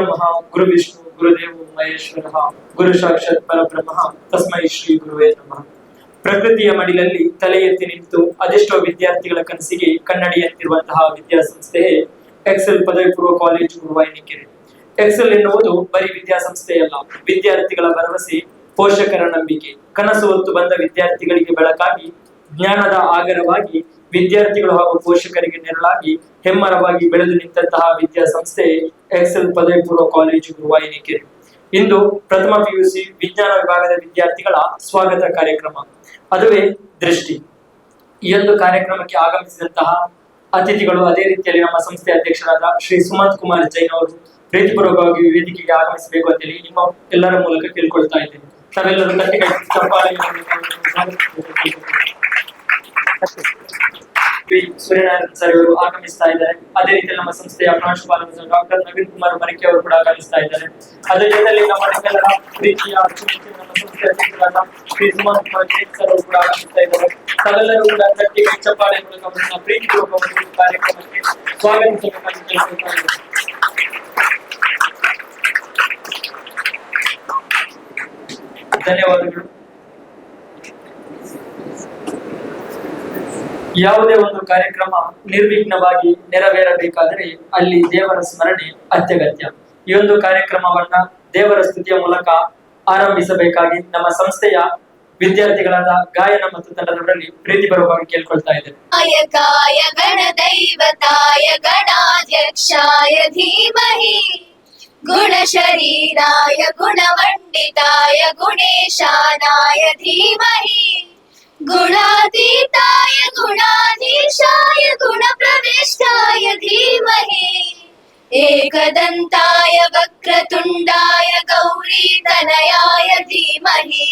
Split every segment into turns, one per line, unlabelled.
ಗುರುಬ್ರಹ್ಮ ಗುರುವಿಷ್ಣು ಗುರುದೇವೋ ಮಹೇಶ್ವರಃ ಗುರು ಸಾಕ್ಷಾತ್ ಪರಬ್ರಹ್ಮ ತಸ್ಮೈ ಶ್ರೀ ಗುರುವೇ ನಮಃ. ಪ್ರಕೃತಿಯ ಮಡಿಲಲ್ಲಿ ತಲೆ ಎತ್ತಿ ನಿಂತು ಅದೆಷ್ಟೋ ವಿದ್ಯಾರ್ಥಿಗಳ ಕನಸಿಗೆ ಕನ್ನಡಿಯಂತಿರುವಂತಹ ವಿದ್ಯಾಸಂಸ್ಥೆಯೇ ಎಕ್ಸೆಲ್ ಪದವಿ ಪೂರ್ವ ಕಾಲೇಜು ಗುರುವಾಯಿನಿಕೆರೆ. ಎಕ್ಸೆಲ್ ಎನ್ನುವುದು ಬರೀ ವಿದ್ಯಾಸಂಸ್ಥೆಯಲ್ಲ, ವಿದ್ಯಾರ್ಥಿಗಳ ಭರವಸೆ, ಪೋಷಕರ ನಂಬಿಕೆ. ಕನಸು ಹೊತ್ತು ಬಂದ ವಿದ್ಯಾರ್ಥಿಗಳಿಗೆ ಬೆಳಕಾಗಿ, ಜ್ಞಾನದ ಆಗರವಾಗಿ, ವಿದ್ಯಾರ್ಥಿಗಳು ಹಾಗೂ ಪೋಷಕರಿಗೆ ನೆರಳಾಗಿ ಹೆಮ್ಮರವಾಗಿ ಬೆಳೆದು ನಿಂತಹ ವಿದ್ಯಾಸಂಸ್ಥೆ ಎಕ್ಸೆಲ್ ಪದವಿ ಪೂರ್ವ ಕಾಲೇಜು ಗುರುವಾಯಿನಿಕೆರೆ. ಇಂದು ಪ್ರಥಮ ಪಿಯುಸಿ ವಿಜ್ಞಾನ ವಿಭಾಗದ ವಿದ್ಯಾರ್ಥಿಗಳ ಸ್ವಾಗತ ಕಾರ್ಯಕ್ರಮ, ಅದುವೇ ದೃಷ್ಟಿ. ಈ ಒಂದು ಕಾರ್ಯಕ್ರಮಕ್ಕೆ ಆಗಮಿಸಿದಂತಹ ಅತಿಥಿಗಳು ಅದೇ ರೀತಿಯಲ್ಲಿ ನಮ್ಮ ಸಂಸ್ಥೆ ಅಧ್ಯಕ್ಷರಾದ ಶ್ರೀ ಸುಮಂತ್ ಕುಮಾರ್ ಜೈನ್ ಅವರು ಪ್ರೀತಿಪೂರ್ವಕವಾಗಿ ವೇದಿಕೆಗೆ ಆಗಮಿಸಬೇಕು ಅಂತೇಳಿ ನಿಮ್ಮ ಎಲ್ಲರ ಮೂಲಕ ಕೇಳ್ಕೊಳ್ತಾ ಇದ್ದೇನೆ. ತಾವೆಲ್ಲರೂ ಸೂರ್ಯನಾರಾಯಣ ಸರ್ ಅವರು ಆಗಮಿಸ್ತಾ ಇದ್ದಾರೆ. ಅದೇ ರೀತಿ ನಮ್ಮ ಸಂಸ್ಥೆಯ ಪ್ರಾಂಶುಪಾಲರು ಡಾಕ್ಟರ್ ನವೀನ್ ಕುಮಾರ್ ಮರಿಕೆ ಅವರು ಕೂಡ ಆಗಮಿಸ್ತಾ ಇದ್ದಾರೆ. ಅದೇ ರೀತಿಯಲ್ಲಿ ನಮ್ಮ ನಿಮ್ಮೆಲ್ಲರ ಪ್ರೀತಿಯ ನಮ್ಮ ಸಂಸ್ಥೆಯ ಅಧ್ಯಕ್ಷರಾದ ಶ್ರೀ ಸುಮಂತ್ ಕುಮಾರ್ ಜೈನ್ ಸರ್ ಅವರು ಕೂಡ ಆಗಮಿಸ್ತಾ ಇದ್ದಾರೆ. ತಾವೆಲ್ಲರೂ ಕೂಡ ಗಟ್ಟಿಗೆ ಚಪ್ಪಾಳೆ ಮೂಲಕ ಅವರನ್ನ ಪ್ರೀತಿಪೂರ್ವಕವಾಗಿ ಕಾರ್ಯಕ್ರಮಕ್ಕೆ ಸ್ವಾಗತಿಸಬೇಕಾಗಿ ಕೇಳಿಕೊಳ್ತಾ ಇದ್ದಾರೆ. ಧನ್ಯವಾದಗಳು. ಯಾವುದೇ ಒಂದು ಕಾರ್ಯಕ್ರಮ ನಿರ್ವಿಘ್ನವಾಗಿ ನೆರವೇರಬೇಕಾದರೆ ಅಲ್ಲಿ ದೇವರ ಸ್ಮರಣೆ ಅತ್ಯಗತ್ಯ. ಈ ಒಂದು ಕಾರ್ಯಕ್ರಮವನ್ನ ದೇವರ ಸ್ತುತಿಯ ಮೂಲಕ ಆರಂಭಿಸಬೇಕಾಗಿ ನಮ್ಮ ಸಂಸ್ಥೆಯ ವಿದ್ಯಾರ್ಥಿಗಳಾದ ಗಾಯನ ಮತ್ತು ತಂಡದವರಲ್ಲಿ ಪ್ರೀತಿಪೂರ್ವಕವಾಗಿ ಕೇಳ್ಕೊಳ್ತಾ ಇದ್ದೇನೆ.
ಕಾಯ ಗಣದೈವತಾಯ ಗಣಾಧ್ಯಕ್ಷಾಯ ಧೀಮಹಿ ಗುಣ ಶರೀರಾಯ ಗುಣವಂಡಿತಾಯ ಗುಣೇಶಾನಾಯ ಧೀಮಹಿ ಗುಣಾತೀತಾಯ ಗುಣಾಧೀಶಾಯ ಗುಣಪ್ರವಿಷ್ಟಾಯ ಧೀಮಹಿ ಏಕದಂತಾಯ ವಕ್ರತುಂಡಾಯ ಗೌರೀತನಯಾಯ ಧೀಮಹಿ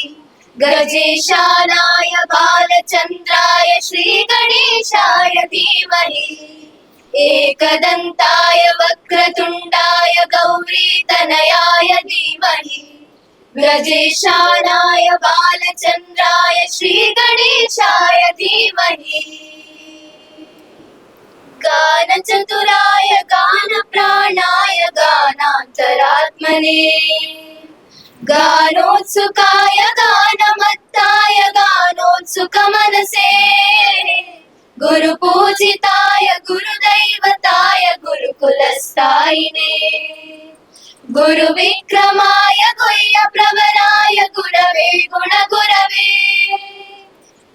ಗಜೇಶಾನಾಯ ಬಾಲಚಂದ್ರಾಯ ಶ್ರೀಗಣೇಶಾಯ ಧೀಮಹಿ ಏಕದಂತಾಯ ವಕ್ರತುಂಡಾಯ ಗೌರೀತನಯಾಯ ಧೀಮಹಿ ಗಜೇಶಾನಾಯ ಬಾಲಚಂದ್ರಾಯ ಶ್ರೀಗಣೇಶಾಯ ಧೀಮಹಿ ಗಾನಚತುರಾಯ ಗಾನಪ್ರಾಣಾಯ ಗಾನಾಂತರಾತ್ಮನೇ ಗಾನೋತ್ಸುಕಾಯ ಗಾನಮತ್ತಾಯ ಗಾನೋತ್ಸುಕ ಮನಸೇ ಗುರುಪೂಜಿತಾಯ ಗುರುದೈವತಾಯ ಗುರುಕುಲಸ್ಥಾಯಿನೇ ಗುರುವಿಕ್ರಮಾಯ ಗುಹ್ಯ ಪ್ರವರಾಯ ಗುರವೇ ಗುಣಗುರವೇ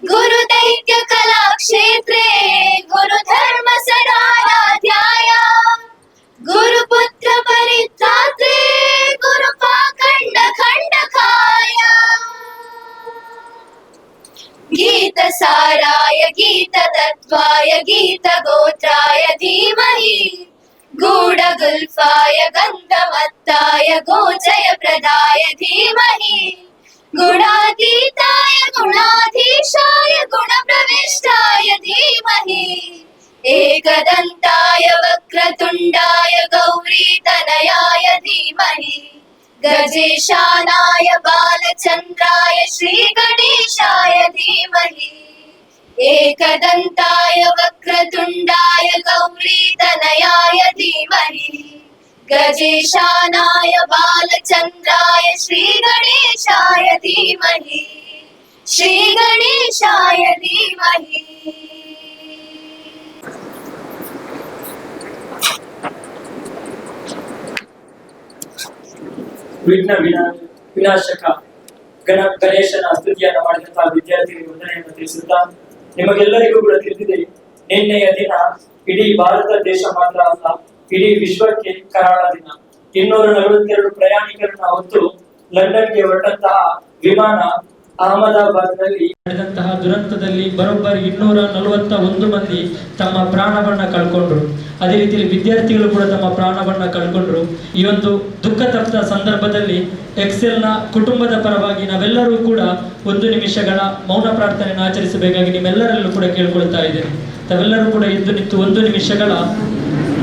ಗುರುದೈತ್ಯ ಕಲಾಕ್ಷೇತ್ರೇ ಗುರುಧರ್ಮ ಸದಾರಾಧ್ಯಾಯ ಗುರುಪುತ್ರ ಪರಿತ್ರಾತ್ರೇ ಗುರುಪಾಖಂಡ ಖಂಡಕಾಯ ಗೀತ ಸಾರಾಯ ಗೀತ ತತ್ವಾಯ ಗೀತ ಗೋತ್ರಾಯ ಧೀಮಹಿ ಗೂಢಗುಲ್ಫಾಯ ಗಂಧಮತ್ತಾಯ ಗೋಚಯ ಪ್ರದಾಯ ಧೀಮಹಿ ಗುಣಾತೀತಾಯ ಗುಣಾಧೀಶಾಯ ಗುಣಪ್ರವಿಷ್ಟಾಯ ಧೀಮಹಿ ಏಕದಂತಾಯ ವಕ್ರತುಂಡಾಯ ಗೌರೀತನಯಾಯ ಧೀಮಹಿ ಗಜೇಶಾನಾಯ ಬಾಲಚಂದ್ರಾಯ ಶ್ರೀಗಣೇಶಾಯ ಧೀಮಹಿ ಏಕದಂತಾಯ ವಕ್ರತುಂಡಾಯ ಗೌರೀತನಯಾಯ ಧೀಮಹಿ ಗಜೇಶಾನಾಯ ಬಾಲಚಂದ್ರಾಯ ಶ್ರೀಗಣೇಶಾಯ ಧೀಮಹಿ ಶ್ರೀಗಣೇಶಾಯ ಧೀಮಹಿ.
ವಿಘ್ನ ವಿನಾಶಕ ಗಣೇಶನ ಸ್ತುತಿಯನ್ನು ಮಾಡಿದಂತಹ ವಿದ್ಯಾರ್ಥಿಗಳಿಗೆ ವಂದನೆಯನ್ನು ತಿಳಿಸುತ್ತಾ, ನಿಮಗೆಲ್ಲರಿಗೂ ಕೂಡ ತಿಳಿದಿದೆ, ನಿನ್ನೆಯ ದಿನ ಇಡೀ ಭಾರತ ದೇಶ ಮಾತ್ರ ಅಲ್ಲ, ಇಡೀ ವಿಶ್ವಕ್ಕೆ ಕರಾಳ ದಿನ. 242 ಪ್ರಯಾಣಿಕರನ್ನ ಹೊತ್ತು ಲಂಡನ್ಗೆ ಹೊರಟಂತಹ ವಿಮಾನ ಅಹಮದಾಬಾದ್ ನಲ್ಲಿ ನಡೆದಂತಹ ದುರಂತದಲ್ಲಿ ಬರೋಬ್ಬರಿ 241 ಮಂದಿ ತಮ್ಮ ಪ್ರಾಣವನ್ನ ಕಳ್ಕೊಂಡ್ರು. ಅದೇ ರೀತಿಯಲ್ಲಿ ವಿದ್ಯಾರ್ಥಿಗಳು ಕೂಡ ತಮ್ಮ ಪ್ರಾಣವನ್ನ ಕಳ್ಕೊಂಡ್ರು. ಈ ಒಂದು ದುಃಖ ತಪ್ತ ಸಂದರ್ಭದಲ್ಲಿ ಎಕ್ಸೆಲ್ನ ಕುಟುಂಬದ ಪರವಾಗಿ ನಾವೆಲ್ಲರೂ ಕೂಡ 1 ನಿಮಿಷಗಳ ಮೌನ ಪ್ರಾರ್ಥನೆಯನ್ನು ಆಚರಿಸಬೇಕಾಗಿ ನಿಮ್ಮೆಲ್ಲರಲ್ಲೂ ಕೂಡ ಕೇಳ್ಕೊಳ್ತಾ ಇದ್ದೇನೆ. ತಾವೆಲ್ಲರೂ ಕೂಡ ಎದ್ದು ನಿಂತು 1 ನಿಮಿಷಗಳ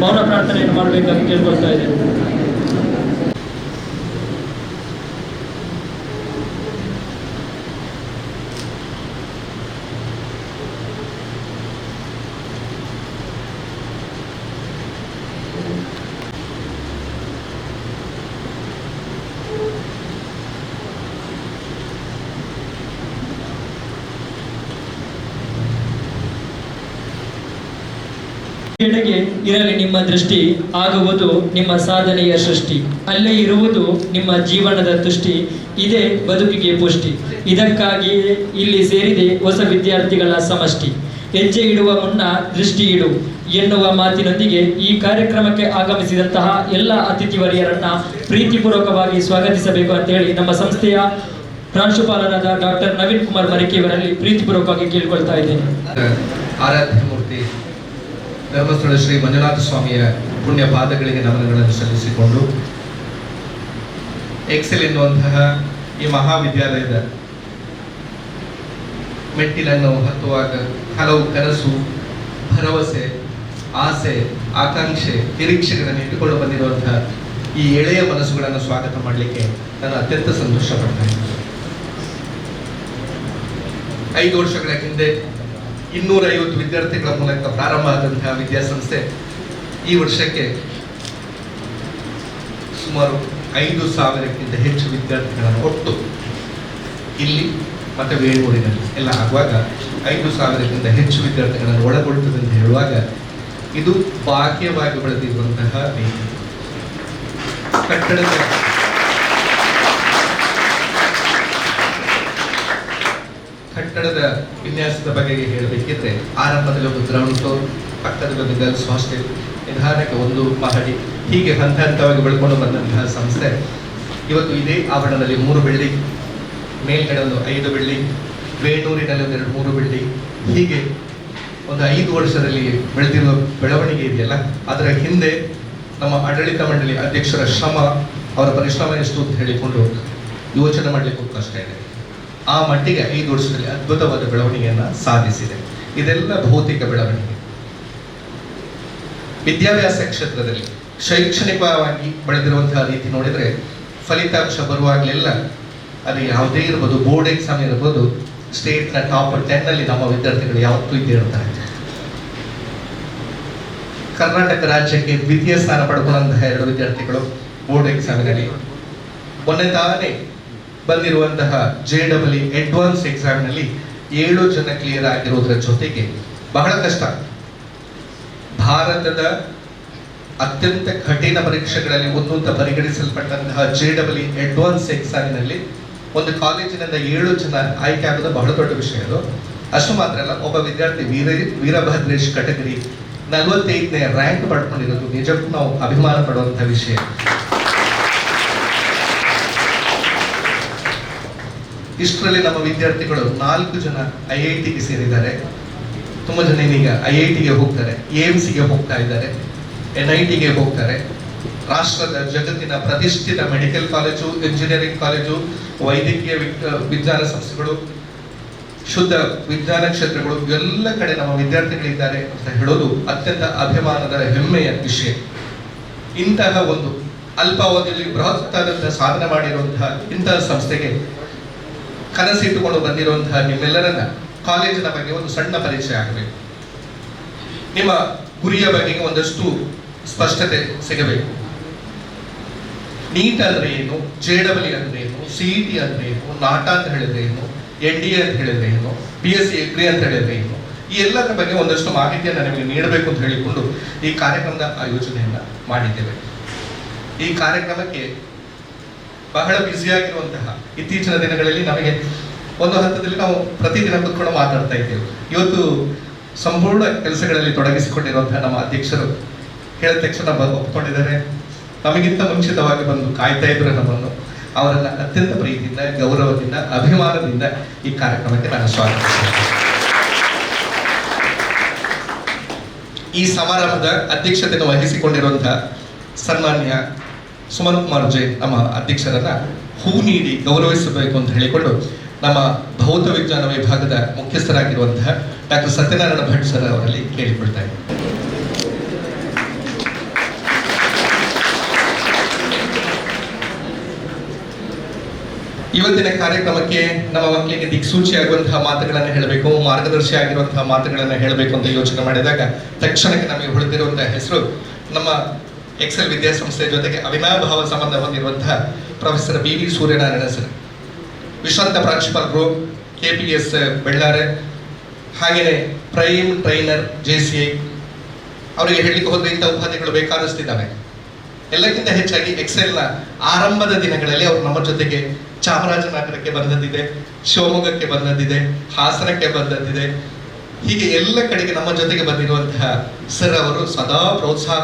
ಮೌನ ಪ್ರಾರ್ಥನೆಯನ್ನು ಮಾಡಬೇಕಾಗಿ ಕೇಳ್ಕೊಳ್ತಾ ಇದ್ದೇನೆ. ಎಡೆಗೆ ಇರಲಿ ನಿಮ್ಮ ದೃಷ್ಟಿ, ಆಗುವುದು ನಿಮ್ಮ ಸಾಧನೆಯ ಸೃಷ್ಟಿ. ಅಲ್ಲೇ ಇರುವುದು ನಿಮ್ಮ ಜೀವನದ ತುಷ್ಟಿ, ಇದೇ ಬದುಕಿಗೆ ಪುಷ್ಟಿ. ಇದಕ್ಕಾಗಿ ಇಲ್ಲಿ ಸೇರಿದೆ ಹೊಸ ವಿದ್ಯಾರ್ಥಿಗಳ ಸಮಷ್ಟಿ. ಹೆಜ್ಜೆ ಇಡುವ ಮುನ್ನ ದೃಷ್ಟಿ ಇಡು ಎನ್ನುವ ಮಾತಿನೊಂದಿಗೆ ಈ ಕಾರ್ಯಕ್ರಮಕ್ಕೆ ಆಗಮಿಸಿದಂತಹ ಎಲ್ಲ ಅತಿಥಿವರಿಯರನ್ನ ಪ್ರೀತಿಪೂರ್ವಕವಾಗಿ ಸ್ವಾಗತಿಸಬೇಕು ಅಂತ ಹೇಳಿ ನಮ್ಮ ಸಂಸ್ಥೆಯ ಪ್ರಾಂಶುಪಾಲರಾದ ಡಾಕ್ಟರ್ ನವೀನ್ ಕುಮಾರ್ ಮರಿಕೆಯವರಲ್ಲಿ ಪ್ರೀತಿಪೂರ್ವಕವಾಗಿ ಕೇಳಿಕೊಳ್ತಾ ಇದ್ದೇನೆ.
ಆರಾಧ್ಯ ಮೂರ್ತಿ ಧರ್ಮಸ್ಥಳ ಶ್ರೀ ಮಂಜುನಾಥ ಸ್ವಾಮಿಯ ಪುಣ್ಯ ಪಾದಗಳಿಗೆ ನಮನಗಳನ್ನು ಸಲ್ಲಿಸಿಕೊಂಡು ಎಕ್ಸೆಲ್ ಎನ್ನುವಂತಹ ಈ ಮಹಾವಿದ್ಯಾಲಯದ ಮೆಟ್ಟಿಲನ್ನು ಹತ್ತುವಾಗ ಹಲವು ಕನಸು, ಭರವಸೆ, ಆಸೆ, ಆಕಾಂಕ್ಷೆ, ನಿರೀಕ್ಷೆಗಳನ್ನು ಇಟ್ಟುಕೊಂಡು ಬಂದಿರುವಂತಹ ಈ ಎಳೆಯ ಮನಸ್ಸುಗಳನ್ನು ಸ್ವಾಗತ ಮಾಡಲಿಕ್ಕೆ ನಾನು ಅತ್ಯಂತ ಸಂತೋಷ ಪಡ್ತಾ ಇದ್ದೀನಿ. 5 ವರ್ಷಗಳ ಹಿಂದೆ 250 ವಿದ್ಯಾರ್ಥಿಗಳ ಮೂಲಕ ಪ್ರಾರಂಭ ಆದಂತಹ ವಿದ್ಯಾಸಂಸ್ಥೆ ಈ ವರ್ಷಕ್ಕೆ ಸುಮಾರು 5,000ಕ್ಕಿಂತ ಹೆಚ್ಚು ವಿದ್ಯಾರ್ಥಿಗಳನ್ನು ಒಟ್ಟು ಇಲ್ಲಿ ಮತ್ತೆ ಬೇಳೂರಿನಲ್ಲಿ ಎಲ್ಲ ಆಗುವಾಗ 5,000ಕ್ಕಿಂತ ಹೆಚ್ಚು ವಿದ್ಯಾರ್ಥಿಗಳನ್ನು ಒಳಗೊಳ್ಳುತ್ತದೆ ಅಂತ ಹೇಳುವಾಗ ಇದು ಭಾಗ್ಯವಾಗಿ ಬೆಳೆದಿರುವಂತಹ ರೀತಿ. ಕಟ್ಟಡದ ವಿನ್ಯಾಸದ ಬಗೆಗೆ ಹೇಳಬೇಕಿದ್ರೆ ಆರಂಭದಲ್ಲಿ ಒಂದು ಗ್ರೌಂಡ್ ಫ್ಲೋರ್, ಪಕ್ಕದಲ್ಲಿ ಒಂದು ಗರ್ಲ್ಸ್ ಹಾಸ್ಟೆಲ್, ನಿಧಾನಕ್ಕೆ ಒಂದು ಮಹಡಿ, ಹೀಗೆ ಹಂತ ಹಂತವಾಗಿ ಬೆಳ್ಕೊಂಡು ಬಂದಂತಹ ಸಂಸ್ಥೆ ಇವತ್ತು ಇದೇ ಆವರಣದಲ್ಲಿ 3 ಬಿಲ್ಡಿಂಗ್, ಮೇಲ್ಗಡೆ ಒಂದು 5 ಬಿಲ್ಡಿಂಗ್, ಬೇಳೂರಿನಲ್ಲಿ ಒಂದು 2-3 ಬಿಲ್ಡಿಂಗ್, ಹೀಗೆ ಒಂದು 5 ವರ್ಷದಲ್ಲಿ ಬೆಳೆದಿರುವ ಬೆಳವಣಿಗೆ ಇದೆಯಲ್ಲ, ಅದರ ಹಿಂದೆ ನಮ್ಮ ಆಡಳಿತ ಮಂಡಳಿ ಅಧ್ಯಕ್ಷರ ಶ್ರಮ, ಅವರ ಪರಿಶ್ರಮ ಎಷ್ಟು ಅಂತ ಹೇಳಿಕೊಂಡು ಯೋಚನೆ ಮಾಡಲಿಕ್ಕೂ ಕಷ್ಟ ಇದೆ. ಆ ಮಟ್ಟಿಗೆ 5 ವರ್ಷದಲ್ಲಿ ಅದ್ಭುತವಾದ ಬೆಳವಣಿಗೆಯನ್ನು ಸಾಧಿಸಿದೆ. ಇದೆಲ್ಲ ಭೌತಿಕ ಬೆಳವಣಿಗೆ. ವಿದ್ಯಾಭ್ಯಾಸ ಕ್ಷೇತ್ರದಲ್ಲಿ ಶೈಕ್ಷಣಿಕವಾಗಿ ಬೆಳೆದಿರುವಂತಹ ರೀತಿ ನೋಡಿದರೆ ಫಲಿತಾಂಶ ಬರುವಾಗಲೆಲ್ಲ ಅದು ಯಾವುದೇ ಇರ್ಬೋದು, ಬೋರ್ಡ್ ಎಕ್ಸಾಮ್ ಇರ್ಬೋದು, ಸ್ಟೇಟ್ನ ಟಾಪ್ 10ನಲ್ಲಿ ನಮ್ಮ ವಿದ್ಯಾರ್ಥಿಗಳು ಯಾವತ್ತೂ ಇದ್ದೇ ಇರ್ತಾರೆ. ಕರ್ನಾಟಕ ರಾಜ್ಯಕ್ಕೆ ದ್ವಿತೀಯ ಸ್ಥಾನ ಪಡ್ಕೊಂಡಂತಹ 2 ವಿದ್ಯಾರ್ಥಿಗಳು ಬೋರ್ಡ್ ಎಕ್ಸಾಮಿನಲ್ಲಿ, ಮೊನ್ನೆ ತಾನೇ ಬಂದಿರುವಂತಹ JEE ಅಡ್ವಾನ್ಸ್ ಎಕ್ಸಾಮ್ನಲ್ಲಿ 7 ಜನ ಕ್ಲಿಯರ್ ಆಗಿರೋದ್ರ ಜೊತೆಗೆ ಬಹಳ ಕಷ್ಟ, ಭಾರತದ ಅತ್ಯಂತ ಕಠಿಣ ಪರೀಕ್ಷೆಗಳಲ್ಲಿ ಒಂದು ಅಂತ ಪರಿಗಣಿಸಲ್ಪಟ್ಟಂತಹ JEE ಅಡ್ವಾನ್ಸ್ ಎಕ್ಸಾಮಿನಲ್ಲಿ ಒಂದು ಕಾಲೇಜಿನಿಂದ 7 ಜನ ಆಯ್ಕೆ ಆಗೋದು ಬಹಳ ದೊಡ್ಡ ವಿಷಯ. ಅದು ಅಷ್ಟು ಮಾತ್ರ ಅಲ್ಲ, ಒಬ್ಬ ವಿದ್ಯಾರ್ಥಿ ವೀರಭದ್ರೇಶ್ ಕಟಗರಿ 45ನೇ ರ್ಯಾಂಕ್ ಪಡ್ಕೊಂಡಿರೋದು ನಿಜಕ್ಕೂ ನಾವು ಅಭಿಮಾನ ಪಡುವಂತಹ ವಿಷಯ. ಇಷ್ಟರಲ್ಲಿ ನಮ್ಮ ವಿದ್ಯಾರ್ಥಿಗಳು 4 ಜನ IITಗೆ ಸೇರಿದ್ದಾರೆ. ತುಂಬ ಜನ ಈಗ IITಗೆ ಹೋಗ್ತಾರೆ, AIMSಗೆ ಹೋಗ್ತಾ ಇದ್ದಾರೆ, NITಗೆ ಹೋಗ್ತಾರೆ. ರಾಷ್ಟ್ರದ ಜಗತ್ತಿನ ಪ್ರತಿಷ್ಠಿತ ಮೆಡಿಕಲ್ ಕಾಲೇಜು, ಇಂಜಿನಿಯರಿಂಗ್ ಕಾಲೇಜು, ವೈದ್ಯಕೀಯ ವಿಜ್ಞಾನ ಸಂಸ್ಥೆಗಳು, ಶುದ್ಧ ವಿಜ್ಞಾನ ಕ್ಷೇತ್ರಗಳು, ಎಲ್ಲ ಕಡೆ ನಮ್ಮ ವಿದ್ಯಾರ್ಥಿಗಳಿದ್ದಾರೆ ಅಂತ ಹೇಳೋದು ಅತ್ಯಂತ ಅಭಿಮಾನದ ಹೆಮ್ಮೆಯ ವಿಷಯ. ಇಂತಹ ಒಂದು ಅಲ್ಪಾವಧಿಯಲ್ಲಿ ಬೃಹತ್ತಾದಂತಹ ಸಾಧನೆ ಮಾಡಿರುವಂತಹ ಇಂತಹ ಸಂಸ್ಥೆಗೆ ಕನಸಿಟ್ಟುಕೊಂಡು ಬಂದಿರುವಂತಹ ನಿಮ್ಮೆಲ್ಲರನ್ನ ಕಾಲೇಜಿನ ಬಗ್ಗೆ ಒಂದು ಸಣ್ಣ ಪರಿಚಯ ಆಗಬೇಕು. ನಿಮ್ಮ ಗುರಿಯ ಬಗ್ಗೆ ಒಂದಷ್ಟು ಸ್ಪಷ್ಟತೆ ಸಿಗಬೇಕು. ನೀಟ್ ಅಂದ್ರೆ ಏನು, JEE ಅಂದ್ರೆ ಏನು, CET ಅಂದ್ರೆ ಏನು, ನಾಟ ಅಂತ ಹೇಳಿದ್ರೆ ಏನು, NDA ಅಂತ ಹೇಳಿದ್ರೆ ಏನು, BSc Agri ಅಂತ ಹೇಳಿದ್ರೆ ಏನು, ಈ ಎಲ್ಲದರ ಬಗ್ಗೆ ಒಂದಷ್ಟು ಮಾಹಿತಿಯನ್ನು ನಿಮಗೆ ನೀಡಬೇಕು ಅಂತ ಹೇಳಿಕೊಂಡು ಈ ಕಾರ್ಯಕ್ರಮದ ಆಯೋಜನೆಯನ್ನ ಮಾಡಿದ್ದೇವೆ. ಈ ಕಾರ್ಯಕ್ರಮಕ್ಕೆ ಬಹಳ ಬ್ಯುಸಿಯಾಗಿರುವಂತಹ ಇತ್ತೀಚಿನ ದಿನಗಳಲ್ಲಿ ನಮಗೆ ಒಂದು ಹಂತದಲ್ಲಿ ನಾವು ಪ್ರತಿದಿನ ಕೂತ್ಕೊಂಡು ಮಾತಾಡ್ತಾ ಇದ್ದೇವೆ. ಇವತ್ತು ಸಂಪೂರ್ಣ ಕೆಲಸಗಳಲ್ಲಿ ತೊಡಗಿಸಿಕೊಂಡಿರುವಂತಹ ನಮ್ಮ ಅಧ್ಯಕ್ಷರು ಹೇಳಿದ ತಕ್ಷಣ ಒಪ್ಪಿಕೊಂಡಿದ್ದಾರೆ. ನಮಗಿಂತ ಮುಂಚಿತವಾಗಿ ಬಂದು ಕಾಯ್ತಾ ಇದ್ರು ನಮ್ಮನ್ನು. ಅವರನ್ನ ಅತ್ಯಂತ ಪ್ರೀತಿಯಿಂದ, ಗೌರವದಿಂದ, ಅಭಿಮಾನದಿಂದ ಈ ಕಾರ್ಯಕ್ರಮಕ್ಕೆ ನಾನು ಸ್ವಾಗತಿಸ್ತೇನೆ. ಈ ಸಮಾರಂಭದ ಅಧ್ಯಕ್ಷತೆಯನ್ನು ವಹಿಸಿಕೊಂಡಿರುವಂತಹ ಸನ್ಮಾನ್ಯ ಸುಮನ್ ಕುಮಾರ್ ಜೈನ್ ನಮ್ಮ ಅಧ್ಯಕ್ಷರನ್ನ ಹೂ ನೀಡಿ ಗೌರವಿಸಬೇಕು ಅಂತ ಹೇಳಿಕೊಂಡು ನಮ್ಮ ಭೌತ ವಿಜ್ಞಾನ ವಿಭಾಗದ ಮುಖ್ಯಸ್ಥರಾಗಿರುವಂತಹ ಡಾಕ್ಟರ್ ಸತ್ಯನಾರಾಯಣ ಭಟ್ ಸರ್ ಅವರಲ್ಲಿ ಕೇಳಿಕೊಳ್ತಾ ಇದ್ದೀನಿ. ಇವತ್ತಿನ ಕಾರ್ಯಕ್ರಮಕ್ಕೆ ನಮ್ಮ ಮಕ್ಕಳಿಗೆ ದಿಕ್ಸೂಚಿ ಆಗುವಂತಹ ಮಾತುಗಳನ್ನು ಹೇಳಬೇಕು, ಮಾರ್ಗದರ್ಶಿ ಆಗಿರುವಂತಹ ಮಾತುಗಳನ್ನು ಹೇಳಬೇಕು ಅಂತ ಯೋಚನೆ ಮಾಡಿದಾಗ ತಕ್ಷಣಕ್ಕೆ ನಮಗೆ ಹೊಳೆದಿರುವಂತಹ ಹೆಸರು ನಮ್ಮ ಎಕ್ಸೆಲ್ ವಿದ್ಯಾಸಂಸ್ಥೆ ಜೊತೆಗೆ ಅವಿನಾಭಾವ ಸಂಬಂಧ ಹೊಂದಿರುವಂತಹ ಪ್ರೊಫೆಸರ್ BV ಸೂರ್ಯನಾರಾಯಣ ಸರ್, ವಿಶ್ರಾಂತ ಪ್ರಾಂಶುಪಾಲರು KPS ಬೆಳ್ಳಾರೆ, ಹಾಗೆಯೇ ಪ್ರೈಮ್ ಟ್ರೈನರ್ JCI ಅವರಿಗೆ ಹೇಳಲಿಕ್ಕೆ ಹೋದ್ರೆ ಇಂಥ ಉಪಾಧಿಗಳು ಬೇಕಾದಷ್ಟಿದ್ದಾವೆ. ಎಲ್ಲಕ್ಕಿಂತ ಹೆಚ್ಚಾಗಿ ಎಕ್ಸೆಲ್ನ ಆರಂಭದ ದಿನಗಳಲ್ಲಿ ಅವರು ನಮ್ಮ ಜೊತೆಗೆ ಚಾಮರಾಜನಗರಕ್ಕೆ ಬಂದದ್ದಿದೆ, ಶಿವಮೊಗ್ಗಕ್ಕೆ ಬಂದದ್ದಿದೆ, ಹಾಸನಕ್ಕೆ ಬಂದದ್ದಿದೆ. ಹೀಗೆ ಎಲ್ಲ ಕಡೆಗೆ ನಮ್ಮ ಜೊತೆಗೆ ಬಂದಿರುವಂತಹ ಸರ್ ಅವರು ಸದಾ ಪ್ರೋತ್ಸಾಹ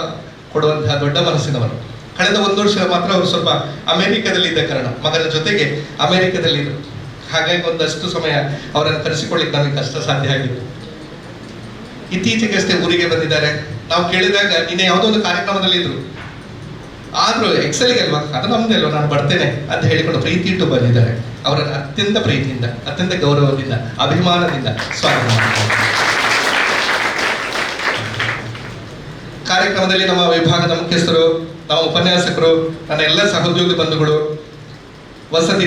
ಕೊಡುವಂತಹ ದೊಡ್ಡ ಮನಸ್ಸಿನವರು. ಕಳೆದ 1 ವರ್ಷ ಮಾತ್ರ ಅವರು ಸ್ವಲ್ಪ ಅಮೆರಿಕದಲ್ಲಿ ಇದ್ದ ಕಾರಣ ಮಗನ ಜೊತೆಗೆ ಅಮೆರಿಕದಲ್ಲಿ ಇದ್ರು. ಹಾಗಾಗಿ ಒಂದಷ್ಟು ಸಮಯ ಅವರನ್ನು ಕರೆಸಿಕೊಳ್ಳಿಕ್ಕೆ ನಮಗೆ ಕಷ್ಟ ಸಾಧ್ಯ ಆಗಿತ್ತು. ಇತ್ತೀಚೆಗಷ್ಟೇ ಊರಿಗೆ ಬಂದಿದ್ದಾರೆ. ನಾವು ಕೇಳಿದಾಗ ನಿನ್ನೆ ಯಾವುದೋ ಒಂದು ಕಾರ್ಯಕ್ರಮದಲ್ಲಿ ಇದ್ರು, ಆದ್ರೂ ಎಕ್ಸೆಲ್ಗೆ ಅಲ್ವಾ, ಅದು ನಮ್ದೇ ಅಲ್ವಾ, ನಾನು ಬರ್ತೇನೆ ಅಂತ ಹೇಳಿಕೊಂಡು ಪ್ರೀತಿ ಇಟ್ಟು ಬಂದಿದ್ದಾರೆ. ಅವರನ್ನು ಅತ್ಯಂತ ಪ್ರೀತಿಯಿಂದ, ಅತ್ಯಂತ ಗೌರವದಿಂದ, ಅಭಿಮಾನದಿಂದ ಸ್ವಾಗತ ಮಾಡ್ತಾರೆ. ಕಾರ್ಯಕ್ರಮದಲ್ಲಿ ನಮ್ಮ ವಿಭಾಗದ ಮುಖ್ಯಸ್ಥರು, ನಮ್ಮ ಉಪನ್ಯಾಸಕರು, ನನ್ನ ಎಲ್ಲ ಸಹೋದ್ಯೋಗಿ ಬಂಧುಗಳು, ವಸತಿ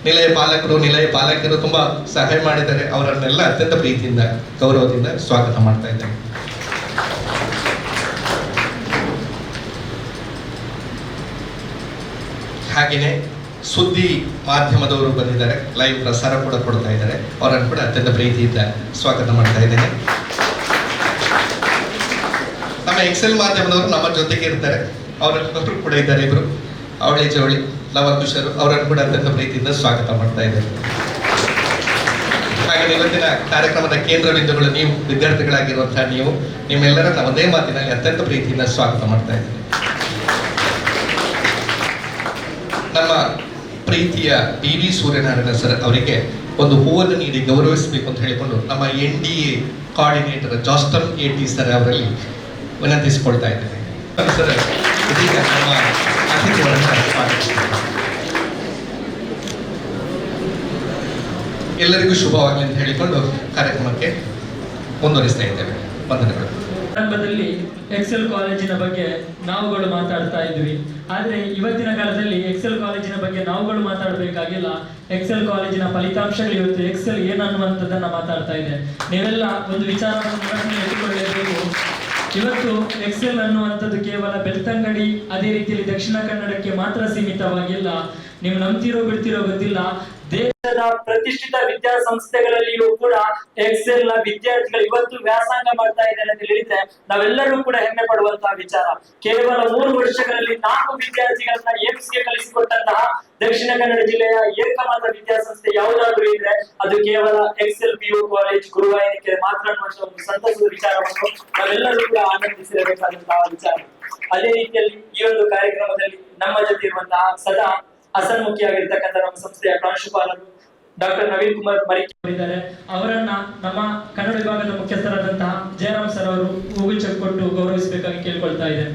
ನಿಲಯ ಪಾಲಕರು ತುಂಬಾ ಸಹಾಯ ಮಾಡಿದ್ದಾರೆ. ಅವರನ್ನೆಲ್ಲ ಅತ್ಯಂತ ಪ್ರೀತಿಯಿಂದ, ಗೌರವದಿಂದ ಸ್ವಾಗತ ಮಾಡ್ತಾ ಇದ್ದೇನೆ. ಹಾಗೆಯೇ ಸುದ್ದಿ ಮಾಧ್ಯಮದವರು ಬಂದಿದ್ದಾರೆ, ಲೈವ್ ಪ್ರಸಾರ ಕೂಡ ಕೊಡ್ತಾ ಇದ್ದಾರೆ. ಅವರನ್ನು ಕೂಡ ಅತ್ಯಂತ ಪ್ರೀತಿಯಿಂದ ಸ್ವಾಗತ ಮಾಡ್ತಾ ಇದ್ದೇನೆ. ನಮ್ಮ ಎಕ್ಸೆಲ್ ಮಾಧ್ಯಮದವರು ನಮ್ಮ ಜೊತೆಗೆ ಇರ್ತಾರೆ, ಅವರು ಕೂಡ ಇದ್ದಾರೆ. ಇಬ್ರು ಅವಳಿ ಜವಳಿ ಲವಕುಶರು, ಅವರನ್ನು ಕೂಡ ಅತ್ಯಂತ ಪ್ರೀತಿಯಿಂದ ಸ್ವಾಗತ ಮಾಡ್ತಾ ಇದ್ದೇನೆ. ಹಾಗೆ ಇವತ್ತಿನ ಕಾರ್ಯಕ್ರಮದ ಕೇಂದ್ರ ಬಿಂದುಗಳು ನೀವು, ವಿದ್ಯಾರ್ಥಿಗಳಾಗಿರುವಂತಹ ನೀವು, ನಿಮ್ಮೆಲ್ಲರನ್ನ ಒಂದೇ ಮಾತಿನಲ್ಲಿ ಅತ್ಯಂತ ಪ್ರೀತಿಯಿಂದ ಸ್ವಾಗತ ಮಾಡ್ತಾ ಇದ್ದೇನೆ. ನಮ್ಮ ಪ್ರೀತಿಯ BV ಸೂರ್ಯನಾರಾಯಣ ಸರ್ ಅವರಿಗೆ ಒಂದು ಹೂವನ್ನು ನೀಡಿ ಗೌರವಿಸಬೇಕು ಅಂತ ಹೇಳಿಕೊಂಡು ನಮ್ಮ NDA ಕೋಆರ್ಡಿನೇಟರ್ ಜಾಸ್ಟನ್ AT ಸರ್ ಅವರಲ್ಲಿ ವಿನಂತಿಸಿಕೊಳ್ತಾ ಇದ್ದೇನೆ. ಸರ್ ಇದೀಗ ನಮ್ಮ ಅತಿಥಿಗಳನ್ನು ಸ್ವಾಗತಿಸಿದ್ದೇನೆ. ಎಲ್ಲರಿಗೂ ಶುಭವಾಗಲಿ ಅಂತ ಹೇಳಿಕೊಂಡು ಕಾರ್ಯಕ್ರಮಕ್ಕೆ ಮುಂದುವರಿಸ್ತಾ ಇದ್ದೇವೆ. ವಂದನೆಗಳು.
ಸಂದರ್ಭದಲ್ಲಿ ಎಕ್ಸೆಲ್ ಕಾಲೇಜಿನ ಬಗ್ಗೆ ನಾವುಗಳು ಮಾತಾಡ್ತಾ ಇದ್ವಿ. ಆದ್ರೆ ಇವತ್ತಿನ ಕಾಲದಲ್ಲಿ ಎಕ್ಸೆಲ್ ಕಾಲೇಜಿನ ಬಗ್ಗೆ ನಾವುಗಳು ಮಾತಾಡಬೇಕಾಗಿಲ್ಲ. ಎಕ್ಸೆಲ್ ಕಾಲೇಜಿನ ಫಲಿತಾಂಶಗಳು ಇವತ್ತು ಎಕ್ಸೆಲ್ ಏನನ್ನುವಂಥದ್ದನ್ನ ಮಾತಾಡ್ತಾ ಇದೆ. ನೀವೆಲ್ಲ ಒಂದು ವಿಚಾರವನ್ನು ಎತ್ತಿಕೊಳ್ಳಬೇಕು. ಇವತ್ತು ಎಕ್ಸೆಲ್ ಅನ್ನುವಂಥದ್ದು ಕೇವಲ ಬೆಳ್ತಂಗಡಿ, ಅದೇ ರೀತಿಯಲ್ಲಿ ದಕ್ಷಿಣ ಕನ್ನಡಕ್ಕೆ ಮಾತ್ರ ಸೀಮಿತವಾಗಿಲ್ಲ. ನೀವು ನಂಬ್ತಿರೋ ಬಿಡ್ತಿರೋ ಗೊತ್ತಿಲ್ಲ, ದೇಶದ ಪ್ರತಿಷ್ಠಿತ ವಿದ್ಯಾಸಂಸ್ಥೆಗಳಲ್ಲಿಯೂ ಕೂಡ ಎಕ್ಸೆಲ್ ನ ವಿದ್ಯಾರ್ಥಿಗಳು ಇವತ್ತು ವ್ಯಾಸಂಗ ಮಾಡ್ತಾ ಇದ್ದಾರೆ ಅಂತ ಹೇಳಿದ್ರೆ ನಾವೆಲ್ಲರೂ ಕೂಡ ಹೆಮ್ಮೆ ಪಡುವಂತಹ ವಿಚಾರ. ಕೇವಲ 3 ವರ್ಷಗಳಲ್ಲಿ 4 ವಿದ್ಯಾರ್ಥಿಗಳನ್ನ ಗೆ ಕಲಿಸಿಕೊಟ್ಟಂತಹ ದಕ್ಷಿಣ ಕನ್ನಡ ಜಿಲ್ಲೆಯ ಏಕಮಾತ್ರ ವಿದ್ಯಾಸಂಸ್ಥೆ ಯಾವುದಾದ್ರೂ ಇದ್ರೆ ಅದು ಕೇವಲ ಎಕ್ಸೆಲ್ PU ಕಾಲೇಜ್ ಗುರುವಾಯೂರಿಗೆ ಮಾತ್ರ ಅನ್ನುವಂತ ಒಂದು ಸಂತಸದ ವಿಚಾರವನ್ನು ನಾವೆಲ್ಲರೂ ಕೂಡ ಆನಂದಿಸಿರಬೇಕಾದಂತಹ ವಿಚಾರ. ಅದೇ ರೀತಿಯಲ್ಲಿ ಈ ಒಂದು ಕಾರ್ಯಕ್ರಮದಲ್ಲಿ ನಮ್ಮ ಜೊತೆ ಇರುವಂತಹ ಸದಾ ಹಸನ್ಮುಖಿಯಾಗಿರ್ತಕ್ಕಂಥ ನಮ್ಮ ಸಂಸ್ಥೆಯ ಪ್ರಾಂಶುಪಾಲರು ಡಾಕ್ಟರ್ ನವೀನ್ ಕುಮಾರ್ ಮರಿಕೆ ಅವರಿದ್ದಾರೆ. ಅವರನ್ನ ನಮ್ಮ ಕನ್ನಡ ವಿಭಾಗದ ಮುಖ್ಯಸ್ಥರಾದಂತಹ ಜಯರಾಮ್ ಸರ್ ಅವರು ಹೂವು ಚೆಕ್ ಕೊಟ್ಟು ಗೌರವಿಸಬೇಕಾಗಿ ಕೇಳ್ಕೊಳ್ತಾ ಇದ್ದೇನೆ.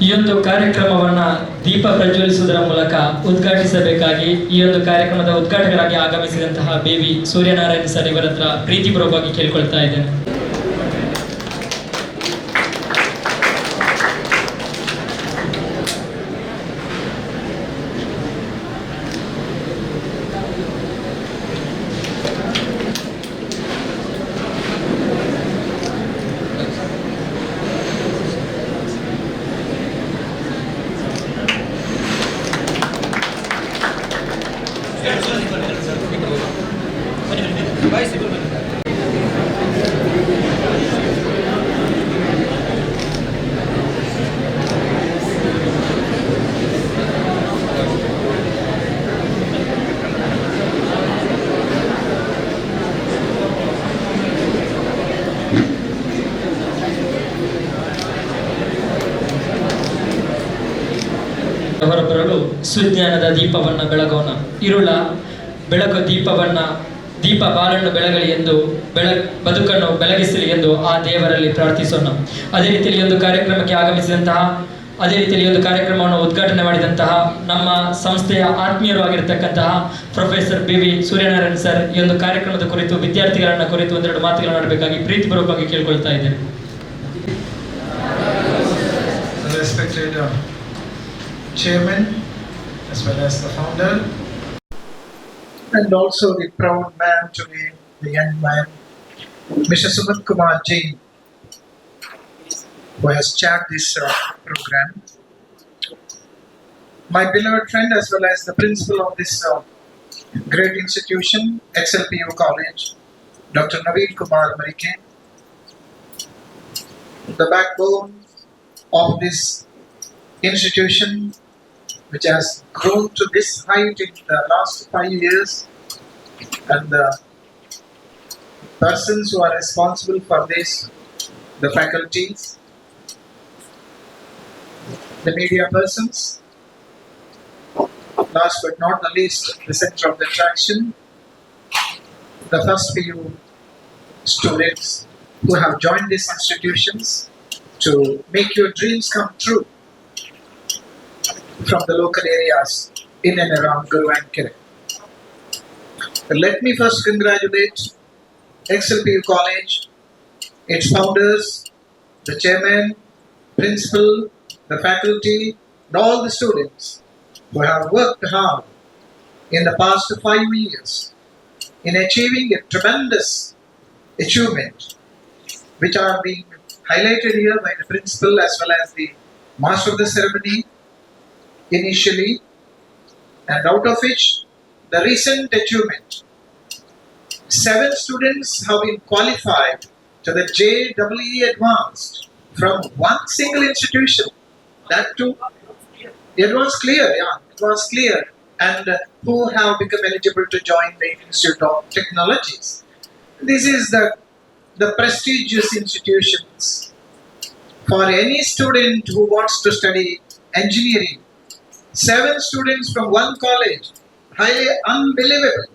ಈ ಒಂದು ಕಾರ್ಯಕ್ರಮವನ್ನ ದೀಪ ಪ್ರಜ್ವಲಿಸುವುದರ ಮೂಲಕ ಉದ್ಘಾಟಿಸಬೇಕಾಗಿ ಈ ಒಂದು ಕಾರ್ಯಕ್ರಮದ ಉದ್ಘಾಟಕರಾಗಿ ಆಗಮಿಸಿದಂತಹ BV ಸೂರ್ಯನಾರಾಯಣ ಸರ್ ಇವರ ಹತ್ರ ಪ್ರೀತಿಪೂರ್ವಕವಾಗಿ ಕೇಳ್ಕೊಳ್ತಾ ಇದ್ದೇನೆ. ಹೊರಬರಲು ಸುಜ್ಞಾನದ ದೀಪವನ್ನ ಬೆಳಗೋಣ. ಇರುಳ ಬೆಳಕು ದೀಪ ಬಾಳನ್ನು ಬೆಳಗಲಿ ಎಂದು ಬದುಕನ್ನು ಬೆಳಗಿಸಲಿ ಎಂದು ಆ ದೇವರಲ್ಲಿ ಪ್ರಾರ್ಥಿಸೋಣ. ಅದೇ ರೀತಿಯಲ್ಲಿ ಒಂದು ಕಾರ್ಯಕ್ರಮಕ್ಕೆ ಆಗಮಿಸಿದಂತಹ, ಅದೇ ರೀತಿಯಲ್ಲಿ ಒಂದು ಕಾರ್ಯಕ್ರಮವನ್ನು ಉದ್ಘಾಟನೆ ಮಾಡಿದಂತಹ ನಮ್ಮ ಸಂಸ್ಥೆಯ ಆತ್ಮೀಯರು ಆಗಿರತಕ್ಕಂತಹ ಪ್ರೊಫೆಸರ್ BV ಸೂರ್ಯನಾರಾಯಣ ಸರ್ ಈ ಒಂದು ಕಾರ್ಯಕ್ರಮದ ಕುರಿತು ವಿದ್ಯಾರ್ಥಿಗಳನ್ನ ಕುರಿತು ಒಂದೆರಡು ಮಾತುಗಳನ್ನು ಆಡಬೇಕಾಗಿ ಪ್ರೀತಿಪೂರ್ವಕವಾಗಿ ಕೇಳ್ಕೊಳ್ತಾ ಇದ್ದೇನೆ.
Chairman as well as the founder, and also the proud man today, the young man, Mr. Sumit Kumar Jain, who has chaired this program. my beloved friend as well as the principal of this great institution, XLPU College, Dr. Naveen Kumar Marike, the backbone of this institution, which has grown to this height in the last 5 years, and the persons who are responsible for this, the faculties, the media persons, last but not the least, the center of the attraction, the first few students who have joined these institutions to make your dreams come true from the local areas in and around Guru and Kere. Let me first congratulate XLPU College, its founders, the chairman, principal, the faculty, and all the students who have worked hard in the past 5 years in achieving a tremendous achievement, which are being highlighted here by the principal as well as the master of the ceremony initially, and out of which the recent achievement, 7 students have been qualified to the JEE Advanced from one single institution. That too, it was clear, and who have become eligible to join the Institute of Technologies. This is the prestigious institutions for any student who wants to study engineering. 7 students from one college, highly unbelievable,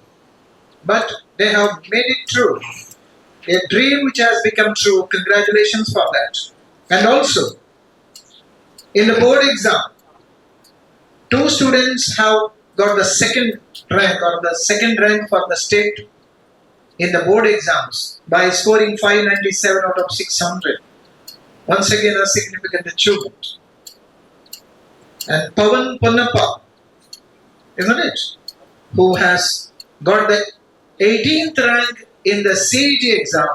but they have made it true. A dream which has become true. Congratulations for that. And also, in the board exam, 2 students have got the second rank for the state in the board exams by scoring 597 out of 600. Once again, a significant achievement. And Pavan Ponnappa, isn't it, who has got the 18th rank in the CET exam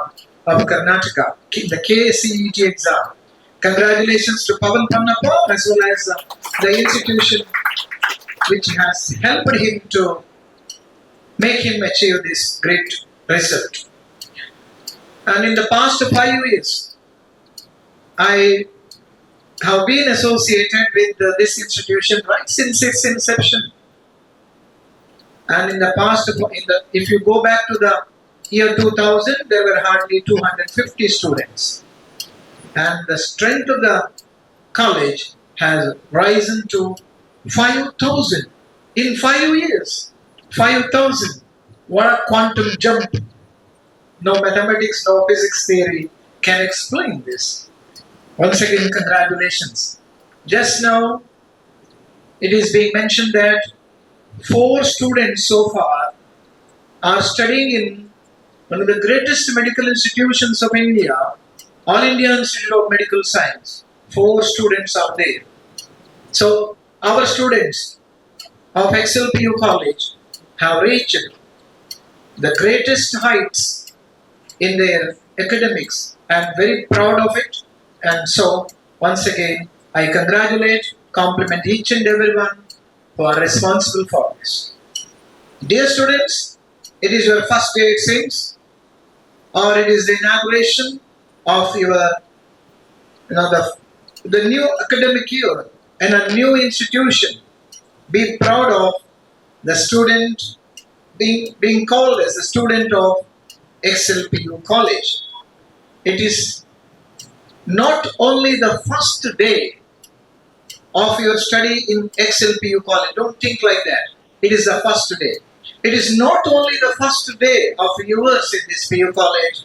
of Karnataka, the KCET exam. Congratulations to Pavan Ponnappa as well as the institution which has helped him to make him achieve this great result. And in the past 5 years, I have been associated with this institution right since its inception. And in the past, if you go back to the year 2000, there were hardly 250 students. And the strength of the college has risen to 5,000 in 5 years. 5,000. What a quantum jump. No mathematics, no physics theory can explain this. Once again, congratulations. Just now, it is being mentioned that 4 students so far are studying in one of the greatest medical institutions of India, All India Institute of Medical Science. 4 students are there. So, our students of XLPU College have reached the greatest heights in their academics. I am very proud of it. And so, once again, I congratulate, compliment each and everyone who are responsible for this. Dear students, it is your first day, it seems, or it is the inauguration of your, the new academic year and a new institution. Be proud of the student being called as the student of XLPU College. It is not only the first day of your study in XLPU College. Don't think like that. It is the first day. It is not only the first day of yours in this PU College.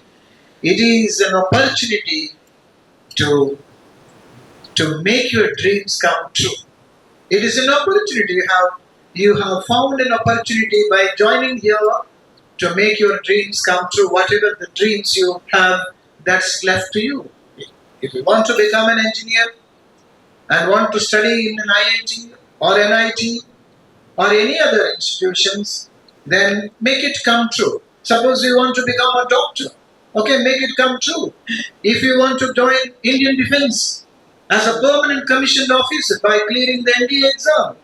It is an opportunity to make your dreams come true. It is an opportunity. You have found an opportunity by joining here to make your dreams come true. Whatever the dreams you have, that's left to you. If you want to become an engineer and want to study in an IIT or NIT or any other institutions, then make it come true. Suppose you want to become a doctor, okay, make it come true. If you want to join Indian Defence as a permanent commissioned officer by clearing the NDA exam,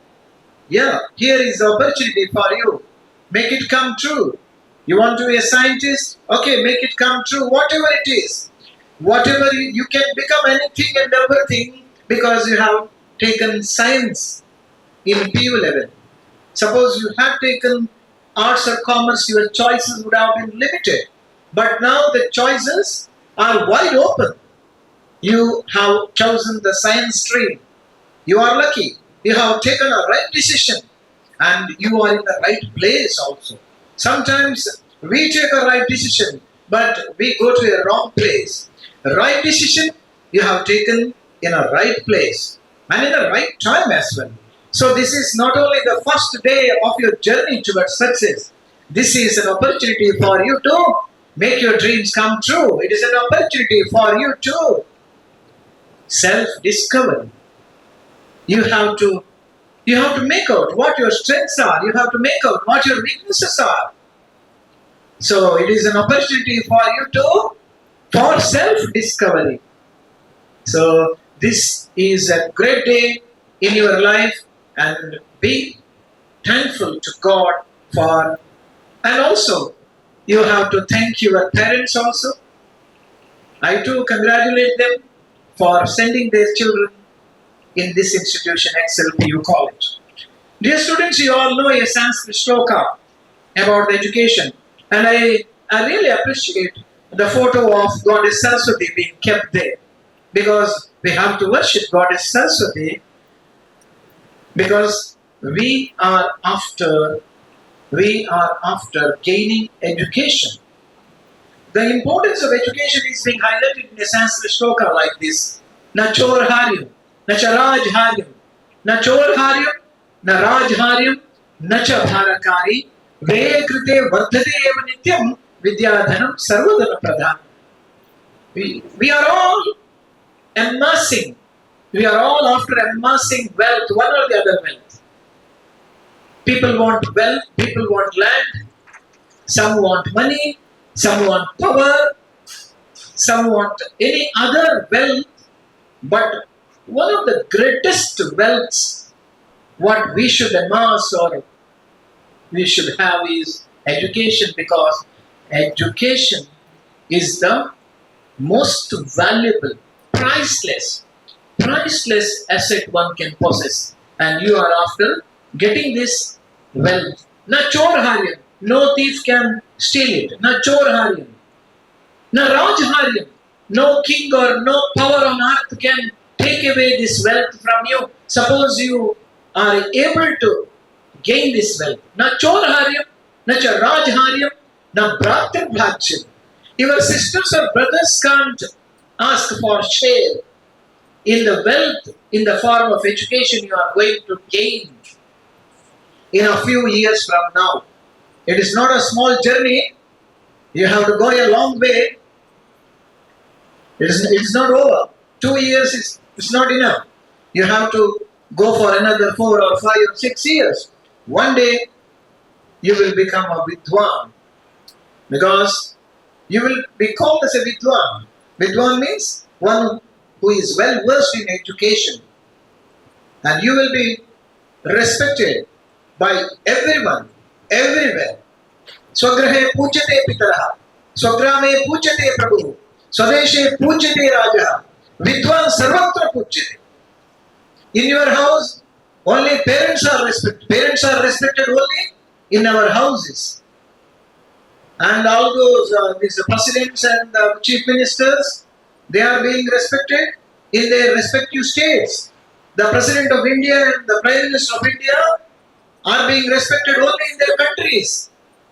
Yeah, here is the opportunity for you. Make it come true. You want to be a scientist? Okay, make it come true. Whatever it is. Whatever you can become anything and everything because you have taken science in PU level. Suppose you have taken arts or commerce, your choices would have been limited. But now the choices are wide open. You have chosen the science stream. You are lucky. You have taken a right decision and you are in the right place also. Sometimes we take a right decision, but we go to a wrong place. The right decision you have taken in a right place and in the right time as well. So this is not only the first day of your journey towards success. This is an opportunity for you to make your dreams come true. It is an opportunity for you to self-discovery. You have to make out what your strengths are. You have to make out what your weaknesses are. So it is an opportunity for you for self-discovery. So this is a great day in your life and be thankful to God for, and also you have to thank your parents also. I too congratulate them for sending their children in this institution, 𝐿𝐴 College. Dear students, you all know a Sanskrit shloka about the education, and I really appreciate the photo of Goddess Saraswati being kept there, because we have to worship Goddess Saraswati, because we are after gaining education. The importance of education is being highlighted in a Sanskrit shloka like this: Na chor haryam, na cha raj haryam, na chor haryam, na raj haryam, na cha bharakari, ve krite vardhate eva nityam vidyadhanam sarvadana pradhanam. We are all amassing, we are all after amassing wealth, one or the other wealth. People want wealth, people want land, some want money, some want power, some want any other wealth, but one of the greatest wealths what we should amass or we should have is education, because education is the most valuable, priceless asset one can possess, and you are after getting this wealth. Na chor haryam, no thief can steal it. Na chor haryam. Na raj haryam, no king or no power on earth can take away this wealth from you. Suppose you are able to gain this wealth. Na chor haryam, na cha raj haryam, na bhratar bhajyam. Your sisters or brothers can't ask for share in the wealth in the form of education you are going to gain in a few years from now. It is not a small journey. You have to go a long way. It is not over. 2 years is not enough. You have to go for another 4 or 5 or 6 years. One day you will become a vidwan, because you will be called as a vidwan. Vidwan means one who is well versed in education, and you will be respected by everyone, everywhere. Swagrahe pujyate pitaraha, swagrame pujyate prabhu, swadeshe pujyate rajaha, vidwan sarvatra pujyate. In your house, only parents are respected. Parents are respected only in our houses. And all those these presidents and chief ministers, they are being respected in their respective states. The President of India and the Prime Minister of India are being respected only in their countries.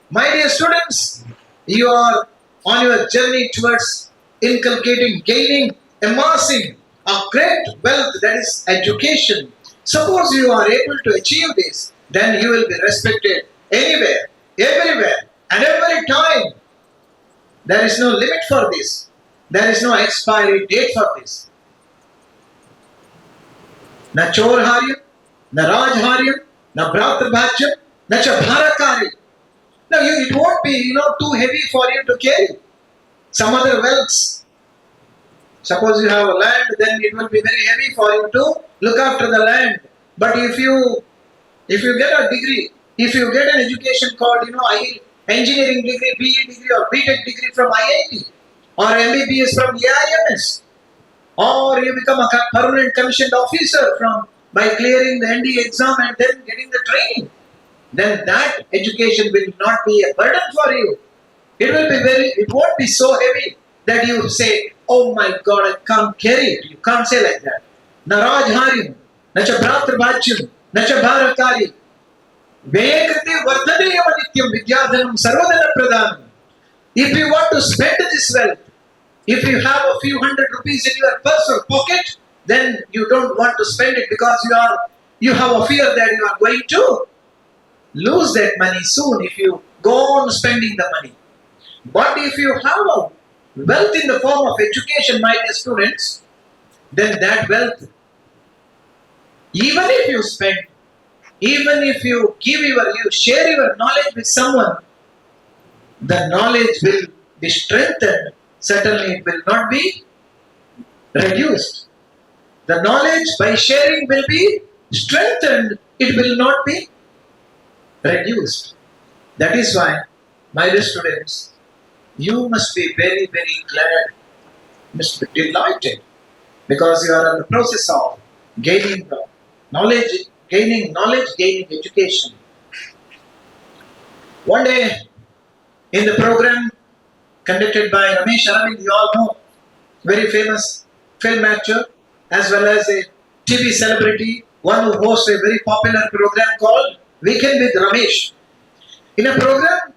My dear students, you are on your journey towards inculcating, gaining, amassing a great wealth, that is education. Suppose you are able to achieve this, then you will be respected anywhere, everywhere, and every time. There is no limit for this. There is no expiry date for this. Na chor haryam, na raj haryam, na bhratar bhajyam, na cha bharakari. Now it won't be too heavy for you to carry. Some other wealths. Suppose you have a land, then it will be very heavy for you to look after the land. But if you If you get a degree, if you get an education called, engineering degree, BE degree or BTech degree from IIT or MBBS from AIMS, or you become a permanent commissioned officer by clearing the ND exam and then getting the training, then that education will not be a burden for you. It won't be so heavy that you say, oh my God, I can't carry it. You can't say like that. Na rajharim, na cha bhratrabhajyam, na cha bharakari. Vayakati vardhaneyam anityam vidyadhanam sarvadana pradhanam. If you want to spend this wealth, if you have a few hundred rupees in your purse or pocket, then you don't want to spend it because you have a fear that you are going to lose that money soon if you go on spending the money. But if you have a wealth in the form of education, my dear students, then that wealth, even if you spend, even if you you share your knowledge with someone, the knowledge will be strengthened. Certainly it will not be reduced. The knowledge by sharing will be strengthened. It will not be reduced. That is why, my dear students, you must be very, very glad, must be delighted, because you are in the process of gaining knowledge, gaining education. One day, in the program conducted by Ramesh Aravind, you all know, very famous film actor, as well as a TV celebrity, one who hosts a very popular program called Weekend with Ramesh. In a program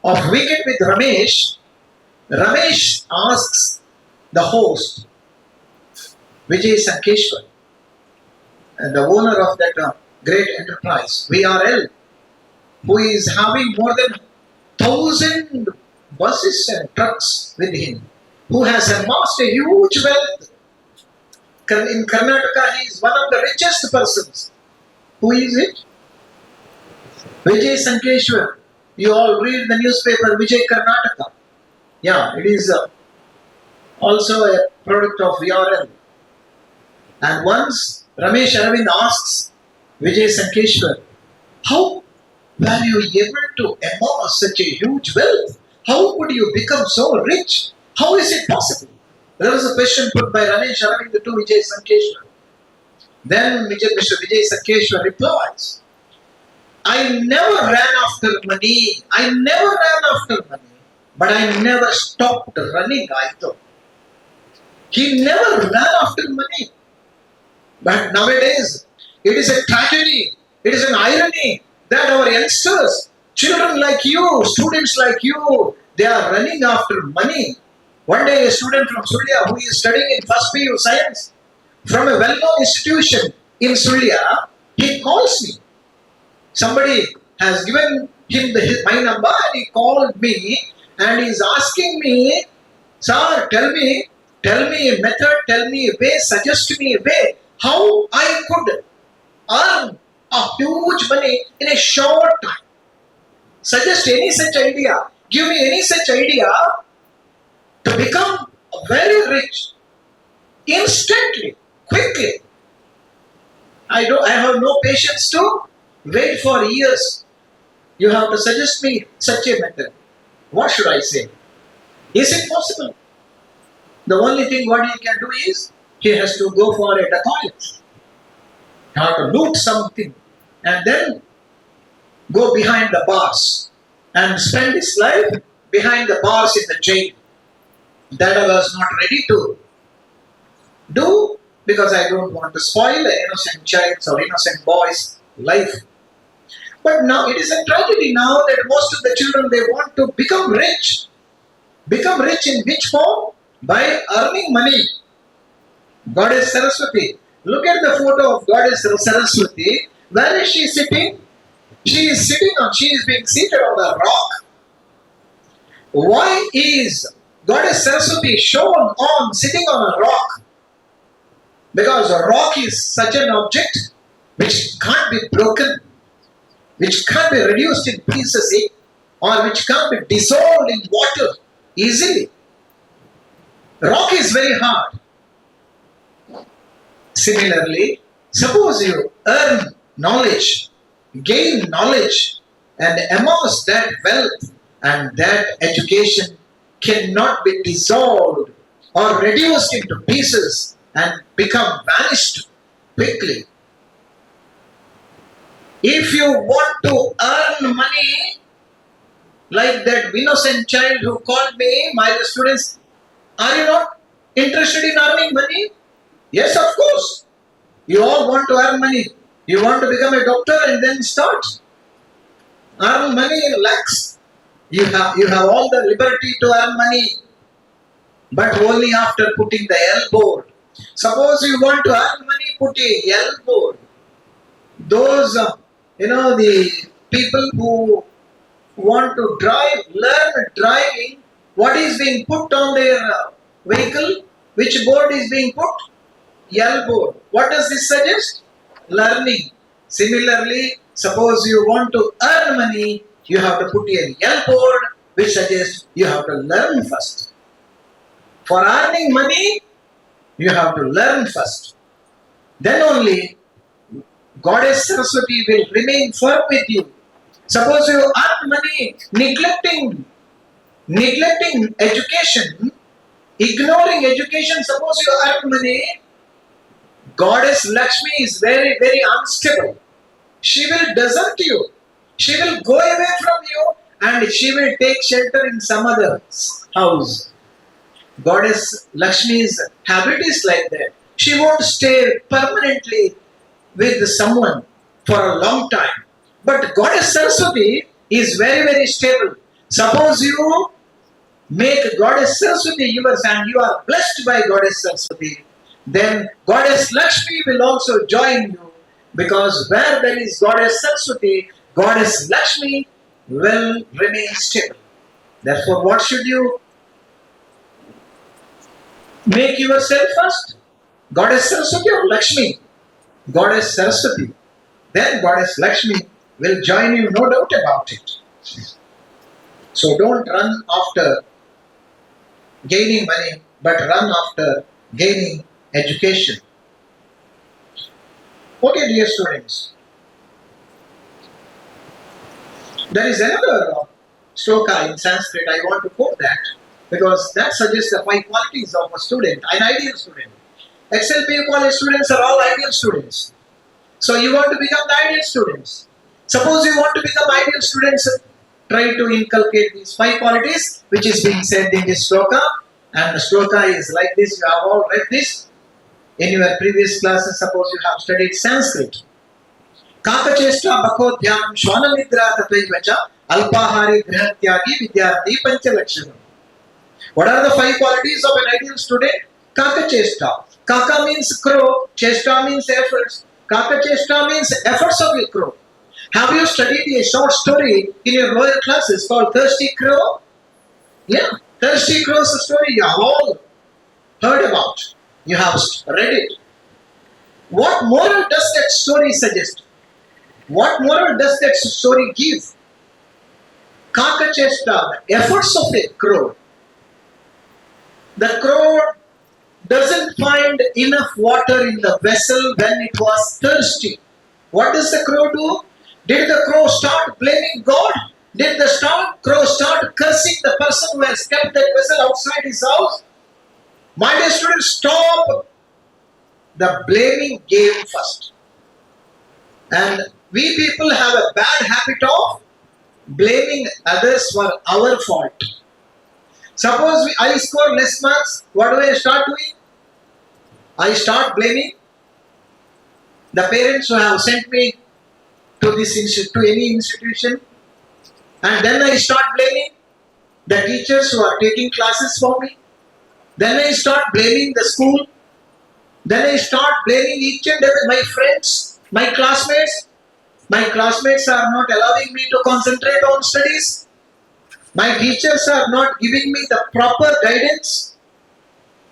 of Weekend with Ramesh, Ramesh asks the host, 𝐷𝐸 𝐋𝐢𝐯, the owner of that great enterprise, VRL, who is having more than 1,000 buses and trucks with him, who has amassed a huge wealth. In Karnataka, he is one of the richest persons. Who is it? 𝐷𝐸 𝐋𝐢𝐯. You all read the newspaper Vijay Karnataka. Yeah, it is also a product of VRL. And once Ramesh Aravind asks 𝐷𝐸 𝐋𝐢𝐯, how were you able to amass such a huge wealth? How could you become so rich? How is it possible? There was a question put by Ramesh Aravind to 𝐷𝐸 𝐋𝐢𝐯. Then Mr. 𝐷𝐸 𝐋𝐢𝐯 replies, I never ran after money, but I never stopped running either. He never ran after money. But nowadays, it is a tragedy, it is an irony that our youngsters, children like you, students like you, they are running after money. One day a student from Sudia who is studying in first PU science from a well-known institution in Sudia, he calls me. Somebody has given him my number and he called me and he is asking me, sir, tell me a method, tell me a way, suggest me a way how I could earn a huge money in a short time. Suggest any such idea, give me any such idea to become very rich instantly, quickly. I have no patience to wait for years. You have to suggest me such a method. What should I say? Is it possible? The only thing what he can do is, he has to go for a dacoit. He has to loot something and then go behind the bars and spend his life behind the bars in the jail. That I was not ready to do because I don't want to spoil an innocent child's or innocent boy's life. But now it is a tragedy now that most of the children, they want to become rich. Become rich in which form? By earning money. Goddess Saraswati. Look at the photo of Goddess Saraswati. Where is she sitting? She is being seated on a rock. Why is Goddess Saraswati shown on sitting on a rock? Because a rock is such an object which can't be broken, which can't be reduced in pieces, or which can't be dissolved in water easily. Rock is very hard. Similarly, suppose you earn knowledge, gain knowledge, and amass that wealth, and that education cannot be dissolved or reduced into pieces and become vanished quickly. If you want to earn money, like that innocent child who called me, my students, are you not interested in earning money? Yes, of course. You all want to earn money. You want to become a doctor and then start. Earn money in lakhs. You have all the liberty to earn money, but only after putting the L board. Suppose you want to earn money, put a L board. Those, the people who want to learn driving, what is being put on their vehicle? Which board is being put? L board. What does this suggest? Learning. Similarly, suppose you want to earn money, you have to put a L board, which suggests you have to learn first. For earning money, you have to learn first. Then only Goddess Saraswati will remain firm with you. Suppose you earn money neglecting education, ignoring education, suppose you earn money, Goddess Lakshmi is very, very unstable. She will desert you. She will go away from you and she will take shelter in some other house. Goddess Lakshmi's habit is like that. She won't stay permanently with someone for a long time. But Goddess Saraswati is very, very stable. Suppose you make Goddess Saraswati yours and you are blessed by Goddess Saraswati, then Goddess Lakshmi will also join you, because where there is Goddess Saraswati, Goddess Lakshmi will remain stable. Therefore, what should you make yourself first? Goddess Saraswati or Lakshmi? Goddess Saraswati. Then Goddess Lakshmi will join you, no doubt about it. So don't run after gaining money, but run after gaining education. Okay, dear students. There is another shloka in Sanskrit. I want to quote that because that suggests the 5 qualities of a student, an ideal student. XLPU college students are all ideal students. So you want to become the ideal students. Suppose you want to become ideal students, try to inculcate these 5 qualities which is being said in this shloka. And the shloka is like this. You have all read this in your previous classes. Suppose you have studied Sanskrit. Kakacheshta bhakodhyam shwanamidra tatvaja alpahari grihatyagi vidyarthi panchalakshana. What are the 5 qualities of an ideal student? Kakacheshta. Kaka means crow, cheshta means efforts. Kakacheshta means efforts of a crow. Have you studied a short story in your lower classes called Thirsty Crow? Yeah, Thirsty Crow's story you have all heard about. You have read it. What moral does that story suggest? What moral does that story give? Kakacheshta, the efforts of a crow. The crow doesn't find enough water in the vessel when it was thirsty. What does the crow do? Did the crow start blaming God? Did the crow start cursing the person who has kept that vessel outside his house? My dear students, stop the blaming game first. And we people have a bad habit of blaming others for our fault. Suppose I score less marks, what do I start doing? I start blaming the parents who have sent me to any institution, and then I start blaming the teachers who are taking classes for me. Then I start blaming the school. Then I start blaming each and every my friends, my classmates. My classmates are not allowing me to concentrate on studies. My teachers are not giving me the proper guidance.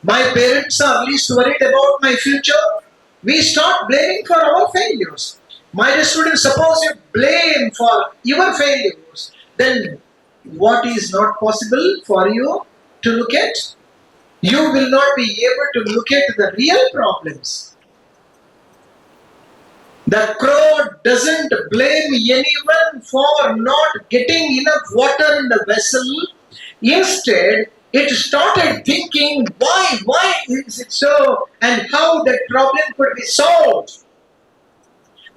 My parents are least worried about my future. We start blaming for our failures. My dear students, suppose you blame for your failures, then what is not possible for you to look at? You will not be able to look at the real problems. The crow doesn't blame anyone for not getting enough water in the vessel. Instead, it started thinking why is it so, and how that problem could be solved.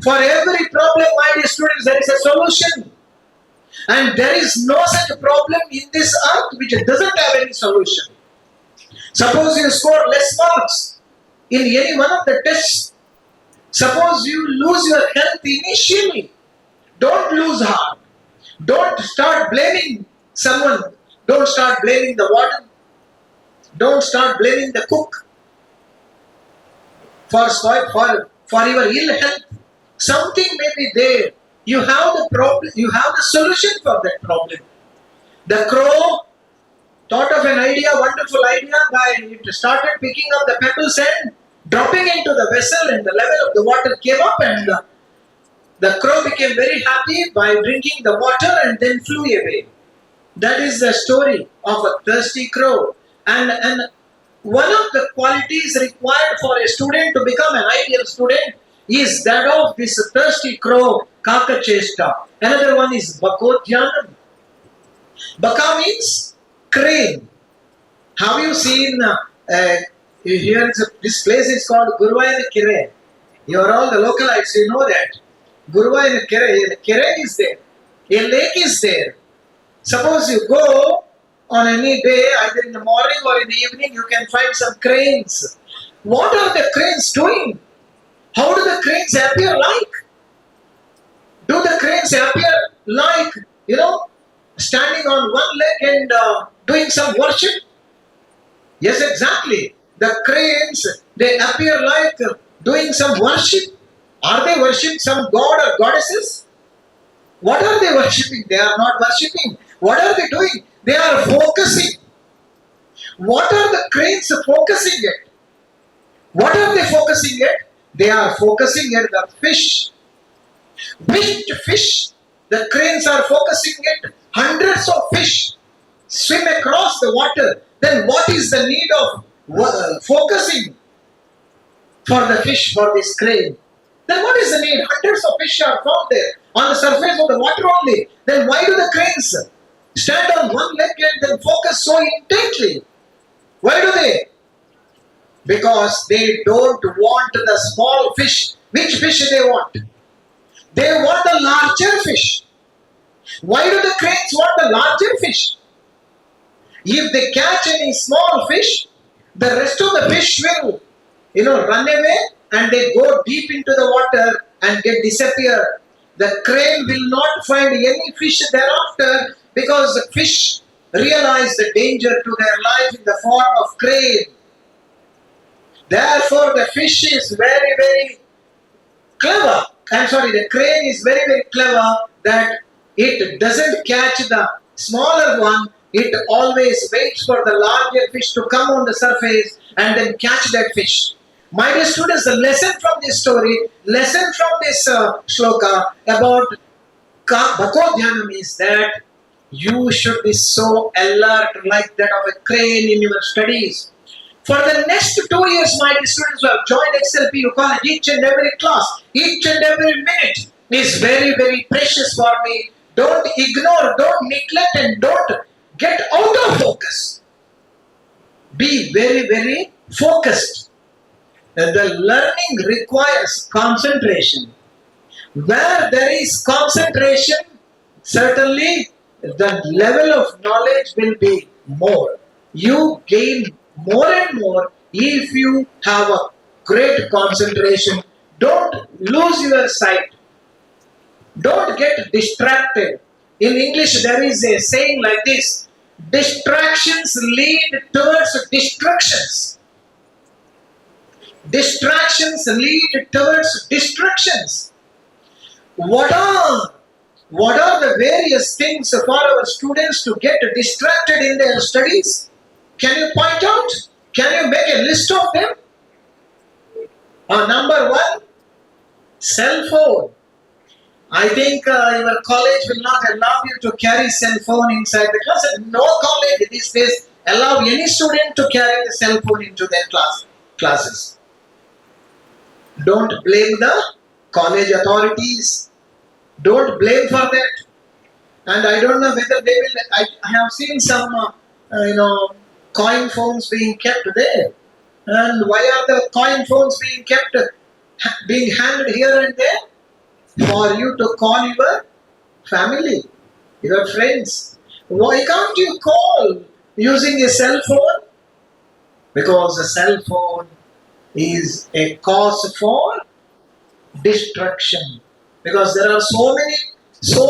For every problem, my dear students, there is a solution. And there is no such problem in this earth which doesn't have any solution. Suppose you score less marks in any one of the tests. Suppose you lose your health initially. Don't lose heart. Don't start blaming someone. Don't start blaming the warden. Don't start blaming the cook for your ill health. Something may be there. You have the problem. You have the solution for that problem. The crow thought of an idea, wonderful idea, by it started picking up the pebbles and dropping into the vessel, and the level of the water came up, and the crow became very happy by drinking the water and then flew away. That is the story of a thirsty crow. And one of the qualities required for a student to become an ideal student is that of this thirsty crow, 𝐀𝐝𝐯𝐞. Another one is 𝐵𝐾𝐠. Baka means crane. Have you seen here? This place is called 𝐺𝐵. You are all the localites, you know that. 𝐺𝐵. Kere is there. A lake is there. Suppose you go on any day, either in the morning or in the evening, you can find some cranes. What are the cranes doing? How do the cranes appear like? Do the cranes appear like, standing on one leg and doing some worship? Yes, exactly. The cranes, they appear like doing some worship. Are they worshipping some god or goddesses? What are they worshipping? They are not worshipping. What are they doing? They are focusing. What are the cranes focusing at? What are they focusing at? They are focusing at the fish. Which fish? The cranes are focusing at hundreds of fish swim across the water. Then what is the need of focusing for the fish, for this crane? Then what is the need? Hundreds of fish are found there on the surface of the water only. Then why do the cranes stand on one leg and then focus so intently? Why do they? Because they don't want the small fish. Which fish they want? They want the larger fish. Why do the cranes want the larger fish? If they catch any small fish, the rest of the fish will, run away, and they go deep into the water and disappear. The crane will not find any fish thereafter, because the fish realize the danger to their life in the form of crane. Therefore, the fish is very, very clever. The crane is very, very clever that it doesn't catch the smaller one. It always waits for the larger fish to come on the surface and then catch that fish. My dear students, the lesson from this story, lesson from this shloka about 𝐵𝐾𝐠 is that you should be so alert like that of a crane in your studies. For the next 2 years, my dear students who have joined XLPU college, each and every class, each and every minute is very, very precious for me. Don't ignore, don't neglect, and don't get out of focus. Be very, very focused. The learning requires concentration. Where there is concentration, certainly the level of knowledge will be more. You gain more and more if you have a great concentration. Don't lose your sight. Don't get distracted. In English, there is a saying like this: distractions lead towards destructions. Distractions lead towards destructions. What are the various things for our students to get distracted in their studies? Can you point out? Can you make a list of them? Number one, cell phone. I think your college will not allow you to carry cell phone inside the class. And no college these days allow any student to carry the cell phone into their classes. Don't blame the college authorities. Don't blame for that. And I don't know whether they will. I have seen some, coin phones being kept there. And why are the coin phones being kept, being handed here and there? For you to call your family, your friends. Why can't you call using a cell phone? Because a cell phone is a cause for distraction. Because there are so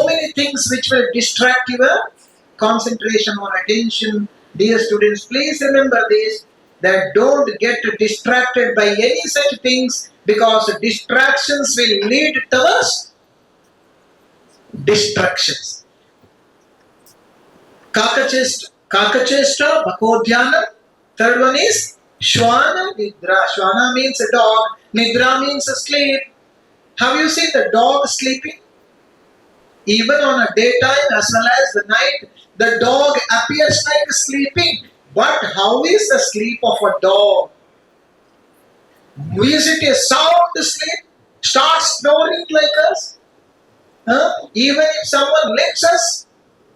many things which will distract your concentration or attention. Dear students, please remember this, that don't get distracted by any such things, because distractions will lead towards distractions. 𝐾𝐝𝐯𝐞 𝐄𝐲. Third one is Shwana Nidra. Shwana means a dog, Nidra means sleep. Have you seen the dog sleeping? Even on a daytime as well as the night, the dog appears like sleeping. But how is the sleep of a dog? Is it a sound sleep? Start snoring like us? Even if someone lifts us,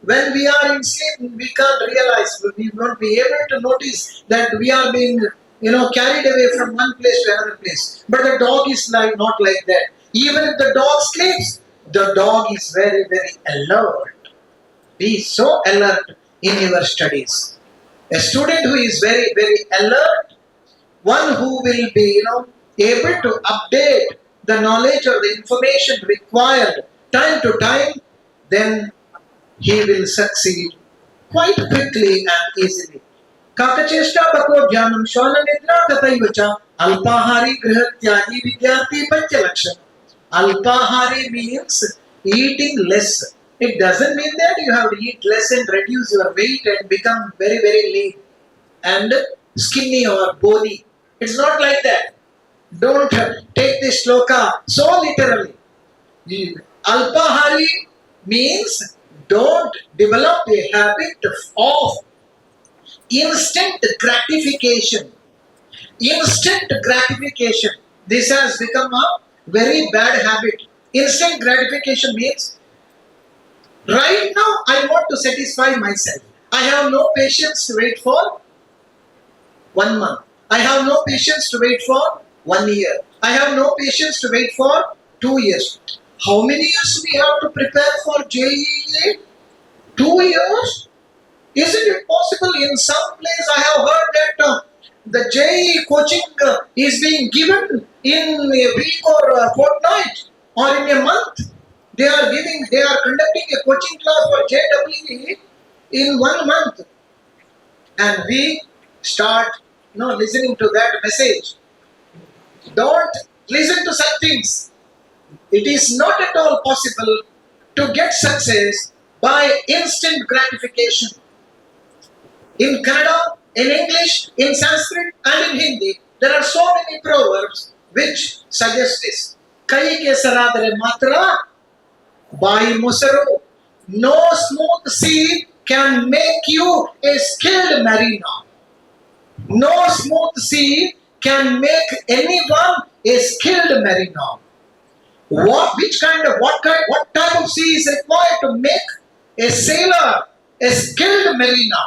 when we are in sleep, we can't realize, we won't be able to notice that we are being, carried away from one place to another place. But the dog is not like that. Even if the dog sleeps, the dog is very, very alert. Be so alert in your studies. A student who is very, very alert, one who will be, able to update the knowledge or the information required time to time, then he will succeed quite quickly and easily. काकचेष्टा बको ज्ञानम श्वान निद्रा तथैव च अल्पाहारी गृहत्यागी विद्यार्थी पंचलक्षण. Alpahari means eating less. It doesn't mean that you have to eat less and reduce your weight and become very, very lean and skinny or bony. It's not like that. Don't take this shloka so literally. Alpahari means don't develop a habit of instant gratification. Instant gratification. This has become a very bad habit. Instant gratification means, right now I want to satisfy myself. I have no patience to wait for 1 month. I have no patience to wait for 1 year. I have no patience to wait for 2 years. How many years we have to prepare for JEE? 2 years? Isn't it possible? In some place I have heard that the JEE coaching is being given in a week or a fortnight or in a month. They are conducting a coaching class for JEE in 1 month. And we start listening to that message. Don't listen to such things. It is not at all possible to get success by instant gratification. In Kannada, in English, in Sanskrit and in Hindi, there are so many proverbs which suggest this. Kaike saradare matra, bai mosaru. No smooth sea can make you a skilled mariner. No smooth sea can make anyone a skilled mariner. What type of sea is required to make a sailor a skilled mariner?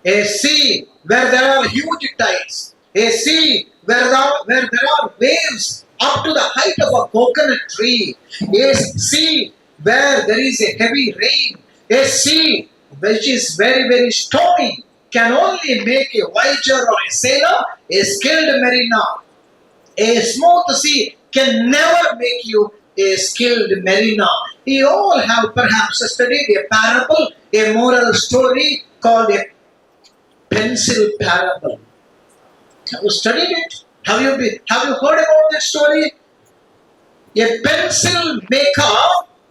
A sea where there are huge tides. A sea where there are waves up to the height of a coconut tree. A sea where there is a heavy rain. A sea which is very, very stormy can only make a voyager or a sailor a skilled mariner. A smooth sea can never make you a skilled mariner. You all have perhaps studied a parable, a moral story called a pencil parable. Have you studied it? Have you heard about this story? A pencil maker,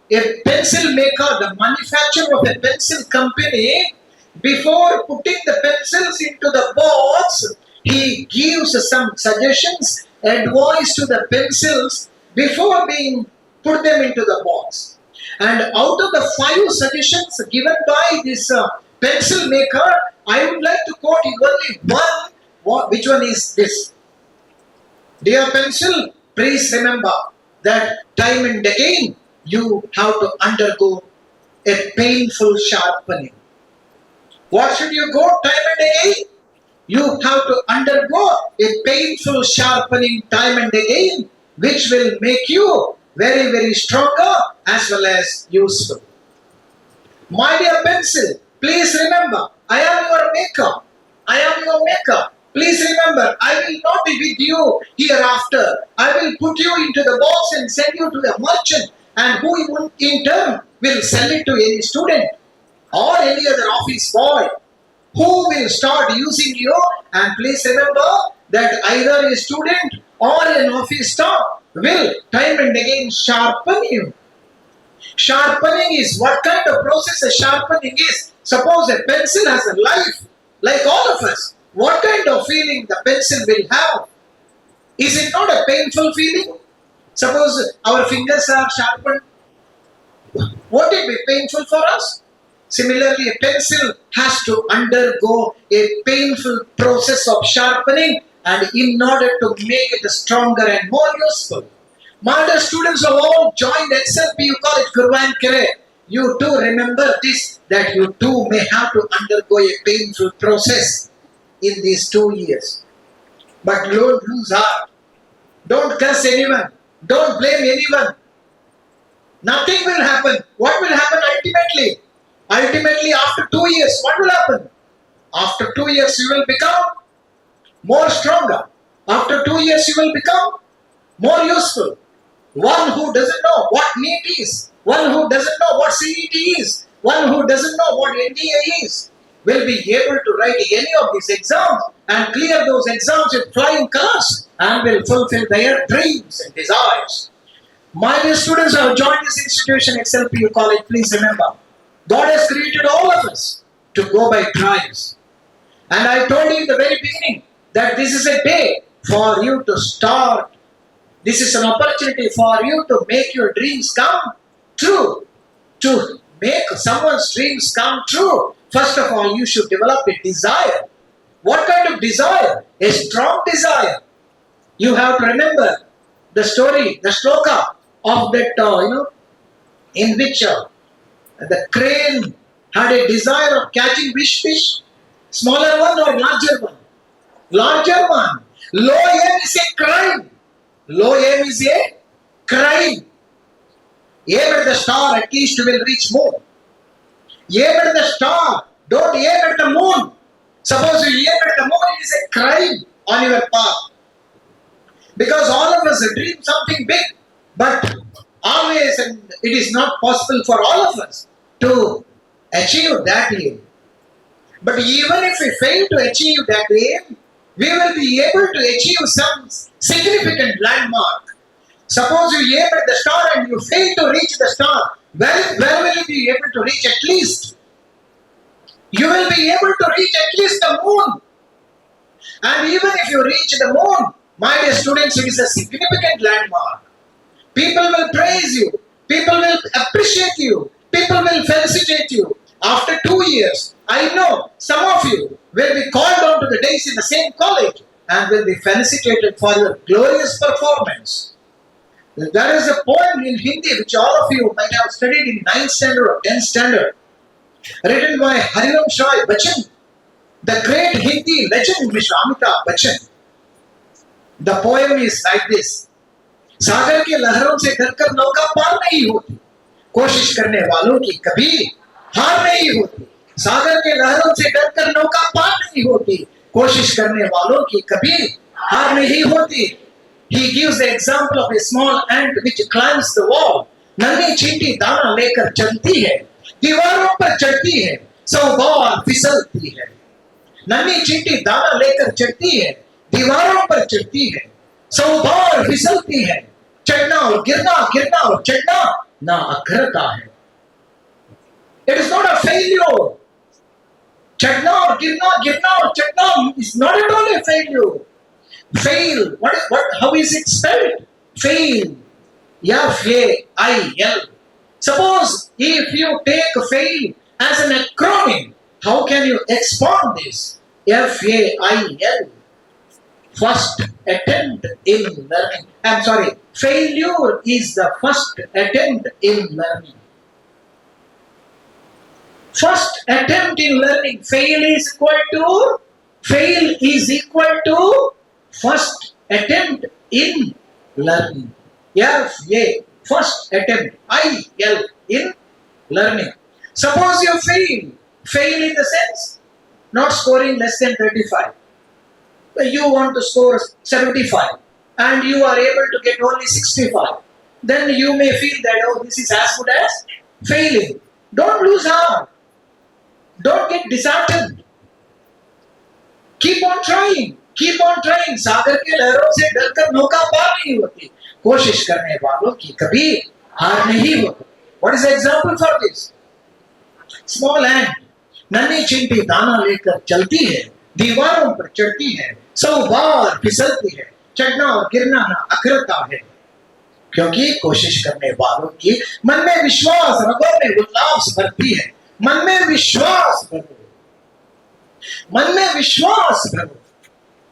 the manufacturer of a pencil company, before putting the pencils into the box, he gives some suggestions, advice to the pencils before being put them into the box. And out of the 5 suggestions given by this pencil maker, I would like to quote only one. Which one is this? Dear pencil, please remember that time and again you have to undergo a painful sharpening. What should you go time and again? You have to undergo a painful sharpening time and again, which will make you very, very stronger as well as useful. My dear pencil, please remember, I am your maker. I am your maker. Please remember, I will not be with you hereafter. I will put you into the box and send you to a merchant, and who in turn will sell it to any student or any other office boy who will start using you. And please remember that either a student or an office staff will time and again sharpen you. Sharpening is what kind of process a sharpening is. Suppose a pencil has a life, like all of us. What kind of feeling the pencil will have? Is it not a painful feeling? Suppose our fingers are sharpened. Won't it be painful for us? Similarly, a pencil has to undergo a painful process of sharpening, and in order to make it stronger and more useful. My dear students have all joined XLP College 𝐷 𝐿. You too remember this, that you too may have to undergo a painful process in these 2 years. But don't lose heart. Don't curse anyone. Don't blame anyone. Nothing will happen. What will happen ultimately? Ultimately, after 2 years, what will happen? After 2 years, you will become more stronger. After 2 years, you will become more useful. One who doesn't know what NEET is, one who doesn't know what CET is, one who doesn't know what NDA is, will be able to write any of these exams and clear those exams with flying colors and will fulfill their dreams and desires. My dear students who have joined this institution, XLP College, please remember, God has created all of us to go by tribes. And I told you in the very beginning that this is a day for you to start. This is an opportunity for you to make your dreams come true. To make someone's dreams come true, first of all, you should develop a desire. What kind of desire? A strong desire. You have to remember the story, the shloka of that, in which the crane had a desire of catching which fish? Smaller one or larger one? Larger one. Low aim is a crime. Low aim is a crime. Aim at the star, at least you will reach moon. Aim at the star, don't aim at the moon. Suppose you aim at the moon, it is a crime on your path. Because all of us dream something big, but always it is not possible for all of us to achieve that aim. But even if we fail to achieve that aim, we will be able to achieve some significant landmark. Suppose you aim at the star and you fail to reach the star, where will you be able to reach at least? You will be able to reach at least the moon. And even if you reach the moon, my dear students, it is a significant landmark. People will praise you. People will appreciate you. People will felicitate you. After 2 years, I know some of you will be called on to the days in the same college and will be felicitated for your glorious performance. There is a poem in Hindi which all of you might have studied in 9th standard or 10th standard, written by Harishpoonja Bachchan, the great Hindi legend Mr. Amitabh Bachchan. The poem is like this: सागर के लहरों से डरकर नौका पार नहीं होती, कोशिश करने वालों की कभी हार नहीं होती. सागर के लहरों से डरकर नौका पार नहीं होती, कोशिश करने वालों की कभी हार नहीं होती. He gives the example of a small ant which climbs the wall. नन्ही चींटी दाना लेकर चलती है, दीवारों पर चढ़ती है, 100 बार फिसलती है. नन्ही चींटी दाना लेकर चढ़ती है, दीवारों पर चढ़ती है, 100 बार फिसलती है. चढ़ना और गिरना, गिरना और चढ़ना ना अखरता है. It is not a failure. चढ़ना और गिरना, गिरना और चढ़ना is not at all a failure. Fail. How is it spelled? Fail. F-A-I-L. Suppose if you take fail as an acronym, how can you expand this? F-A-I-L. First attempt in learning. I'm sorry, failure is the first attempt in learning. First attempt in learning. Fail is equal to first attempt in learning. F-A, first attempt. I-L, in learning. Suppose you fail in the sense not scoring less than 35. You want to score 75 and you are able to get only 65. Then you may feel that, oh, this is as good as failing. Don't lose heart. Don't get disheartened. Keep on trying. Keep on trying. सागर के लहरों से डरकर नौका पार नहीं होती. कोशिश करने वालों की कभी हार नहीं होती. What is the example for this? Small ant, नन्ही चिंटी दाना लेकर चलती है, दीवारों पर चढ़ती है, 100 बार फिसलती है, चढ़ना और गिरना ना अखरता है. क्योंकि कोशिश करने वालों की मन में विश्वास, रगों में उल्लास भरती है. मन में विश्वास भरो. मन में विश्वास भरो.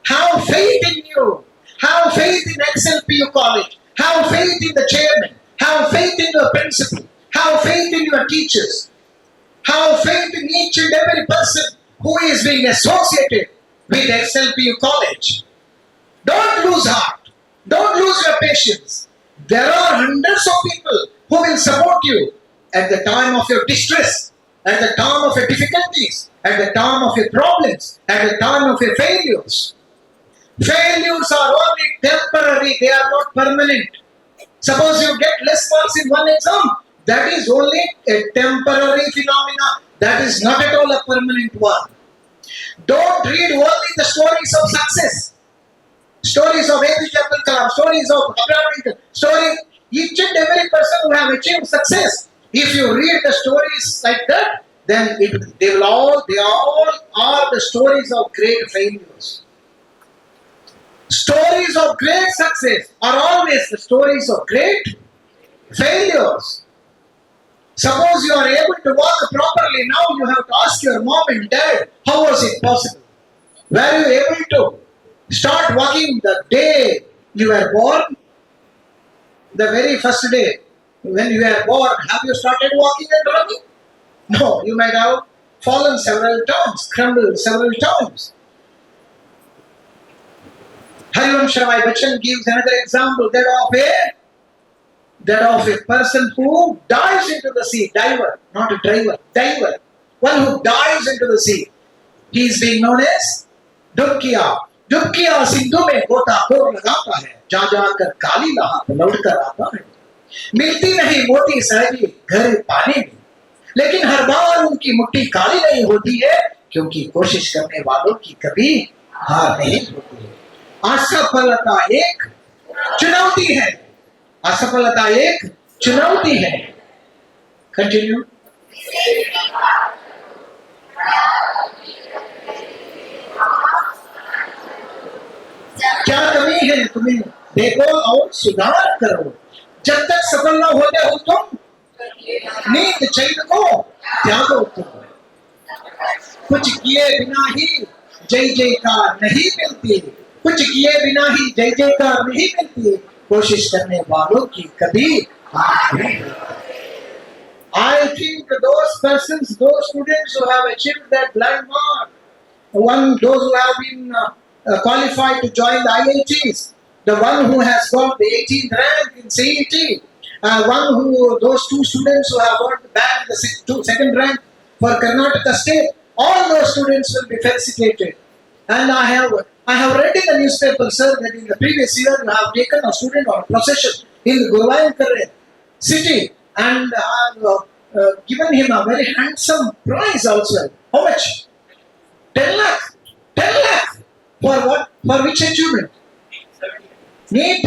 Have faith in you. Have faith in XLPU college. Have faith in the chairman. Have faith in your principal. Have faith in your teachers. Have faith in each and every person who is being associated with XLPU college. Don't lose heart. Don't lose your patience. There are hundreds of people who will support you at the time of your distress, at the time of your difficulties, at the time of your problems, at the time of your failures. Failures are only temporary, they are not permanent. Suppose you get less marks in one exam, that is only a temporary phenomena. That is not at all a permanent one. Don't read only the stories of success. Stories of APJ Abdul Kalam, stories of Abraham Lincoln, stories, each and every person who have achieved success. If you read the stories like that, then they all are the stories of great failures. Stories of great success are always the stories of great failures. Suppose you are able to walk properly, now you have to ask your mom and dad, how was it possible? Were you able to start walking the day you were born? The very first day when you were born, have you started walking and running? No, you might have fallen several times, crumbled several times. Harivansh Rai Bachchan gives another example, that of a person who dives into the sea. Diver, not a driver. Diver. One who dives into the sea. He is being known as Dubkiya. Dubkiya Sindhu में गोताखोर लगाता है, जा जाकर काली लहात लौट कर आता है. मिलती नहीं मोटी सहजी घर पानी में, लेकिन हर बार उनकी मुट्ठी काली नहीं होती है, क्योंकि कोशिश करने वालों की कभी हार नहीं होती है. असफलता एक चुनौती है. असफलता एक चुनौती है. कंटिन्यू. क्या कमी है तुम्हें देखो और सुधार करो. जब तक सफल न होते हो तुम, नींद चैन को त्यागो तुम. कुछ किए बिना ही जय जयकार नहीं मिलती. कुछ किए बिना ही जय जयकार नहीं मिलती. कोशिश करने वालों की कभी हार नहीं होती. I think those persons, those students who have achieved that blind mark, those who have been qualified to join the IITs, the one who has got the 18th rank in CET, those two students who have got back the second rank for Karnataka state, all those students will be felicitated. And I have read in the newspaper, sir, that in the previous year you have taken a student on a procession in the Guruvayur city and given him a very handsome prize also. How much? 10 lakh. 10 lakh. For what? For which achievement? NEET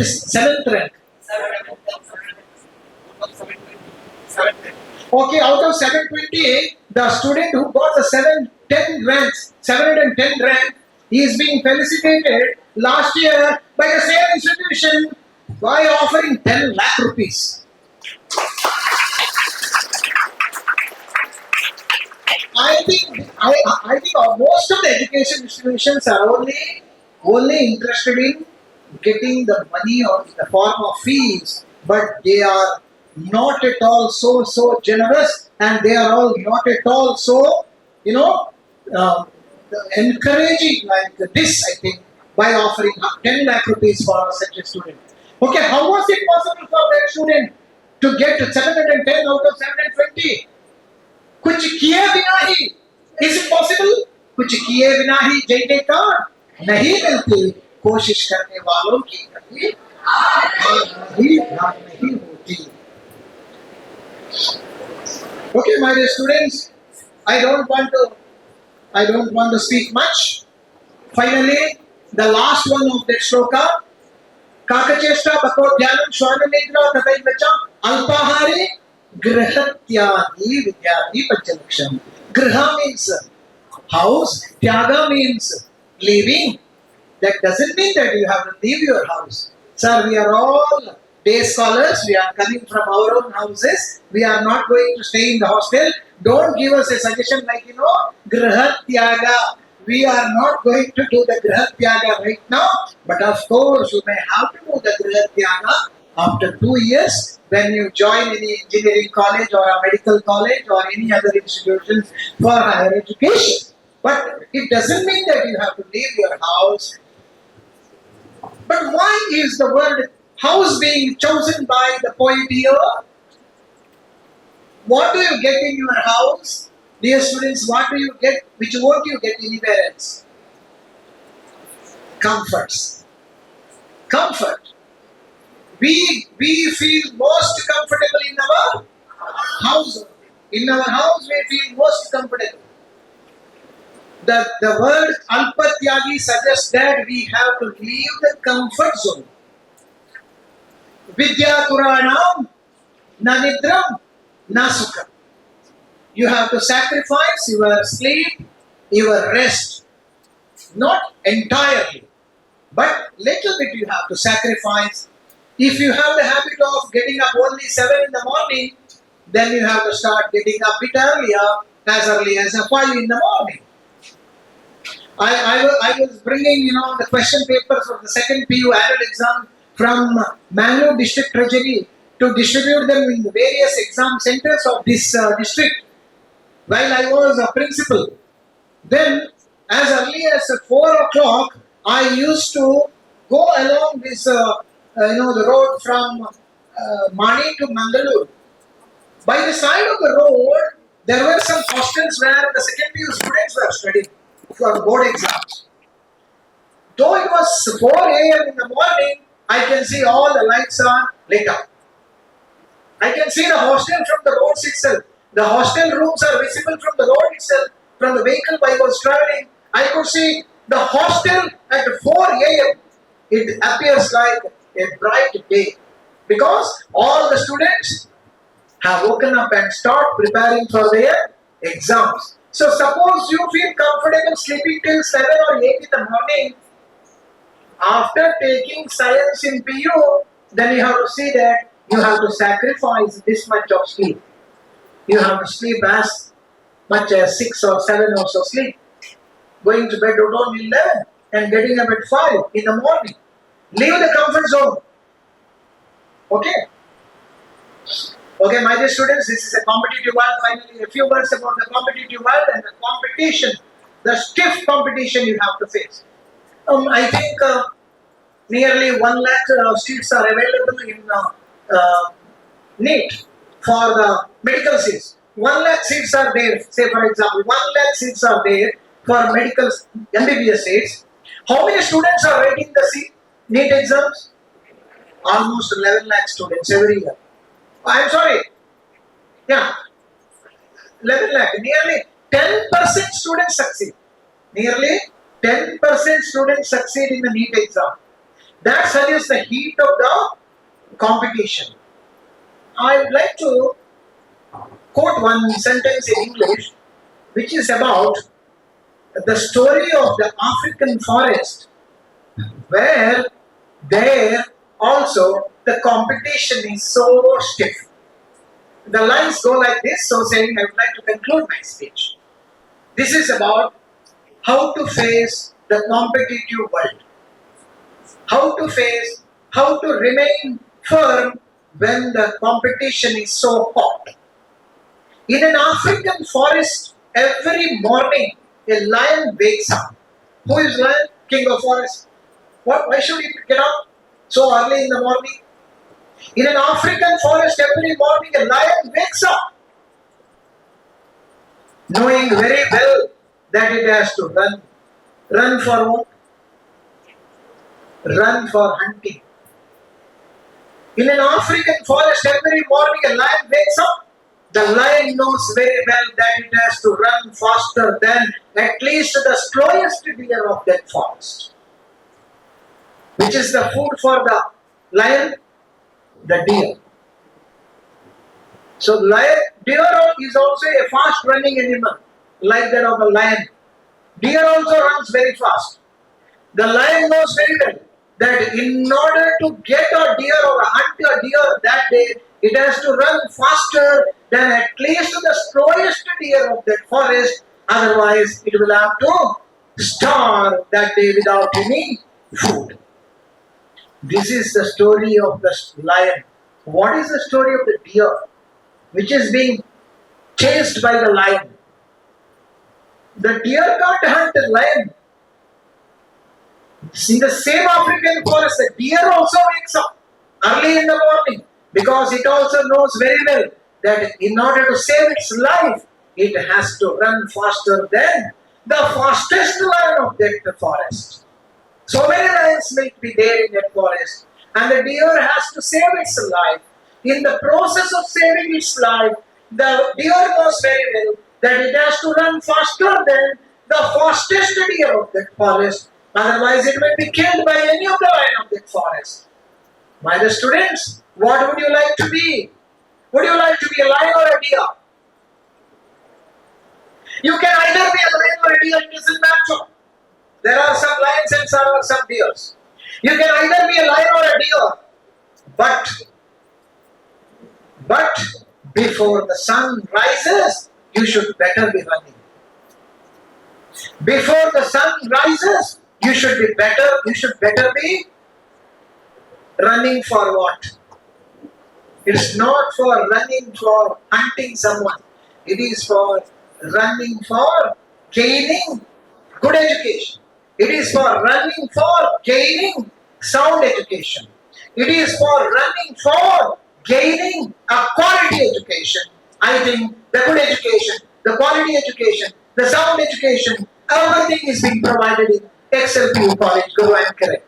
7th rank. Okay, out of 720, the student who got the 710 rank, he is being felicitated last year by the same institution by offering 10 lakh rupees. I think most of the education institutions are only interested in getting the money or in the form of fees, but they are not at all so generous, and they are all not at all so, uh, encouraging like this, I think, by offering 10 lakh rupees for such a student. Okay, how was it possible for that student to get 710 out of 720? कुछ किए बिना ही, is it possible? कुछ किए बिना ही जय जयकार नहीं मिलती, कोशिश करने वालों की कभी हार नहीं होती. Okay, my dear students, I don't want to speak much. Finally, the last one of that shloka, kakacheshta bakodhyanam shwananidra tataivacha alpahari grihatyadi vidyarthi panchalaksham. Griha means house, tyaga means leaving. That doesn't mean that you have to leave your house. Sir, we are all day scholars, we are coming from our own houses, we are not going to stay in the hostel. Don't give us a suggestion like, grihatyaga. We are not going to do the grihatyaga right now, but of course you may have to do the grihatyaga after 2 years when you join any engineering college or a medical college or any other institutions for higher education. But it doesn't mean that you have to leave your house. But why is the word house being chosen by the poet here? What do you get in your house? Dear students, what do you get which won't you get anywhere else? Comforts. Comfort. We feel most comfortable in our house. In our house we feel most comfortable. The word alpatyagi suggests that we have to leave the comfort zone. Vidya Puranam na nidram na sukham. You have to sacrifice your sleep, your rest. Not entirely, but little bit you have to sacrifice. If you have the habit of getting up only 7 in the morning, then you have to start getting up a bit earlier, as early as 5 in the morning. I was bringing, the question papers of the second PU annual exam from Mangalore district treasury to distribute them in the various exam centers of this district while I was a principal. Then, as early as 4 o'clock, I used to go along this, the road from Mani to Mangalore. By the side of the road, there were some hostels where the second PU students were studying for board exams. Though it was 4 a.m. in the morning, I can see all the lights are lit up. I can see the hostel from the roads itself. The hostel rooms are visible from the road itself. From the vehicle I was traveling, I could see the hostel at 4 a.m. It appears like a bright day because all the students have woken up and start preparing for their exams. So suppose you feel comfortable sleeping till 7 or 8 in the morning. After taking science in PU, then you have to see that you have to sacrifice this much of sleep. You have to sleep as much as 6 or 7 hours of sleep. Going to bed at only 11 and getting up at 5 in the morning. Leave the comfort zone. Okay? Okay, my dear students, this is a competitive world. Finally, a few words about the competitive world and the competition, the stiff competition you have to face. I think nearly 1 lakh seats are available in NEET for the medical seats. 1 lakh seats are there. Say for example, 1 lakh seats are there for medical MBBS seats. How many students are writing the NEET exams? Almost 11 lakh students every year. I'm sorry. Yeah. 11 lakh. Nearly 10% students succeed. Nearly 10% students succeed in the NEET exam. That suggests the heat of the competition. I would like to quote one sentence in English which is about the story of the African forest where there also the competition is so stiff. The lines go like this, so saying I would like to conclude my speech. This is about how to face the competitive world. how to face, how to remain firm when the competition is so hot. In an African forest, every morning a lion wakes up. Who is lion? King of forest. What? Why should he get up so early in the morning? In an African forest, every morning a lion wakes up, knowing very well that it has to run. Run for what? Run for hunting. In an African forest, every morning a lion wakes up. The lion knows very well that it has to run faster than at least the slowest deer of that forest. Which is the food for the lion? The deer. So deer is also a fast running animal, like that of a lion. Deer also runs very fast. The lion knows very well that in order to get a deer or hunt a deer that day, it has to run faster than at least the slowest deer of that forest. Otherwise, it will have to starve that day without any food. This is the story of the lion. What is the story of the deer, which is being chased by the lion? The deer can't hunt the lion. In the same African forest, the deer also wakes up early in the morning because it also knows very well that in order to save its life, it has to run faster than the fastest lion of that forest. So many lions may be there in that forest, and the deer has to save its life. In the process of saving its life, the deer knows very well that it has to run faster than the fastest deer of that forest. Otherwise, it may be killed by any of the lion of that forest. My dear students, what would you like to be? Would you like to be a lion or a deer? You can either be a lion or a deer, it doesn't matter. There are some lions and some deers. You can either be a lion or a deer, but before the sun rises, you should better be running. Before the sun rises, you should better be running for what? It's not for running for hunting someone. It is for running for gaining good education. It is for running for gaining sound education. It is for running for gaining a quality education. I think the good education, the quality education, the sound education, everything is being provided in 𝐸 College, Guru and Correct.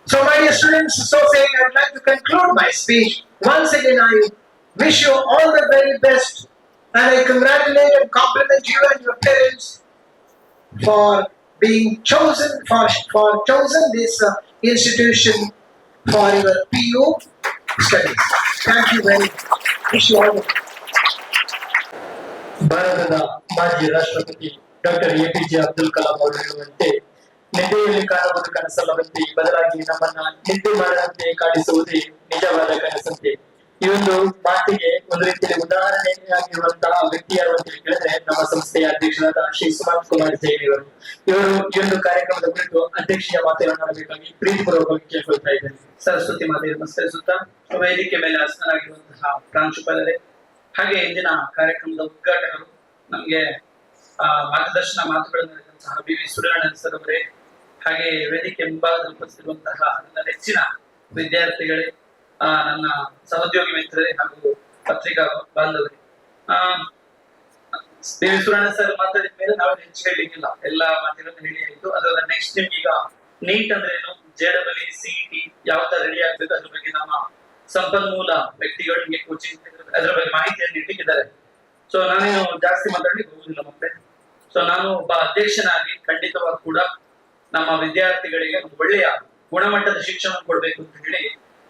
So my dear students, so saying I would like to conclude my speech. Once again, I wish you all the very best, and I congratulate and compliment you and your parents for being chosen, for chosen this institution for your PU studies. Thank you very much. Wish you all the best.
ಭಾರತದ ಮಾಜಿ ರಾಷ್ಟ್ರಪತಿ doctor APJ Abdul Kalam ಅವರು ಹೇಳುವಂತೆ, ನಿದ್ದೆಯಲ್ಲಿ ಕಾಣುವುದು ಕನಸಲ್ಲವಂತೆ, ಬದಲಾಗಿ ನಮ್ಮನ್ನ ನಿದ್ದೆ ಮಾಡದಂತೆ ಕಾಣಿಸುವುದೇ ನಿಜವಾದ ಕನಸಂತೆ. ಈ ಒಂದು ಮಾತಿಗೆ ಒಂದು ರೀತಿಯಲ್ಲಿ ಉದಾಹರಣೆಯಾಗಿರುವಂತಹ ವ್ಯಕ್ತಿ ಯಾರು ಅಂತ ಹೇಳಿದ್ರೆ ನಮ್ಮ ಸಂಸ್ಥೆಯ ಅಧ್ಯಕ್ಷರಾದ ಶ್ರೀ ಸುಮಂತ್ ಕುಮಾರ್ ಜೈನ್ ಅವರು. ಇವರು ಈ ಒಂದು ಕಾರ್ಯಕ್ರಮದ ಕುರಿತು ಅಧ್ಯಕ್ಷೀಯ ಮಾತನಾಡಬೇಕಾಗಿ ಪ್ರೀತಿಪೂರ್ವಕವಾಗಿ ಕೇಳ್ಕೊಳ್ತಾ ಇದ್ದೇನೆ. ಸರಸ್ವತಿ ಮಾತೆಯನ್ನು ನಮಸ್ಕರಿಸುತ್ತಾ, ವೇದಿಕೆ ಮೇಲೆ ಆಸನರಾಗಿರುವಂತಹ ಪ್ರಾಂಶುಪಾಲರೇ, ಹಾಗೆ ಇಂದಿನ ಕಾರ್ಯಕ್ರಮದ ಉದ್ಘಾಟಕರು, ನಮ್ಗೆ ಮಾರ್ಗದರ್ಶನ ಮಾತುಗಳನ್ನು ನೀಡಿದಂತಹ ಬಿ.ವಿ. ಸೂರ್ಯನಾರಾಯಣ ಸರ್ ಅವರೇ, ಹಾಗೆ ವೇದಿಕೆ ಮುಂಭಾಗದಲ್ಲಿ ಉಪಸ್ಥಿತಿರುವಂತಹ ನನ್ನ ನೆಚ್ಚಿನ ವಿದ್ಯಾರ್ಥಿಗಳೇ, ನನ್ನ ಸಹೋದ್ಯೋಗಿ ಮಿತ್ರರೇ ಹಾಗೂ ಪತ್ರಿಕಾ ಬಾಂಧವರೇ. ಬಿ.ವಿ. ಸೂರ್ಯನಾರಾಯಣ ಸರ್ ಮಾತಾಡಿದ ಮೇಲೆ ನಾವು ಹೆಚ್ಚು ಹೇಳಲಿಕ್ಕಿಲ್ಲ, ಎಲ್ಲಾ ಮಾತುಗಳನ್ನು ಹೇಳಿ ಆಯ್ತು. ಅದರ ನೆಕ್ಸ್ಟ್ ನಿಮ್ಗೆ ಈಗ ನೀಟ್ ಅಂದ್ರೆ ಏನು, ಜೆಡಬ್ಲ್ಯೂ ಸಿಇಟಿ ಯಾವ ತರ ರೆಡಿ ಆಗ್ಬೇಕು ಅದ್ರ ಬಗ್ಗೆ ನಮ್ಮ ಸಂಪನ್ಮೂಲ ವ್ಯಕ್ತಿಗಳು ನಿಮಗೆ ಕೋಚಿಂಗ್ ಅದರ ಬಗ್ಗೆ ಮಾಹಿತಿಯನ್ನು ನೀಡಲಿಕ್ಕಿದ್ದಾರೆ. ಸೊ ನಾನೇನು ಜಾಸ್ತಿ ಮಾತಾಡ್ಲಿಕ್ಕೆ ಹೋಗುದಿಲ್ಲ ಮಕ್ಕಳೇ. ಸೊ ನಾನು ಒಬ್ಬ ಅಧ್ಯಕ್ಷನಾಗಿ ಖಂಡಿತವಾಗಿ ಕೂಡ ನಮ್ಮ ವಿದ್ಯಾರ್ಥಿಗಳಿಗೆ ಒಂದು ಒಳ್ಳೆಯ ಗುಣಮಟ್ಟದ ಶಿಕ್ಷಣ ಕೊಡ್ಬೇಕು ಅಂತ ಹೇಳಿ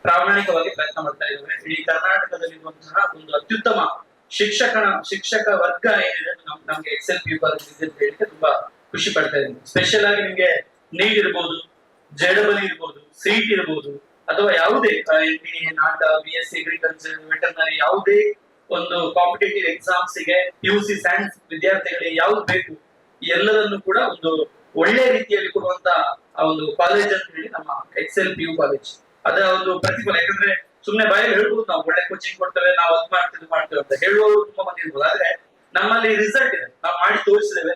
ಪ್ರಾಮಾಣಿಕವಾಗಿ ಪ್ರಯತ್ನ ಮಾಡ್ತಾ ಇದ್ದೇವೆ. ಇಡೀ ಕರ್ನಾಟಕದಲ್ಲಿರುವಂತಹ ಒಂದು ಅತ್ಯುತ್ತಮ ಶಿಕ್ಷಕ ವರ್ಗ ಏನಿದೆ ನಮ್ಗೆ 𝐸 ಕಾಲೇಜ್ ಇದೆ ಅಂತ ಹೇಳಿಕ್ಕೆ ತುಂಬಾ ಖುಷಿ ಪಡ್ತಾ ಇದ್ದೀನಿ. ಸ್ಪೆಷಲ್ ಆಗಿ ನಿಮ್ಗೆ ನೀಟ್ ಇರ್ಬೋದು, ಜೆಡಬ್ಲ್ಯೂ ಇರ್ಬೋದು, ಸಿಇಟಿ ಇರ್ಬೋದು, ಅಥವಾ ಯಾವುದೇ NTA, ನಾಟ, BSc ಅಗ್ರಿಕಲ್ಚರ್, ವೆಟರ್ನರಿ, ಯಾವುದೇ ಒಂದು ಕಾಂಪಿಟೇಟಿವ್ ಎಕ್ಸಾಮ್ಸ್ ಗೆ PUC ಸೈನ್ಸ್ ವಿದ್ಯಾರ್ಥಿಗಳಿಗೆ ಯಾವ್ದು ಬೇಕು ಎಲ್ಲದನ್ನು ಕೂಡ ಒಂದು
ಒಳ್ಳೆ ರೀತಿಯಲ್ಲಿ ಕೊಡುವಂತ ಒಂದು ಕಾಲೇಜ್ ಅಂತ ಹೇಳಿ ನಮ್ಮ ಎಕ್ಸೆಲ್ PU ಕಾಲೇಜ್. ಅದರ ಒಂದು ಪ್ರತಿಫಲ. ಯಾಕಂದ್ರೆ ಸುಮ್ನೆ ಬಾಯಲ್ಲಿ ಹೇಳ್ಬೋದು ನಾವು ಒಳ್ಳೆ ಕೋಚಿಂಗ್ ಕೊಡ್ತೇವೆ, ನಾವು ಅದ್ ಮಾಡ್ತೇವೆ ಅಂತ ಹೇಳುವವರು ತುಂಬಾ ಮಂದಿ ಇರ್ಬೋದು. ಆದ್ರೆ ನಮ್ಮಲ್ಲಿ ರಿಸಲ್ಟ್ ಇದೆ, ನಾವು ಮಾಡಿ ತೋರಿಸಿದ್ದೇವೆ.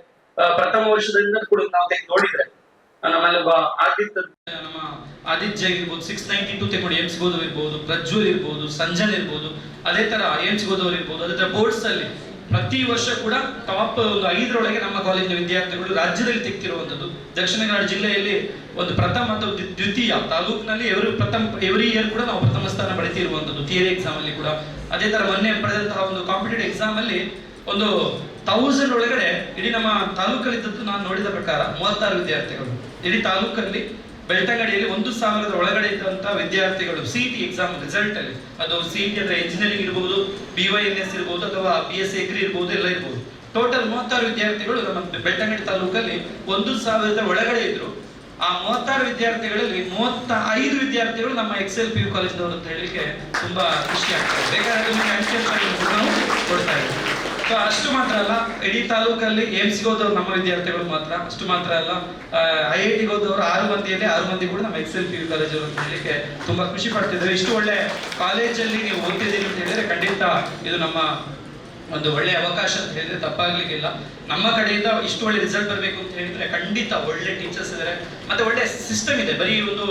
ಪ್ರಥಮ ವರ್ಷದಿಂದ ಕೂಡ ನಾವು ತೆಗೆದು ನೋಡಿದ್ರೆ ನಮ್ಮಲ್ಲಿ ಒಬ್ಬ ನಮ್ಮ ಆದಿತ್ಯ ಇರ್ಬೋದು, 692 ತೆಕೊಂಡು 𝐀𝐝𝐯𝐞 ಇರ್ಬೋದು, ಪ್ರಜ್ವಲ್ ಇರ್ಬೋದು, ಸಂಜನ್ ಇರ್ಬೋದು, ಅದೇ ತರ 𝐀𝐝𝐯𝐞 ಇರ್ಬೋದು. ಅದೇ ತರ ಬೋರ್ಡ್ಸ್ ಅಲ್ಲಿ ಪ್ರತಿ ವರ್ಷ ಕೂಡ ಟಾಪ್ ಒಂದು 5ರೊಳಗೆ ನಮ್ಮ ಕಾಲೇಜಿನ ವಿದ್ಯಾರ್ಥಿಗಳು ರಾಜ್ಯದಲ್ಲಿ ತೆಗೆದಿರುವಂತದ್ದು. ದಕ್ಷಿಣ ಕನ್ನಡ ಜಿಲ್ಲೆಯಲ್ಲಿ ಒಂದು ಪ್ರಥಮ ಅಥವಾ ದ್ವಿತೀಯ, ತಾಲೂಕಿನಲ್ಲಿ ಎವ್ರಿ ಇಯರ್ ಕೂಡ ನಾವು ಪ್ರಥಮ ಸ್ಥಾನ ಪಡೆದಿರುವಂತದ್ದು ಥಿಯರಿ ಎಕ್ಸಾಮ್ ಅಲ್ಲಿ ಕೂಡ. ಅದೇ ತರ ಮೊನ್ನೆ ಪಡೆದಂತಹ ಒಂದು ಕಾಂಪಿಟೇಟಿವ್ ಎಕ್ಸಾಮ್ ಅಲ್ಲಿ ಒಂದು 1000 ಒಳಗಡೆ ಇಡೀ ನಮ್ಮ ತಾಲೂಕಲ್ಲಿ ಇದ್ದದ್ದು ನಾನು ನೋಡಿದ ಪ್ರಕಾರ 36 ವಿದ್ಯಾರ್ಥಿಗಳು. ಇಡೀ ತಾಲೂಕಲ್ಲಿ ಬೆಳ್ತಂಗಡಿಯಲ್ಲಿ 1000 ಒಳಗಡೆ ಇದ್ದಂತಹ ವಿದ್ಯಾರ್ಥಿಗಳು CET ಎಕ್ಸಾಮ್ ರಿಸಲ್ಟ್ ಅಲ್ಲಿ, ಅದು CET ಅಂದ್ರೆ ಇಂಜಿನಿಯರಿಂಗ್ ಇರಬಹುದು, BYNS ಇರಬಹುದು ಅಥವಾ BSc ಅಗ್ರಿ ಇರಬಹುದು, ಎಲ್ಲ ಇರಬಹುದು. ಟೋಟಲ್ 36 ವಿದ್ಯಾರ್ಥಿಗಳು ನಮ್ಮ ಬೆಳ್ತಂಗಡಿ ತಾಲೂಕಲ್ಲಿ 1000 ಒಳಗಡೆ ಇದ್ರು. ಆ 36 ವಿದ್ಯಾರ್ಥಿಗಳಲ್ಲಿ 35 ವಿದ್ಯಾರ್ಥಿಗಳು ನಮ್ಮ ಎಕ್ಸೆಲ್ PU ಕಾಲೇಜ್ನವರು ಅಂತ ಹೇಳಲಿಕ್ಕೆ ತುಂಬಾ ಖುಷಿ ಆಗ್ತದೆ. ಬೇಕಾದ್ರೆ ನಾವು ಕೊಡ್ತಾ ಇದ್ದೀವಿ. ಸೊ ಅಷ್ಟು ಮಾತ್ರ ಅಲ್ಲ, ಇಡೀ ತಾಲೂಕಲ್ಲಿ 𝐀𝐝𝐯𝐞 ನಮ್ಮ ವಿದ್ಯಾರ್ಥಿಗಳು ಮಾತ್ರ, ಅಷ್ಟು ಮಾತ್ರ ಅಲ್ಲ, IIT ಹೋದವರು 6 ಮಂದಿಯಲ್ಲಿ 6 ಮಂದಿ ಕೂಡ ನಮ್ಮ ಎಕ್ಸೆಲ್ PU ಕಾಲೇಜು ಅಂತ ಹೇಳಲಿಕ್ಕೆ ತುಂಬಾ ಖುಷಿ ಪಡ್ತಿದ್ದೇವೆ. ಇಷ್ಟು ಒಳ್ಳೆ ಕಾಲೇಜಲ್ಲಿ ನೀವು ಓದ್ತಿದ್ದೀರಿ ಅಂತ ಹೇಳಿದ್ರೆ ಖಂಡಿತ ಇದು ನಮ್ಮ ಒಂದು ಒಳ್ಳೆ ಅವಕಾಶ ಅಂತ ಹೇಳಿದ್ರೆ ತಪ್ಪಾಗ್ಲಿಕ್ಕಿಲ್ಲ. ನಮ್ಮ ಕಡೆಯಿಂದ ಇಷ್ಟು ಒಳ್ಳೆ ರಿಸಲ್ಟ್ ಬರಬೇಕು ಅಂತ ಹೇಳಿದ್ರೆ ಖಂಡಿತ ಒಳ್ಳೆ ಟೀಚರ್ಸ್ ಇದ್ದಾರೆ, ಮತ್ತೆ ಒಳ್ಳೆ ಸಿಸ್ಟಮ್ ಇದೆ. ಬರೀ ಒಂದು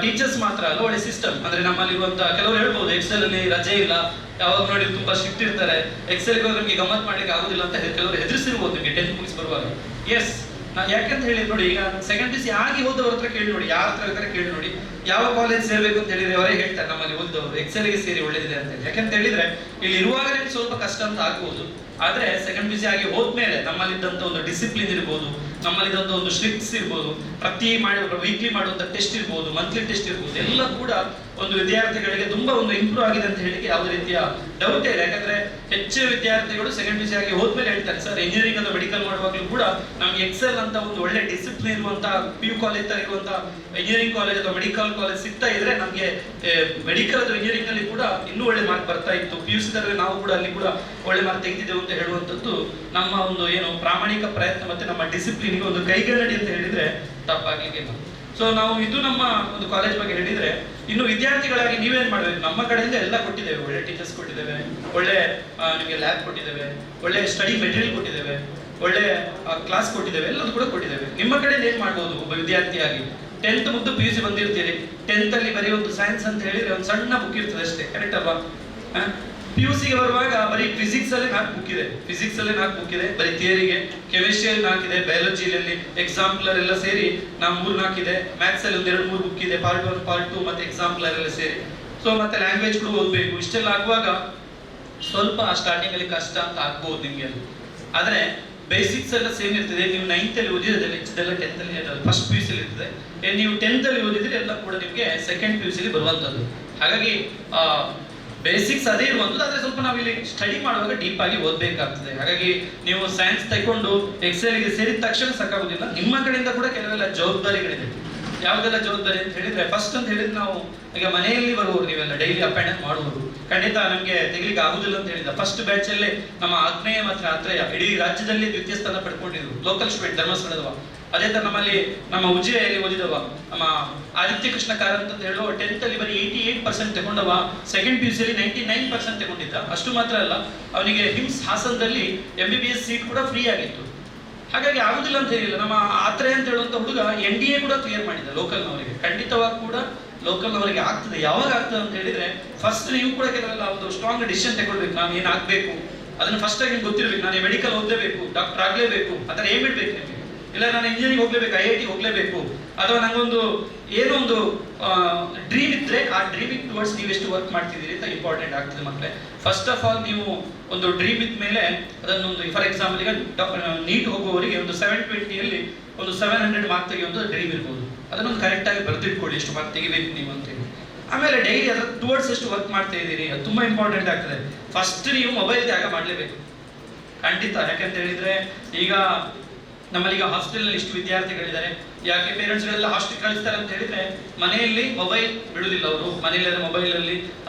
ಟೀಚರ್ಸ್ ಮಾತ್ರ ಅಲ್ಲ, ಒಳ್ಳೆ ಸಿಸ್ಟಮ್. ಅಂದ್ರೆ ನಮ್ಮಲ್ಲಿರುವಂತ ಕೆಲವರು ಹೇಳ್ಬೋದು ಎಕ್ಸೆಲ್ ಅಲ್ಲಿ ರಜೆ ಇಲ್ಲ, ಯಾವಾಗ ನೋಡಿ ತುಂಬಾ ಸ್ಟ್ರಿಕ್ಟ್ ಇರ್ತಾರೆ, ಎಕ್ಸೆಲ್ ನಿಮಗೆ ಗಮ್ಮತ್ ಮಾಡ್ಲಿಕ್ಕೆ ಆಗುದಿಲ್ಲ ಅಂತ ಕೆಲವರು ಹೆದರಿಸಿರ್ಬೋದು ನಿಮಗೆ 10th ಮುಗಿಸಿ ಬರುವಾಗ. ಎಸ್, ಯಾಕಂತ ಹೇಳಿ ನೋಡಿ, ಈಗ ಸೆಕೆಂಡ್ PUC ಆಗಿ ಹೋದವ್ರ ಹತ್ರ ಕೇಳಿ ನೋಡಿ, ಯಾರ ಹತ್ರ ಕೇಳಿ ನೋಡಿ, ಯಾವ ಕಾಲೇಜ್ ಸೇರ್ಬೇಕು ಅಂತ ಹೇಳಿದ್ರೆ ಅವರೇ ಹೇಳ್ತಾರೆ ನಮ್ಮಲ್ಲಿ ಓದಿದವರು ಎಕ್ಸೆಲ್ಗೆ ಸೇರಿ ಒಳ್ಳೇದಿದೆ ಅಂತ ಹೇಳಿ. ಯಾಕಂತ ಹೇಳಿದ್ರೆ ಇಲ್ಲಿ ಇರುವಾಗ ಸ್ವಲ್ಪ ಕಷ್ಟ ಅಂತ ಆಗ್ಬಹುದು, ಆದ್ರೆ ಸೆಕೆಂಡ್ PUC ಆಗಿ ಹೋದ್ಮೇಲೆ ನಮ್ಮಲ್ಲಿದ್ದಂತ ಒಂದು ಡಿಸಿಪ್ಲಿನ್ ಇರ್ಬೋದು, ನಮ್ಮಲ್ಲಿದ್ದಂತ ಒಂದು ಸ್ಟ್ರಿಕ್ಟ್ಸ್ ಇರ್ಬೋದು, ವೀಕ್ಲಿ ಮಾಡುವಂತ ಟೆಸ್ಟ್ ಇರ್ಬೋದು, ಮಂತ್ಲಿ ಟೆಸ್ಟ್ ಇರ್ಬೋದು, ಎಲ್ಲ ಕೂಡ ಒಂದು ವಿದ್ಯಾರ್ಥಿಗಳಿಗೆ ತುಂಬಾ ಒಂದು ಇಂಪ್ರೂವ್ ಆಗಿದೆ ಅಂತ ಹೇಳಿ ಯಾವುದೇ ರೀತಿಯ ಡೌಟ್ ಇಲ್ಲ. ಯಾಕಂದ್ರೆ ಹೆಚ್ಚು ವಿದ್ಯಾರ್ಥಿಗಳು ಸೆಕೆಂಡ್ PUC ಆಗಿ ಹೋದ್ಮೇಲೆ ಹೇಳ್ತಾರೆ, ಸರ್ ಇಂಜಿನಿಯರಿಂಗ್ ಅಥವಾ ಮೆಡಿಕಲ್ ಮಾಡುವಾಗಲೂ ಕೂಡ ನಮ್ಗೆ ಎಕ್ಸೆಲ್ ಅಂತ ಒಂದು ಒಳ್ಳೆ ಡಿಸಿಪ್ಲಿನ್ ಇರುವಂತಹ PU ಕಾಲೇಜ್ ಇರುವಂತಹ ಇಂಜಿನಿಯರಿಂಗ್ ಕಾಲೇಜ್ ಅಥವಾ ಮೆಡಿಕಲ್ ಕಾಲೇಜ್ ಸಿಗ್ತಾ ಇದ್ರೆ ನಮ್ಗೆ ಮೆಡಿಕಲ್ ಅಥವಾ ಇಂಜಿನಿಯರಿಂಗ್ ಅಲ್ಲಿ ಕೂಡ ಇನ್ನೂ ಒಳ್ಳೆ ಮಾರ್ಕ್ ಬರ್ತಾ ಇತ್ತು. PUC ದಲ್ಲಿ ನಾವು ಕೂಡ ಅಲ್ಲಿ ಕೂಡ ಒಳ್ಳೆ ಮಾರ್ಕ್ ತೆಗೆದಿದ್ದೇವೆ ಅಂತ ಹೇಳುವಂತದ್ದು ನಮ್ಮ ಒಂದು ಏನು ಪ್ರಾಮಾಣಿಕ ಪ್ರಯತ್ನ ಮತ್ತೆ ನಮ್ಮ ಡಿಸಿಪ್ಲಿನ್ಗೆ ಒಂದು ಕೈಗನ್ನಡಿ ಅಂತ ಹೇಳಿದ್ರೆ ತಪ್ಪಾಗ್ಲಿಕ್ಕಿಲ್ಲ. ಸೊ ನಾವು ಇದು ನಮ್ಮ ಒಂದು ಕಾಲೇಜ್ ಬಗ್ಗೆ ಹೇಳಿದ್ರೆ, ಇನ್ನು ವಿದ್ಯಾರ್ಥಿಗಳಾಗಿ ನೀವೇನ್ ಮಾಡ್ಬೇಕು, ನಮ್ಮ ಕಡೆಯಿಂದ ಎಲ್ಲ ಕೊಟ್ಟಿದ್ದೇವೆ, ಒಳ್ಳೆ ಟೀಚರ್ಸ್ ಕೊಟ್ಟಿದ್ದೇವೆ, ಒಳ್ಳೆ ನಿಮಗೆ ಲ್ಯಾಬ್ ಕೊಟ್ಟಿದ್ದೇವೆ, ಒಳ್ಳೆ ಸ್ಟಡಿ ಮೆಟೀರಿಯಲ್ ಕೊಟ್ಟಿದ್ದೇವೆ, ಒಳ್ಳೆ ಕ್ಲಾಸ್ ಕೊಟ್ಟಿದ್ದೇವೆ, ಎಲ್ಲದೂ ಕೂಡ ಕೊಟ್ಟಿದ್ದೇವೆ. ನಿಮ್ಮ ಕಡೆಯಿಂದ ಏನ್ ಮಾಡ್ಬೋದು, ಒಬ್ಬ ವಿದ್ಯಾರ್ಥಿಯಾಗಿ 10th ಮುಗ್ದು PUC ಬಂದಿರ್ತೀರಿ, 10th ಅಲ್ಲಿ ಬರೀ ಒಂದು ಸೈನ್ಸ್ ಅಂತ ಹೇಳಿದ್ರೆ ಒಂದು ಸಣ್ಣ ಬುಕ್ ಇರ್ತದೆ ಅಷ್ಟೇ, ಕರೆಕ್ಟ್ ಅಲ್ವಾ? PUC ಗೆ ಬರುವಾಗ ಬರೀ ಫಿಸಿಕ್ಸ್ ಅಲ್ಲಿ 4 ಬುಕ್ ಇದೆ, ಫಿಸಿಕ್ಸ್ ಅಲ್ಲಿ 4 ಬುಕ್ ಇದೆ, ಬರೀ ಥಿಯರಿಗೆ, ಕೆಮಿಸ್ಟ್ರಿಯಲ್ಲಿ 4 ಇದೆ, ಬಯಾಲಜಿಯಲ್ಲಿ ಎಕ್ಸಾಂಪ್ಲರ್ ಎಲ್ಲ ಸೇರಿ 3-4 ಇದೆ, ಮ್ಯಾಥ್ಸ್ ಅಲ್ಲಿ 2-3 ಬುಕ್ ಇದೆ, ಪಾರ್ಟ್ 1 ಪಾರ್ಟ್ 2 ಮತ್ತೆ ಎಕ್ಸಾಂಪ್ಲರ್ ಎಲ್ಲ ಸೇರಿ. ಸೊ ಮತ್ತೆ ಲ್ಯಾಂಗ್ವೇಜ್ ಕೂಡ ಓದ್ಬೇಕು. ಇಷ್ಟೆಲ್ಲ ಆಗುವಾಗ ಸ್ವಲ್ಪ ಸ್ಟಾರ್ಟಿಂಗ್ ಅಲ್ಲಿ ಕಷ್ಟ ಅಂತ ಆಗ್ಬಹುದು ನಿಮ್ಗೆ. ಆದ್ರೆ ಬೇಸಿಕ್ಸ್ ಎಲ್ಲ ಸೇಮ್ ಇರ್ತದೆ. ನೀವು 9th ಅಲ್ಲಿ ಓದಿದ್ರೆ ಹೆಚ್ಚದೆಲ್ಲ 10th ಅಲ್ಲಿ ಫಸ್ಟ್ PUC ಅಲ್ಲಿ ಇರ್ತದೆ. ನೀವು 10th ಅಲ್ಲಿ ಓದಿದ್ರೆ ಎಲ್ಲ ಕೂಡ ನಿಮಗೆ ಸೆಕೆಂಡ್ PUC ಅಲ್ಲಿ ಬರುವಂತದ್ದು. ಹಾಗಾಗಿ ಬೇಸಿಕ್ಸ್ ಅದೇ ಇರುವಂತದ್ದು, ಆದ್ರೆ ಸ್ವಲ್ಪ ನಾವು ಇಲ್ಲಿ ಸ್ಟಡಿ ಮಾಡುವಾಗ ಡೀಪ್ ಆಗಿ ಓದ್ಬೇಕಾಗ್ತದೆ. ಹಾಗಾಗಿ ನೀವು ಸೈನ್ಸ್ ತಗೊಂಡು ಎಕ್ಸೆಲ್ ಗೆ ಸೇರಿದ ತಕ್ಷಣ ಸಾಕಾಗುದಿಲ್ಲ, ನಿಮ್ಮ ಕಡೆಯಿಂದ ಕೂಡ ಕೆಲವೆಲ್ಲ ಜವಾಬ್ದಾರಿಗಳಿದೆ. ಯಾವುದೆಲ್ಲ ಜವಾಬ್ದಾರಿ ಅಂತ ಹೇಳಿದ್ರೆ, ಫಸ್ಟ್ ಅಂತ ಹೇಳಿದ್ರೆ ನಾವು ಈಗ ಮನೆಯಲ್ಲಿ ಬರುವವರು ನೀವೆಲ್ಲ ಡೈಲಿ ಅಪ್ ಅಂಡ್ ಡೌನ್ ಮಾಡುವರು, ಖಂಡಿತ ನಮಗೆ ತೆಗಿಲಿಕ್ಕೆ ಆಗುದಿಲ್ಲ ಅಂತ ಹೇಳಿದ ಫಸ್ಟ್ ಬ್ಯಾಚ್ ಅಲ್ಲಿ ನಮ್ಮ ಆಗ್ನೇಯ ಮತ್ತು ಆತ್ರೇಯ ಇಡೀ ರಾಜ್ಯದಲ್ಲಿ ದ್ವಿತೀಯ ಸ್ಥಾನ ಪಡ್ಕೊಂಡಿದ್ರು, ಲೋಕಲ್ ಸ್ಟೂಡೆಂಟ್ ಧರ್ಮಸ್ಥಳದವ. ಅದೇ ತರ ನಮ್ಮಲ್ಲಿ ನಮ್ಮ ಉಜಿರೆಯಲ್ಲಿ ಓದಿದವ ನಮ್ಮ ಆದಿತ್ಯ ಕೃಷ್ಣ ಕಾರಂತ್ ಅಂತ ಹೇಳುವ 10th ಅಲ್ಲಿ ಬರೀ 88% ತಗೊಂಡವ, ಸೆಕೆಂಡ್ PUC ಅಲ್ಲಿ 99% ತಗೊಂಡಿದ್ದ. ಅಷ್ಟು ಮಾತ್ರ ಅಲ್ಲ, ಅವನಿಗೆ ಹಿಮ್ಸ್ ಹಾಸನದಲ್ಲಿ MBBS ಸೀಟ್ ಕೂಡ ಫ್ರೀ ಆಗಿತ್ತು. ಹಾಗಾಗಿ ಆಗುದಿಲ್ಲ ಅಂತ ಹೇಳಿಲ್ಲ. ನಮ್ಮ ಆತ್ರೇಯ ಅಂತ ಹೇಳುವಂತ ಹುಡುಗ NDA ಕೂಡ ಕ್ಲಿಯರ್ ಮಾಡಿದ ಲೋಕಲ್ನವರಿಗೆ. ಖಂಡಿತವಾಗಿ ಕೂಡ ಲೋಕಲ್ನವರಿಗೆ ಆಗ್ತದೆ. ಯಾವಾಗ ಆಗ್ತದೆ ಅಂತ ಹೇಳಿದ್ರೆ, ಫಸ್ಟ್ ನೀವು ಕೂಡ ಕೆಲವೆಲ್ಲ ಒಂದು ಸ್ಟ್ರಾಂಗ್ ಡಿಸಿಷನ್ ತಗೊಳ್ಬೇಕು, ನಾನು ಏನಾಗಬೇಕು ಅದನ್ನ ಫಸ್ಟ್ ಆಗಿ ಗೊತ್ತಿರ್ಬೇಕು. ನಾನು ಮೆಡಿಕಲ್ ಓದಲೇಬೇಕು, ಡಾಕ್ಟರ್ ಆಗ್ಲೇಬೇಕು, ಅದನ್ನ ಏನ್ ಬಿಡ್ಬೇಕು ನಿಮಗೆ, ಇಲ್ಲ ನಾನು ಇಂಜಿನಿಯರಿಂಗ್ ಹೋಗ್ಲೇಬೇಕು, IIT ಹೋಗ್ಲೇಬೇಕು, ಅಥವಾ ನಂಗೊಂದು ಏನೋ ಒಂದು ಡ್ರೀಮ್ ಇದ್ರೆ ಆ ಡ್ರೀಮಿಗೆ ಟುವರ್ಡ್ಸ್ ನೀವು ಎಷ್ಟು ವರ್ಕ್ ಮಾಡ್ತಿದ್ದೀರಿ ಅಂತ ಇಂಪಾರ್ಟೆಂಟ್ ಆಗ್ತದೆ ಮಕ್ಕಳೇ. ಫಸ್ಟ್ ಆಫ್ ಆಲ್ ನೀವು ಒಂದು ಡ್ರೀಮ್ ಇದ್ದ ಮೇಲೆ ಅದನ್ನೊಂದು, ಫಾರ್ ಎಕ್ಸಾಂಪಲ್ ಈಗ ನೀಟ್ ಹೋಗುವವರಿಗೆ ಒಂದು 720 ಅಲ್ಲಿ ಒಂದು 700 ಮಾರ್ಕ್ ತೆಗೆಯುವಂತ ಡ್ರೀಮ್ ಇರ್ಬೋದು. ಅದನ್ನೊಂದು ಕರೆಕ್ಟ್ ಆಗಿ ಬರೆದಿಟ್ಕೊಳ್ಳಿ, ಎಷ್ಟು ಮಾರ್ಕ್ ತೆಗಿಬೇಕು ನೀವು ಅಂತೇಳಿ. ಆಮೇಲೆ ಡೈಲಿ ಅದರ ಟುವರ್ಡ್ಸ್ ಎಷ್ಟು ವರ್ಕ್ ಮಾಡ್ತಾ ಇದ್ದೀರಿ, ಅದು ತುಂಬಾ ಇಂಪಾರ್ಟೆಂಟ್ ಆಗ್ತದೆ. ಫಸ್ಟ್ ನೀವು ಮೊಬೈಲ್ ತ್ಯಾಗ ಮಾಡಲೇಬೇಕು ಖಂಡಿತ. ಯಾಕಂತ ಹೇಳಿದ್ರೆ ಈಗ ನಮ್ಮಲ್ಲಿ ಈಗ ಹಾಸ್ಟೆಲ್ ನಲ್ಲಿ ಇಷ್ಟು ವಿದ್ಯಾರ್ಥಿಗಳಿದ್ದಾರೆ. ಯಾಕೆ ಪೇರೆಂಟ್ಸ್ ಗಳೆಲ್ಲ ಹಾಸ್ಟೆಲ್ ಕಳಿಸ್ತಾರೆ ಅಂತ ಹೇಳಿದ್ರೆ ಮನೆಯಲ್ಲಿ ಮೊಬೈಲ್ ಬಿಡುದಿಲ್ಲ, ಅವರು ಮನೆಯಲ್ಲಿ ಮೊಬೈಲ್ ಅಲ್ಲಿ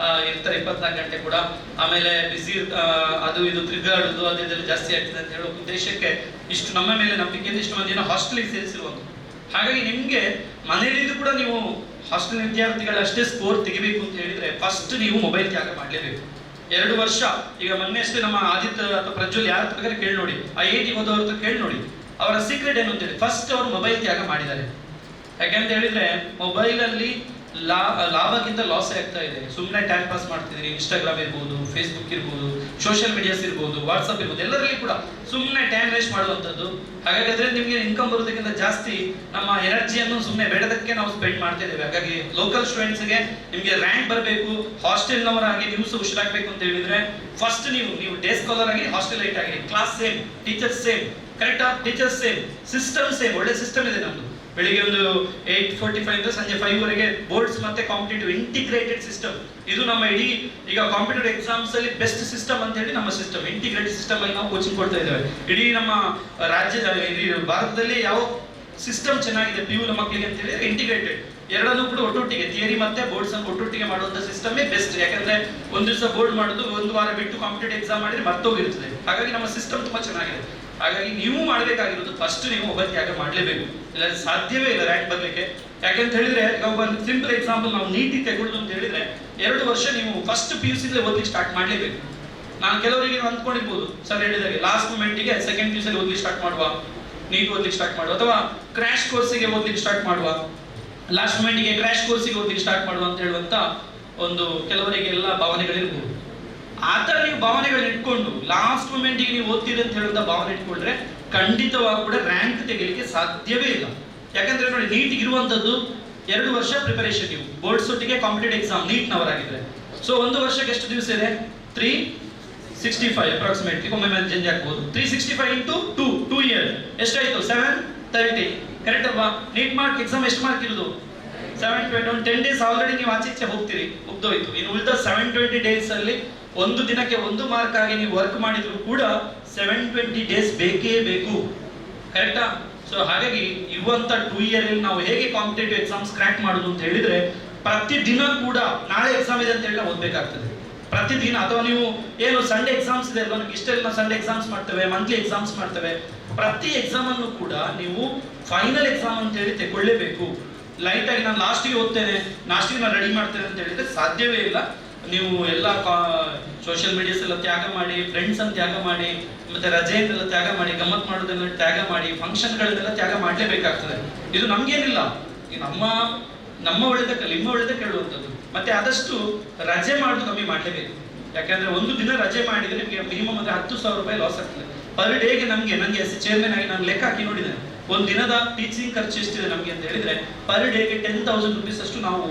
ಇರ್ತಾರೆ 24 ಗಂಟೆ ಕೂಡ. ಆಮೇಲೆ ಬಿಸಿ ಅದು ಇದು ತಿರುಗಾಡುದು ಅದೆಲ್ಲ ಜಾಸ್ತಿ ಆಗ್ತದೆ ಅಂತ ಹೇಳೋ ಉದ್ದೇಶಕ್ಕೆ ಇಷ್ಟು ನಮ್ಮ ಮೇಲೆ ನಂಬಿಕೆಯಿಂದ ಇಷ್ಟು ಮಂದಿನ ಹಾಸ್ಟೆಲ್ಗೆ ಸೇರಿಸಿರುವಂಥದ್ದು. ಹಾಗಾಗಿ ನಿಮ್ಗೆ ಮನೆಯಲ್ಲಿದ್ದು ಕೂಡ ನೀವು ಹಾಸ್ಟೆಲ್ ವಿದ್ಯಾರ್ಥಿಗಳ ಅಷ್ಟೇ ಸ್ಕೋರ್ ತೆಗಿಬೇಕು ಅಂತ ಹೇಳಿದ್ರೆ ಫಸ್ಟ್ ನೀವು ಮೊಬೈಲ್ ತ್ಯಾಗ ಮಾಡಲೇಬೇಕು. 2 ವರ್ಷ ಈಗ ಮೊನ್ನೆ ಅಷ್ಟೇ ನಮ್ಮ ಆದಿತ್ಯ ಅಥವಾ ಪ್ರಜ್ವಲ್ ಯಾರ ಬೇಕಾದ್ರೆ ಕೇಳಿ ನೋಡಿ, IIT ಹೋದವ್ರ ಹತ್ರ ಕೇಳಿ ನೋಡಿ, ಅವರ ಸೀಕ್ರೆಟ್ ಏನು ಅಂತೇಳಿ ಫಸ್ಟ್ ಅವರು ಮೊಬೈಲ್ ತ್ಯಾಗ ಮಾಡಿದ್ದಾರೆ. ಯಾಕೆಂತ ಹೇಳಿದ್ರೆ ಮೊಬೈಲ್ ಅಲ್ಲಿ ಲಾಭಕ್ಕಿಂತ ಲಾಸ್ ಆಗ್ತಾ ಇದೆ. ಸುಮ್ಮನೆ ಟೈಮ್ ಪಾಸ್ ಮಾಡ್ತಿದ್ದೀರಿ, ಇನ್ಸ್ಟಾಗ್ರಾಮ್ ಇರ್ಬೋದು, ಫೇಸ್ಬುಕ್ ಇರ್ಬೋದು, ಸೋಷಿಯಲ್ ಮೀಡಿಯಾಸ್ ಇರ್ಬೋದು, ವಾಟ್ಸ್ಆಪ್ ಇರ್ಬೋದು, ಎಲ್ಲರಲ್ಲಿ ಕೂಡ ಸುಮ್ಮನೆ ಟೈಮ್ ವೇಸ್ಟ್ ಮಾಡುವಂಥದ್ದು. ಹಾಗಾಗಿ ಅದರಲ್ಲಿ ನಿಮಗೆ ಇನ್ಕಮ್ ಬರೋದಕ್ಕಿಂತ ಜಾಸ್ತಿ ನಮ್ಮ ಎನರ್ಜಿಯನ್ನು ಸುಮ್ಮನೆ ಬೇಡದಕ್ಕೆ ನಾವು ಸ್ಪೆಂಡ್ ಮಾಡ್ತಾ ಇದ್ದೇವೆ. ಹಾಗಾಗಿ ಲೋಕಲ್ ಸ್ಟೂಡೆಂಟ್ಸ್ಗೆ ನಿಮಗೆ ರ್ಯಾಂಕ್ ಬರಬೇಕು, ಹಾಸ್ಟೆಲ್ನವರಾಗಿ ನೀವು ಸಹ ಹುಷಾರಾಗಬೇಕು ಅಂತ ಹೇಳಿದ್ರೆ ಫಸ್ಟ್ ನೀವು ಡೇ ಸ್ಕಾಲರ್ ಆಗಿ ಹಾಸ್ಟೆಲ್ ಲೈಟ್ ಆಗಿ, ಕ್ಲಾಸ್ ಸೇಮ್, ಟೀಚರ್ಸ್ ಸೇಮ್, ಕರೆಕ್ಟಾ? ಟೀಚರ್ಸ್ ಸೇಮ್, ಸಿಸ್ಟಮ್ ಸೇಮ್, ಒಳ್ಳೆ ಸಿಸ್ಟಮ್ ಇದೆ ನಮ್ದು. ಬೆಳಿಗ್ಗೆ ಒಂದು 8:45 ಇಂದ ಸಂಜೆ 5 ವರೆಗೆ ಬೋರ್ಡ್ಸ್ ಮತ್ತೆ ಕಾಂಪಿಟೇಟಿವ್ ಇಂಟಿಗ್ರೇಟೆಡ್ ಸಿಸ್ಟಮ್. ಇದು ನಮ್ಮ ಇಡೀ ಈಗ ಕಾಂಪಿಟೇಟಿವ್ ಎಕ್ಸಾಮ್ಸ್ ಅಲ್ಲಿ ಬೆಸ್ಟ್ ಸಿಸ್ಟಮ್ ಅಂತ ಹೇಳಿ ನಮ್ಮ ಸಿಸ್ಟಮ್, ಇಂಟಿಗ್ರೇಟೆಡ್ ಸಿಸ್ಟಮ್ ಅಲ್ಲಿ ನಾವು ಕೋಚಿಂಗ್ ಕೊಡ್ತಾ ಇದ್ದೇವೆ. ಇಡೀ ನಮ್ಮ ಇಡೀ ಭಾರತದಲ್ಲಿ ಯಾವ ಸಿಸ್ಟಮ್ ಚೆನ್ನಾಗಿದೆ PU ಮಕ್ಕಳಿಗೆ ಅಂತ ಹೇಳಿ ಇಂಟಿಗ್ರೇಟೆಡ್, ಎರಡನ್ನೂ ಕೂಡ ಒಟ್ಟೊಟ್ಟಿಗೆ ಥಿಯರಿ ಮತ್ತೆ ಬೋರ್ಡ್ಸ್ ಅನ್ನು ಒಟ್ಟೊಟ್ಟಿಗೆ ಮಾಡುವಂತ ಸಿಸ್ಟಮ್ ಬೆಸ್ಟ್. ಯಾಕಂದ್ರೆ ಒಂದು ದಿವಸ ಬೋರ್ಡ್ ಮಾಡುದು, ಒಂದು ವಾರ ಬಿಟ್ಟು ಕಾಂಪಿಟೇಟಿವ್ ಎಕ್ಸಾಮ್ ಮಾಡಿದ್ರೆ ಮರ್ತೋಗಿರ್ತದೆ. ಹಾಗಾಗಿ ನಮ್ಮ ಸಿಸ್ಟಮ್ ತುಂಬಾ ಚೆನ್ನಾಗಿದೆ. ಹಾಗಾಗಿ ನೀವು ಮಾಡಬೇಕಾಗಿರೋದು ಫಸ್ಟ್ ನೀವು ಮೊಬೈಲ್ ತ್ಯಾಗ ಮಾಡಲೇಬೇಕು, ಇಲ್ಲ ಸಾಧ್ಯವೇ ಇಲ್ಲ ರ್ಯಾಂಕ್ ಬರ್ಲಿಕ್ಕೆ. ಯಾಕಂತ ಹೇಳಿದ್ರೆ ಈಗ ಒಂದು ಸಿಂಪಲ್ ಎಕ್ಸಾಂಪಲ್ ನಾವು ನೀಟಿ ತೆಗೊಳ್ಳೋದು ಅಂತ ಹೇಳಿದ್ರೆ 2 ವರ್ಷ ನೀವು ಫಸ್ಟ್ PUC ಓದ್ಲಿಕ್ಕೆ ಸ್ಟಾರ್ಟ್ ಮಾಡಲೇಬೇಕು. ನಾನು ಕೆಲವರಿಗೆ ಅಂದ್ಕೊಂಡಿರ್ಬೋದು ಸರ್ ಹೇಳಿದಾಗೆ ಲಾಸ್ಟ್ ಮೂಮೆಂಟಿಗೆ ಸೆಕೆಂಡ್ PUC ಓದ್ಲಿಕ್ಕೆ ಸ್ಟಾರ್ಟ್ ಮಾಡುವ, ನೀಟ್ ಓದ್ಲಿಕ್ಕೆ ಸ್ಟಾರ್ಟ್ ಮಾಡುವ, ಅಥವಾ ಕ್ರ್ಯಾಶ್ ಕೋರ್ಸಿಗೆ ಓದ್ಲಿಕ್ಕೆ ಸ್ಟಾರ್ಟ್ ಮಾಡುವ, ಲಾಸ್ಟ್ ಮೂಮೆಂಟಿಗೆ ಕ್ರ್ಯಾಶ್ ಕೋರ್ಸಿಗೆ ಓದ್ಲಿಕ್ಕೆ ಸ್ಟಾರ್ಟ್ ಮಾಡುವ ಅಂತ ಹೇಳುವಂತ ಒಂದು ಕೆಲವರಿಗೆ ಎಲ್ಲ ಭಾವನೆಗಳಿರ್ಬೋದು. ಆ ಥರ ನೀವು ಭಾವನೆಗಳನ್ನ ಇಟ್ಕೊಂಡು ಲಾಸ್ಟ್ ಮೂಮೆಂಟಿಗೆ ನೀವು ಓದ್ತೀರಿ ಅಂತ ಹೇಳುವಂತ ಭಾವನೆ ಇಟ್ಕೊಂಡ್ರೆ ಖಂಡಿತವಾಗಿ ಕೂಡ ರ್ಯಾಂಕ್ ತೆಗಿಲಿಕ್ಕೆ ಸಾಧ್ಯವೇ ಇಲ್ಲ. ಯಾಕಂದ್ರೆ ನೋಡಿ ನೀಟ್ ಇರುವಂತದ್ದು 2 ವರ್ಷ ಪ್ರಿಪರೇಷನ್, ನೀವು ಬೋರ್ಡ್ಸ್ ಒಟ್ಟಿಗೆ ಕಾಂಪಿಟೇಟಿವ್ ಎಕ್ಸಾಮ್ ನೀಟ್ನವರಾಗಿದ್ರೆ. ಸೊ 1 ವರ್ಷಕ್ಕೆ ಎಷ್ಟು ದಿವಸ ಇದೆ? 365 ಅಪ್ರಾಕ್ಸಿಮೇಟ್ಲಿ, ಒಮ್ಮೆ ಮೇಲೆ ಚೇಂಜ್ ಆಗ್ಬೋದು. 365 ಇಂಟು 2 ಇಯರ್ ಎಷ್ಟಾಯ್ತು? 730. ಕರೆಕ್ಟ್ ಅಲ್ವಾ? ನೀಟ್ ಮಾರ್ಕ್ ಎಕ್ಸಾಮ್ ಎಷ್ಟು ಮಾರ್ಕ್ ಇರೋದು? 720. ಒಂದು 10 ಡೇಸ್ ಆಲ್ರೆಡಿ ನೀವು ಆಚೆ ಹೋಗ್ತೀರಿ, ಮುಗ್ದೋಯ್ತು. ಇನ್ನು ಉಳಿದ 720 ಡೇಸ್ ಅಲ್ಲಿ ಒಂದು ದಿನಕ್ಕೆ 1 ಮಾರ್ಕ್ ಆಗಿ ನೀವು ವರ್ಕ್ ಮಾಡಿದ್ರು ಕೂಡ 720 ಡೇಸ್ ಬೇಕೇ ಬೇಕು. ಕರೆಕ್ಟಾ? ಸೊ ಹಾಗಾಗಿ ಇರುವಂತ 2 ಇಯರ್ ಅಲ್ಲಿ ನಾವು ಹೇಗೆ ಕಾಂಪಿಟೇಟಿವ್ ಎಕ್ಸಾಮ್ಸ್ ಕ್ರ್ಯಾಕ್ ಮಾಡುದು ಅಂತ ಹೇಳಿದ್ರೆ ಪ್ರತಿದಿನ ಕೂಡ ನಾಳೆ ಎಕ್ಸಾಮ್ ಇದೆ ಅಂತ ಹೇಳಿ ನಾವು ಓದ್ಬೇಕಾಗ್ತದೆ ಪ್ರತಿದಿನ. ಅಥವಾ ನೀವು ಏನು ಸಂಡೇ ಎಕ್ಸಾಮ್ಸ್ ಇದೆ ಅಲ್ವಾ, ನಮ್ಗೆ ಇಷ್ಟೆಲ್ಲ ಸಂಡೇ ಎಕ್ಸಾಮ್ಸ್ ಮಾಡ್ತೇವೆ, ಮಂತ್ಲಿ ಎಕ್ಸಾಮ್ಸ್ ಮಾಡ್ತೇವೆ, ಪ್ರತಿ ಎಕ್ಸಾಮ್ ಅನ್ನು ಕೂಡ ನೀವು ಫೈನಲ್ ಎಕ್ಸಾಮ್ ಅಂತ ಹೇಳಿ ತಗೊಳ್ಳೇಬೇಕು. ಲೈಟ್ ಆಗಿ ನಾನು ಲಾಸ್ಟಿಗೆ ಓದ್ತೇನೆ, ಲಾಸ್ಟಿಗೆ ನಾನು ರೆಡಿ ಮಾಡ್ತೇನೆ ಅಂತ ಹೇಳಿದ್ರೆ ಸಾಧ್ಯವೇ ಇಲ್ಲ. ನೀವು ಎಲ್ಲ ಸೋಷಿಯಲ್ ಮೀಡಿಯಾಸ್ ಎಲ್ಲ ತ್ಯಾಗ ಮಾಡಿ, ಫ್ರೆಂಡ್ಸ್ ಅನ್ನು ತ್ಯಾಗ ಮಾಡಿ, ಮತ್ತೆ ರಜೆಯನ್ನೆಲ್ಲ ತ್ಯಾಗ ಮಾಡಿ, ಗಮ್ಮತ್ ಮಾಡೋದನ್ನ ತ್ಯಾಗ ಮಾಡಿ, ಫಂಕ್ಷನ್ಗಳನ್ನೆಲ್ಲ ತ್ಯಾಗ ಮಾಡಲೇಬೇಕಾಗ್ತದೆ. ಇದು ನಮ್ಗೇನಿಲ್ಲ, ನಮ್ಮ ಒಳ್ಳೆದಕ್ಕೆ ನಿಮ್ಮ ಒಳ್ಳೆದಕ್ಕೆ ಹೇಳುವಂಥದ್ದು. ಮತ್ತೆ ಆದಷ್ಟು ರಜೆ ಮಾಡೋದು ಕಮ್ಮಿ ಮಾಡಲೇಬೇಕು. ಯಾಕಂದ್ರೆ ಒಂದು ದಿನ ರಜೆ ಮಾಡಿದ್ರೆ ನಿಮಗೆ ಮಿನಿಮಮ್ ಅಂದ್ರೆ 10,000 ರೂಪಾಯಿ ಲಾಸ್ ಆಗ್ತದೆ ಪರ್ ಡೇಗೆ. ನನಗೆ ಚೇರ್ಮನ್ ಆಗಿ ನಾನು ಲೆಕ್ಕ ಹಾಕಿ ನೋಡಿದ್ದೇನೆ, ಒಂದು ದಿನದ ಟೀಚಿಂಗ್ ಖರ್ಚು ಎಷ್ಟಿದೆ ನಮಗೆ ಅಂತ ಹೇಳಿದ್ರೆ ಪರ್ ಡೇಗೆ 10,000 ರೂಪೀಸ್ ಅಷ್ಟು ನಾವು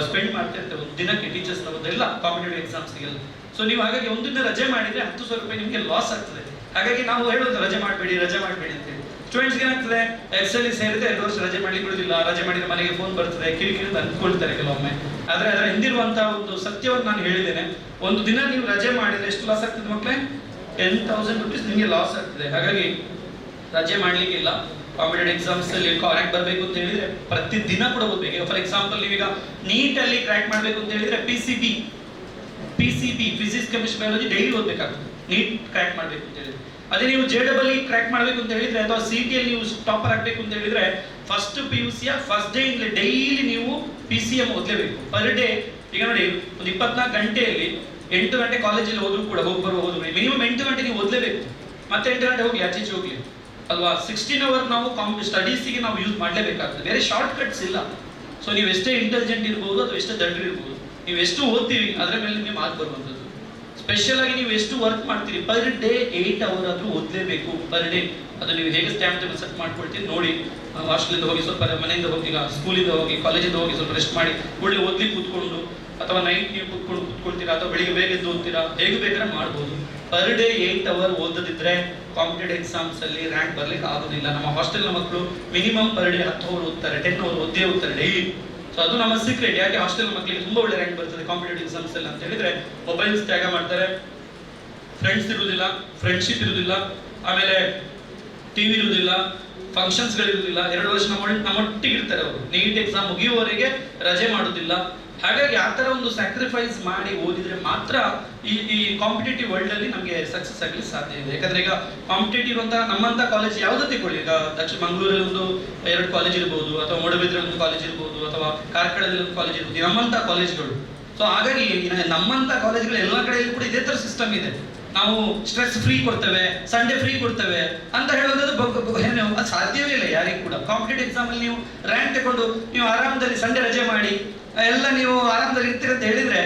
ಸ್ಪೆಂಡ್ ಮಾಡ್ತಾ ಇರ್ತೇವೆ ಒಂದು ದಿನಕ್ಕೆ, ಟೀಚರ್ಸ್ ನಮ್ಮದೆಲ್ಲ ಕಾಂಪಿಟೇಟಿವ್ ಎಕ್ಸಾಮ್ಸ್ಗೆಲ್ಲ. ಸೊ ನೀವು ಹಾಗಾಗಿ ಒಂದು ದಿನ ರಜೆ ಮಾಡಿದ್ರೆ 10,000 ರೂಪಾಯಿ ನಿಮಗೆ ಲಾಸ್ ಆಗ್ತದೆ. ಹಾಗಾಗಿ ನಾವು ಹೇಳೋದು ರಜೆ ಮಾಡಬೇಡಿ ಅಂತ ಹೇಳಿ. ಸ್ಟೂಡೆಂಟ್ಸ್ಗೆ ಏನಾಗ್ತದೆ, ಎಕ್ಸೆಲ್ ಸೇರಿದ್ರೆ 2 ವರ್ಷ ರಜೆ ಮಾಡ್ಲಿಕ್ಕೆ ಬಿಡುದಿಲ್ಲ, ರಜೆ ಮಾಡಿದ್ರೆ ಮನೆಗೆ ಫೋನ್ ಬರ್ತದೆ, ಕಿರಿಕಿರಿ ಅಂದ್ಕೊಳ್ತಾರೆ ಕೆಲವೊಮ್ಮೆ. ಆದ್ರೆ ಅದರ ಹಿಂದಿರುವಂತಹ ಒಂದು ಸತ್ಯವನ್ನು ನಾನು ಹೇಳಿದ್ದೇನೆ. ಒಂದು ದಿನ ನೀವು ರಜೆ ಮಾಡಿದ್ರೆ ಎಷ್ಟು ಲಾಸ್ ಆಗ್ತದೆ ಮಕ್ಕಳೇ? 10,000 ರೂಪೀಸ್ ನಿಮಗೆ ಲಾಸ್ ಆಗ್ತದೆ. ಹಾಗಾಗಿ ರಜೆ ಮಾಡ್ಲಿಕ್ಕೆ ಇಲ್ಲ. ಕಾಂಪಿಟೇಟಿವ್ ಎಕ್ಸಾಮ್ಸ್ ಅಲ್ಲಿ ರ್ಯಾಂಕ್ ಬರಬೇಕು ಅಂತ ಹೇಳಿದ್ರೆ ಪ್ರತಿ ದಿನ ಕೂಡ ಓದಬೇಕು. ಫಾರ್ ಎಕ್ಸಾಂಪಲ್ ನೀವೀಗ ನೀಟ್ ಅಲ್ಲಿ ಕ್ರ್ಯಾಕ್ ಮಾಡಬೇಕು ಅಂತ ಹೇಳಿದ್ರೆ PCB physics chemistry biology daily ಓದಬೇಕಾಗ್ತದೆ ನೀಟ್ ಕ್ರ್ಯಾಕ್ ಮಾಡಬೇಕು ಅಂತ ಹೇಳಿದ್ರೆ. ಅದೇ ನೀವು JEE ಕ್ರ್ಯಾಕ್ ಮಾಡಬೇಕು ಅಂತ ಹೇಳಿದ್ರೆ ಅಥವಾ CT ಅಲ್ಲಿ ನೀವು ಟಾಪರ್ ಆಗಬೇಕು ಅಂತ ಹೇಳಿದ್ರೆ ಫಸ್ಟ್ PUC ಫಸ್ಟ್ ಡೇ ಇಂದ ಡೈಲಿ ನೀವು PCM ಓದಲೇಬೇಕು ಪರ್ ಡೇ. ಈಗ ನೋಡಿ ಒಂದು 24 ಗಂಟೆಯಲ್ಲಿ 8 ಗಂಟೆ ಕಾಲೇಜಲ್ಲಿ ಹೋದ್ರು ಕೂಡ ಹೋಗಿ ಮಿನಿಮಮ್ 8 ಗಂಟೆ ನೀವು ಓದಲೇಬೇಕು. ಮತ್ತೆ 8 ಗಂಟೆ ಹೋಗಿ ಆಚೆ ಹೋಗ್ಲಿ ಅಲ್ವಾ. 16 ಅವರ್ ನಾವು ಸ್ಟಡೀಸ್ಗೆ ನಾವು ಯೂಸ್ ಮಾಡಲೇಬೇಕಾಗ್ತದೆ, ಬೇರೆ ಶಾರ್ಟ್ ಕಟ್ಸ್ ಇಲ್ಲ. ಸೊ ನೀವು ಎಷ್ಟೇ ಇಂಟೆಲಿಜೆಂಟ್ ಇರ್ಬೋದು ಅಥವಾ ಎಷ್ಟೇ ದಡ್ಡರು ಇರ್ಬೋದು, ನೀವು ಎಷ್ಟು ಓದ್ತೀವಿ ಅದರ ಮೇಲೆ ನಿಮಗೆ ಮಾರ್ಕ್ ಬರುವಂಥದ್ದು. ಸ್ಪೆಷಲ್ ಆಗಿ ನೀವು ಎಷ್ಟು ವರ್ಕ್ ಮಾಡ್ತೀರಿ ಪರ್ ಡೇ 8 ಅವರ್ ಆದ್ರೂ ಓದಲೇಬೇಕು ಪರ್ ಡೇ. ಅದು ನೀವು ಹೇಗೆ ಸ್ಟ್ಯಾಂಪ್ ಟೇಬಲ್ ಸೆಟ್ ಮಾಡ್ಕೊಳ್ತೀರಿ ನೋಡಿ. ಹಾಸ್ಟೆಲಿಂದ ಹೋಗಿ ಸ್ವಲ್ಪ ಮನೆಯಿಂದ ಹೋಗಿ, ಈಗ ಸ್ಕೂಲಿಂದ ಹೋಗಿ, ಕಾಲೇಜಿಂದ ಹೋಗಿ ಸ್ವಲ್ಪ ರೆಸ್ಟ್ ಮಾಡಿ ಒಳ್ಳೆ ಓದ್ಲಿಕ್ಕೆ ಕೂತ್ಕೊಂಡು, ಅಥವಾ ನೈಟ್ ನೀವು ಕೂತ್ಕೊಳ್ತೀರಾ ಅಥವಾ ಬೆಳಿಗ್ಗೆ ಬೇಗ ಎದ್ದು ಓದ್ತೀರಾ, ಹೇಗೆ ಬೇಕಾದ್ರೆ ಮಾಡ್ಬೋದು. ಪರ್ ಡೇ 8 ಅವರ್ ಓದದಿದ್ರೆ ಕಾಂಪಿಟೇಟಿವ್ ಎಕ್ಸಾಮ್ಸ್ ಅಲ್ಲಿ ರ್ಯಾಂಕ್ ಬರ್ಲಿಕ್ಕೆ ಆಗೋದಿಲ್ಲ. ನಮ್ಮ ಹಾಸ್ಟೆಲ್ನ ಮಕ್ಕಳು ಮಿನಿಮಮ್ ಪರ್ ಡೇ 10 ಅವರ್ ಓದ್ತಾರೆ, 10 ಅವರ್ ಓದ್ದೇ ಹೋಗ್ತಾರೆ ಡೈಲಿ. ಸೊ ಅದು ನಮ್ಮ ಸೀಕ್ರೆಟ್. ಯಾಕೆ ಹಾಸ್ಟೆಲ್ ಮಕ್ಕಳಿಗೆ ತುಂಬಾ ಒಳ್ಳೆ ರ್ಯಾಂಕ್ ಬರ್ತದೆ ಕಾಂಪಿಟೇಟಿವ್ ಎಕ್ಸಾಮ್ಸ್ ಅಲ್ಲಿ ಅಂತ ಹೇಳಿದ್ರೆ ಮೊಬೈಲ್ಸ್ ತ್ಯಾಗ ಮಾಡ್ತಾರೆ, ಫ್ರೆಂಡ್ಸ್ ಇರುವುದಿಲ್ಲ, ಫ್ರೆಂಡ್ಶಿಪ್ ಇರುವುದಿಲ್ಲ, ಆಮೇಲೆ ಟಿವಿ ಇರುವುದಿಲ್ಲ, ಫಂಕ್ಷನ್ಸ್ಗಳಿರುವುದಿಲ್ಲ, 2 ವರ್ಷ ನಮ್ಮೊಟ್ಟಿಗೆ ಇರ್ತಾರೆ ಅವರು. ನೀಟ್ ಎಕ್ಸಾಮ್ ಮುಗಿಯುವವರೆಗೆ ರಜೆ ಮಾಡುವುದಿಲ್ಲ. ಹಾಗಾಗಿ ಆ ಥರ ಒಂದು ಸ್ಯಾಕ್ರಿಫೈಸ್ ಮಾಡಿ ಓದಿದ್ರೆ ಮಾತ್ರ ಈ ಕಾಂಪಿಟೇಟಿವ್ ವರ್ಲ್ಡ್ ಅಲ್ಲಿ ನಮಗೆ ಸಕ್ಸಸ್ ಆಗಲಿ ಸಾಧ್ಯ ಇದೆ. ಯಾಕಂದ್ರೆ ಈಗ ಕಾಂಪಿಟೇಟಿವ್ ಅಂತ ನಮ್ಮಂತ ಕಾಲೇಜ್ ಯಾವ್ದು ತಗೊಳ್ಳಿ, ಈಗ ಮಂಗಳೂರಲ್ಲಿ ಒಂದು 2 ಕಾಲೇಜ್ ಇರ್ಬೋದು, ಅಥವಾ ಮೂಡಬಿದ್ರಲ್ಲಿ ಒಂದು ಕಾಲೇಜ್ ಇರ್ಬೋದು, ಅಥವಾ ಕಾರ್ಕಳದಲ್ಲಿ ಒಂದು ಕಾಲೇಜ್ ಇರ್ಬೋದು, ನಮ್ಮಂತ ಕಾಲೇಜ್ಗಳು. ಸೊ ಹಾಗಾಗಿ ನಮ್ಮಂತ ಕಾಲೇಜ್ಗಳು ಎಲ್ಲ ಕಡೆಯಲ್ಲಿ ಕೂಡ ಇದೇ ತರ ಸಿಸ್ಟಮ್ ಇದೆ. ನಾವು ಸ್ಟ್ರೆಸ್ ಫ್ರೀ ಕೊಡ್ತೇವೆ, ಸಂಡೇ ಫ್ರೀ ಕೊಡ್ತೇವೆ ಅಂತ ಹೇಳೋದು ಅದು ಸಾಧ್ಯವೇ ಇಲ್ಲ ಯಾರಿಗೂ ಕೂಡ. ಕಾಂಪಿಟೇಟಿವ್ ಎಕ್ಸಾಮ್ ಅಲ್ಲಿ ನೀವು ರ್ಯಾಂಕ್ ತಗೊಂಡು ನೀವು ಆರಾಮದಲ್ಲಿ ಸಂಡೇ ರಜೆ ಮಾಡಿ ಎಲ್ಲ ನೀವು ಆರಾಮದಲ್ಲಿ ಇರ್ತೀರ ಅಂತ ಹೇಳಿದ್ರೆ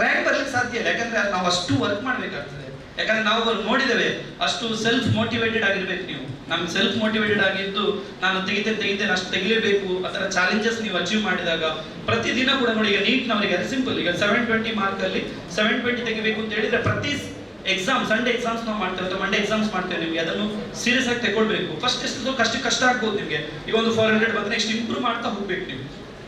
ರ್ಯಾಂಕ್ ಬರ್ಲಿಕ್ಕೆ ಸಾಧ್ಯ ಇಲ್ಲ. ಯಾಕಂದ್ರೆ ನಾವು ಅಷ್ಟು ವರ್ಕ್ ಮಾಡ್ಬೇಕಾಗ್ತದೆ. ಯಾಕಂದ್ರೆ ನಾವು ನೋಡಿದ್ದೇವೆ, ಅಷ್ಟು ಸೆಲ್ಫ್ ಮೋಟಿವೇಟೆಡ್ ಆಗಿರ್ಬೇಕು ನೀವು. ನಮ್ಗೆ ಸೆಲ್ಫ್ ಮೋಟಿವೇಟೆಡ್ ಆಗಿದ್ದು ನಾನು ತೆಗಿತೇನೆ ಅಷ್ಟು ತೆಗಿಲೇಬೇಕು ಆ ಥರ ಚಾಲೆಂಜಸ್ ನೀವು ಅಚೀವ್ ಮಾಡಿದಾಗ ಪ್ರತಿದಿನ ಕೂಡ ನೋಡಿ. ಈಗ ನೀಟ್ನವರಿಗೆ ಅದು ಸಿಂಪಲ್, ಈಗ 720 ಮಾರ್ಕ್ ಅಲ್ಲಿ 720 ತೆಗಿಬೇಕು ಅಂತ ಹೇಳಿದ್ರೆ ಪ್ರತಿ ಎಕ್ಸಾಮ್, ಸಂಡೇ ಎಕ್ಸಾಮ್ಸ್ ನಾವು ಮಾಡ್ತೇವೆ ಅಥವಾ ಮಂಡೇ ಎಕ್ಸಾಮ್ಸ್ ಮಾಡ್ತೇವೆ, ನಿಮಗೆ ಅದನ್ನು ಸೀರಿಯಸ್ ಆಗಿ ತಗೊಳ್ಬೇಕು. ಫಸ್ಟ್ ಎಷ್ಟು ಕಷ್ಟ ಆಗ್ಬೋದು ನಿಮಗೆ. ಈಗ ಒಂದು 400 ಬಂದ್ರೆ ನೆಕ್ಸ್ಟ್ ಇಂಪ್ರೂವ್ ಮಾಡ್ತಾ ಹೋಗ್ಬೇಕು ನೀವು.